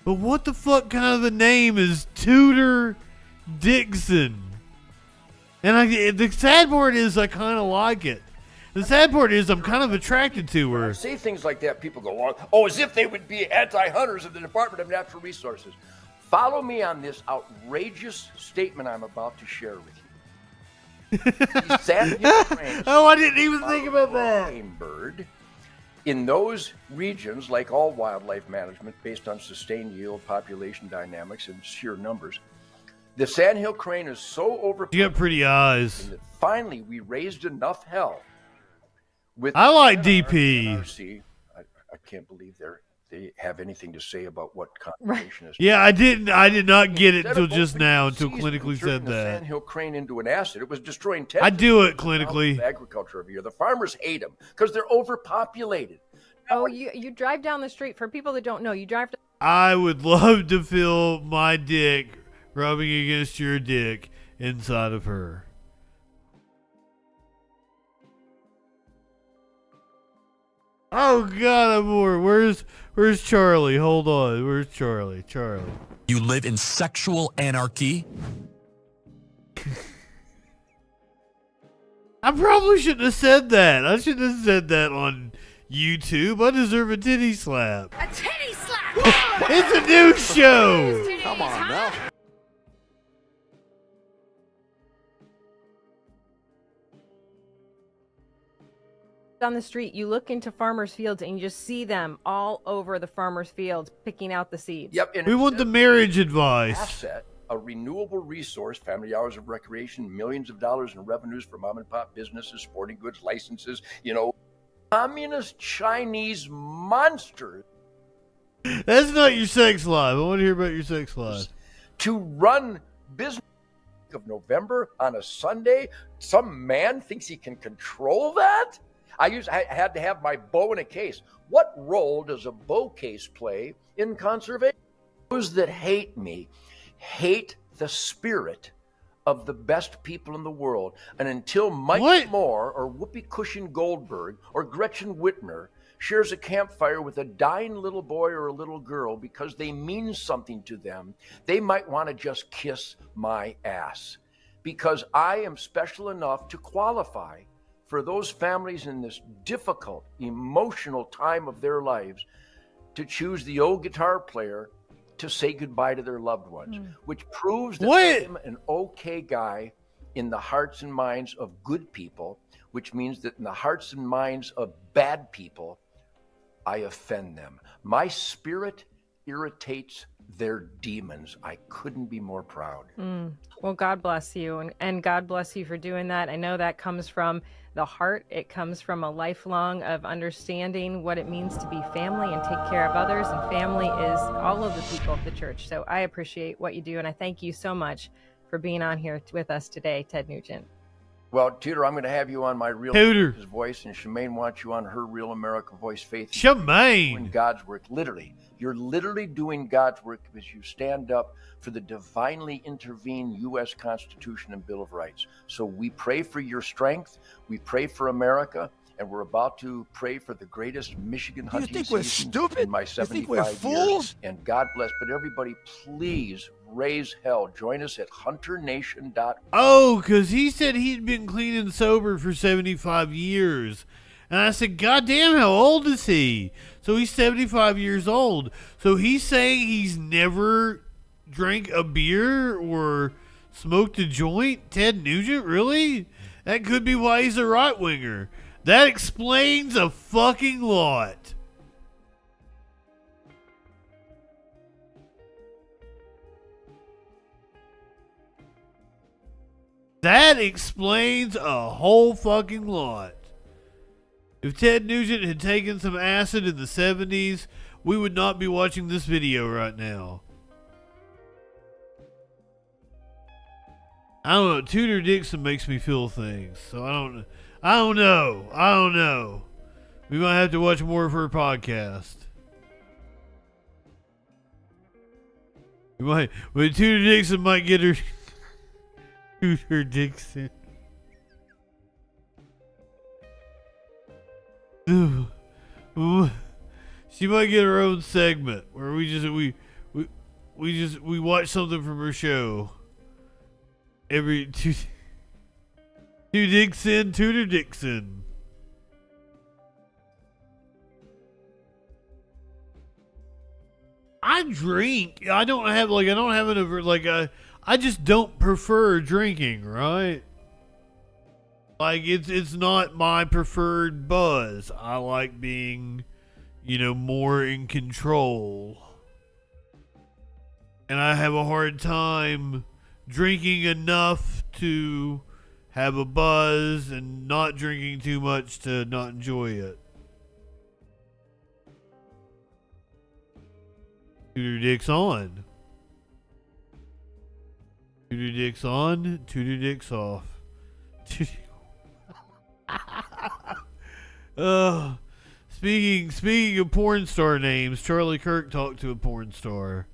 [SPEAKER 2] But what the fuck kind of a name is Tudor Dixon? And the sad part is I kind of like it. The sad part is I'm kind of attracted to her.
[SPEAKER 17] Say things like that, people go, oh, as if they would be anti-hunters of the Department of Natural Resources. Follow me on this outrageous statement I'm about to share with you.
[SPEAKER 2] Oh, I didn't even think about that.
[SPEAKER 17] Bird. In those regions, like all wildlife management, based on sustained yield, population dynamics, and sheer numbers, the sandhill crane is so overpopulated.
[SPEAKER 2] You got pretty eyes.
[SPEAKER 17] That finally, we raised enough hell. With
[SPEAKER 2] I like DP.
[SPEAKER 17] I can't believe they have anything to say about what conservation is.
[SPEAKER 2] Yeah, I did not get it
[SPEAKER 17] Instead
[SPEAKER 2] until
[SPEAKER 17] of
[SPEAKER 2] just
[SPEAKER 17] opening
[SPEAKER 2] now,
[SPEAKER 17] the
[SPEAKER 2] until
[SPEAKER 17] seas
[SPEAKER 2] clinically
[SPEAKER 17] and
[SPEAKER 2] said
[SPEAKER 17] turning the
[SPEAKER 2] that.
[SPEAKER 17] sandhill crane into an acid. It was destroying 10
[SPEAKER 2] I do it
[SPEAKER 17] of the knowledge
[SPEAKER 2] clinically.
[SPEAKER 17] of agriculture every year. The farmers hate them because they're overpopulated.
[SPEAKER 3] Oh, you drive down the street. For people that don't know, you drive.
[SPEAKER 2] I would love to feel my dick rubbing against your dick inside of her. Oh God, I'm more. Where's Charlie? Hold on. Where's Charlie? Charlie.
[SPEAKER 4] You live in sexual anarchy?
[SPEAKER 2] I probably shouldn't have said that. I shouldn't have said that on YouTube. I deserve a titty slap.
[SPEAKER 14] A titty slap!
[SPEAKER 2] It's a new show.
[SPEAKER 14] Come on now.
[SPEAKER 3] On the street, you look into farmers' fields and you just see them all over the farmers' fields picking out the seeds.
[SPEAKER 17] Yep. And
[SPEAKER 2] We want the marriage advice.
[SPEAKER 17] Asset, a renewable resource, family hours of recreation, millions of dollars in revenues for mom and pop businesses, sporting goods licenses, communist Chinese monsters.
[SPEAKER 2] That's not your sex life. I want to hear about your sex life.
[SPEAKER 17] To run business of November on a Sunday, some man thinks he can control that? I had to have my bow in a case. What role does a bow case play in conservation? Those that hate me hate the spirit of the best people in the world. And until Mike Moore or Whoopi Cushion Goldberg or Gretchen Whitmer shares a campfire with a dying little boy or a little girl because they mean something to them, they might want to just kiss my ass. Because I am special enough to qualify for those families in this difficult, emotional time of their lives to choose the old guitar player to say goodbye to their loved ones, which proves that I'm an okay guy in the hearts and minds of good people, which means that in the hearts and minds of bad people, I offend them. My spirit irritates their demons. I couldn't be more proud.
[SPEAKER 3] Well, God bless you, and God bless you for doing that. I know that comes from the heart. It comes from a lifelong of understanding what it means to be family and take care of others, and family is all of the people of the church. So I appreciate what you do, and I thank you so much for being on here with us today, Ted Nugent.
[SPEAKER 17] Well, Tudor, I'm going to have you on my Real
[SPEAKER 2] Tudor
[SPEAKER 17] America's Voice, and Shemane wants you on her Real America Voice. Faith.
[SPEAKER 2] Shemane.
[SPEAKER 17] Doing God's work, literally. You're literally doing God's work because you stand up for the divinely intervened U.S. Constitution and Bill of Rights. So we pray for your strength. We pray for America. And we're about to pray for the greatest Michigan hunting season in my 75 years. And God bless. But everybody, please raise hell. Join us at hunternation.com.
[SPEAKER 2] Oh, because he said he'd been clean and sober for 75 years. And I said, God damn, how old is he? So he's 75 years old. So he's saying he's never drank a beer or smoked a joint? Ted Nugent, really? That could be why he's a right-winger. That explains a fucking lot. That explains a whole fucking lot. If Ted Nugent had taken some acid in the 70s, we would not be watching this video right now. I don't know. Tudor Dixon makes me feel things, so I don't know. We might have to watch more of her podcast. But Tudor Dixon might get her. Tudor Dixon. She might get her own segment where we watch something from her show every Tudor Dixon. I drink. I just don't prefer drinking, right? Like it's not my preferred buzz. I like being, more in control. And I have a hard time drinking enough to have a buzz and not drinking too much to not enjoy it. Tutor dicks on. Tutor dicks on, tutor dicks off. Speaking of porn star names, Charlie Kirk talked to a porn star.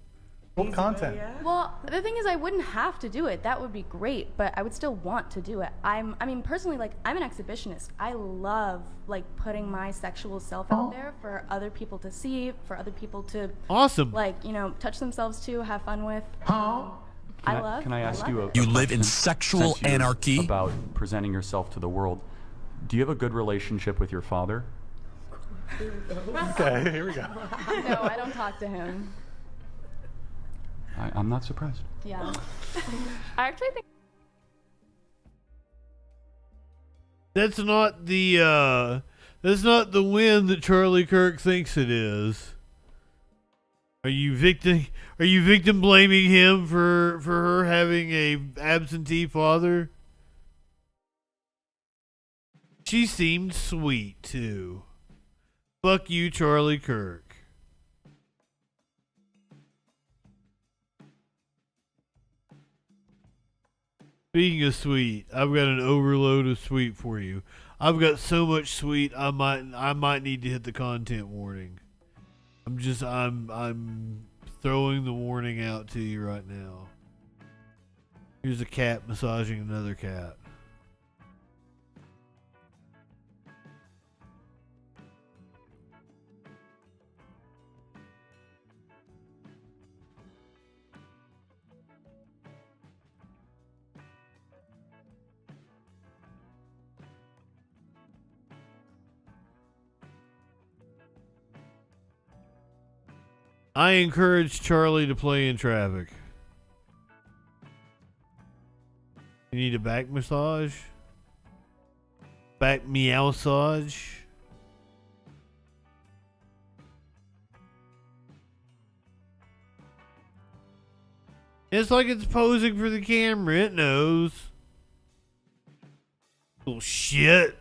[SPEAKER 5] What content?
[SPEAKER 6] Well, the thing is, I wouldn't have to do it. That would be great, but I would still want to do it. I mean, personally, like, I'm an exhibitionist. I love, like, putting my sexual self out there for other people to see, for other people to,
[SPEAKER 2] awesome,
[SPEAKER 6] like, you know, touch themselves to, have fun with.
[SPEAKER 20] Can I ask you a
[SPEAKER 4] You live
[SPEAKER 20] question?
[SPEAKER 4] in sexual
[SPEAKER 20] Since you're
[SPEAKER 4] anarchy?
[SPEAKER 20] About presenting yourself to the world. Do you have a good relationship with your father?
[SPEAKER 5] Okay, here we go.
[SPEAKER 6] No, I don't talk to him.
[SPEAKER 20] I'm not surprised.
[SPEAKER 6] Yeah. I actually think
[SPEAKER 2] That's not the win that Charlie Kirk thinks it is. Are you victim blaming him for her having a absentee father? She seemed sweet too. Fuck you, Charlie Kirk. Speaking of sweet, I've got an overload of sweet for you. I've got so much sweet I might need to hit the content warning. I'm throwing the warning out to you right now. Here's a cat massaging another cat. I encourage Charlie to play in traffic. You need a back massage? Back meow-sage? It's like it's posing for the camera. It knows. Little shit.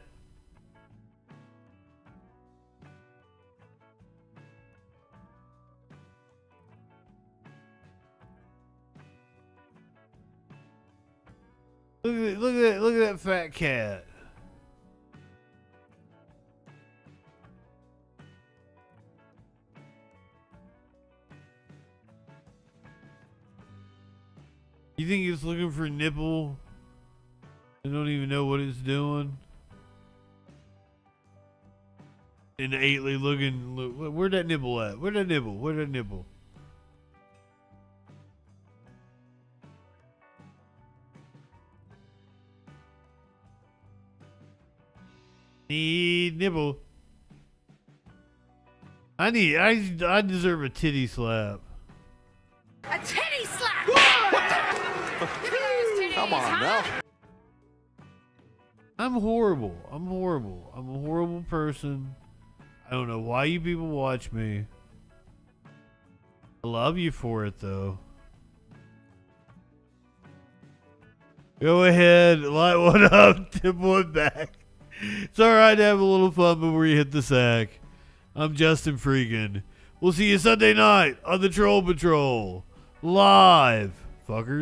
[SPEAKER 2] Look at that fat cat. You think it's looking for a nipple? I don't even know what it's doing. Innately looking. Look, where'd that nibble at? Where'd that nibble? Where'd that nibble? Need nibble. I deserve a titty slap.
[SPEAKER 14] A titty slap!
[SPEAKER 15] Come on now.
[SPEAKER 2] I'm horrible. I'm horrible. I'm a horrible person. I don't know why you people watch me. I love you for it though. Go ahead, light one up, tip one back. It's alright to have a little fun before you hit the sack. I'm JustinFREAKIN. We'll see you Sunday night on the Troll Patrol. Live, fuckers.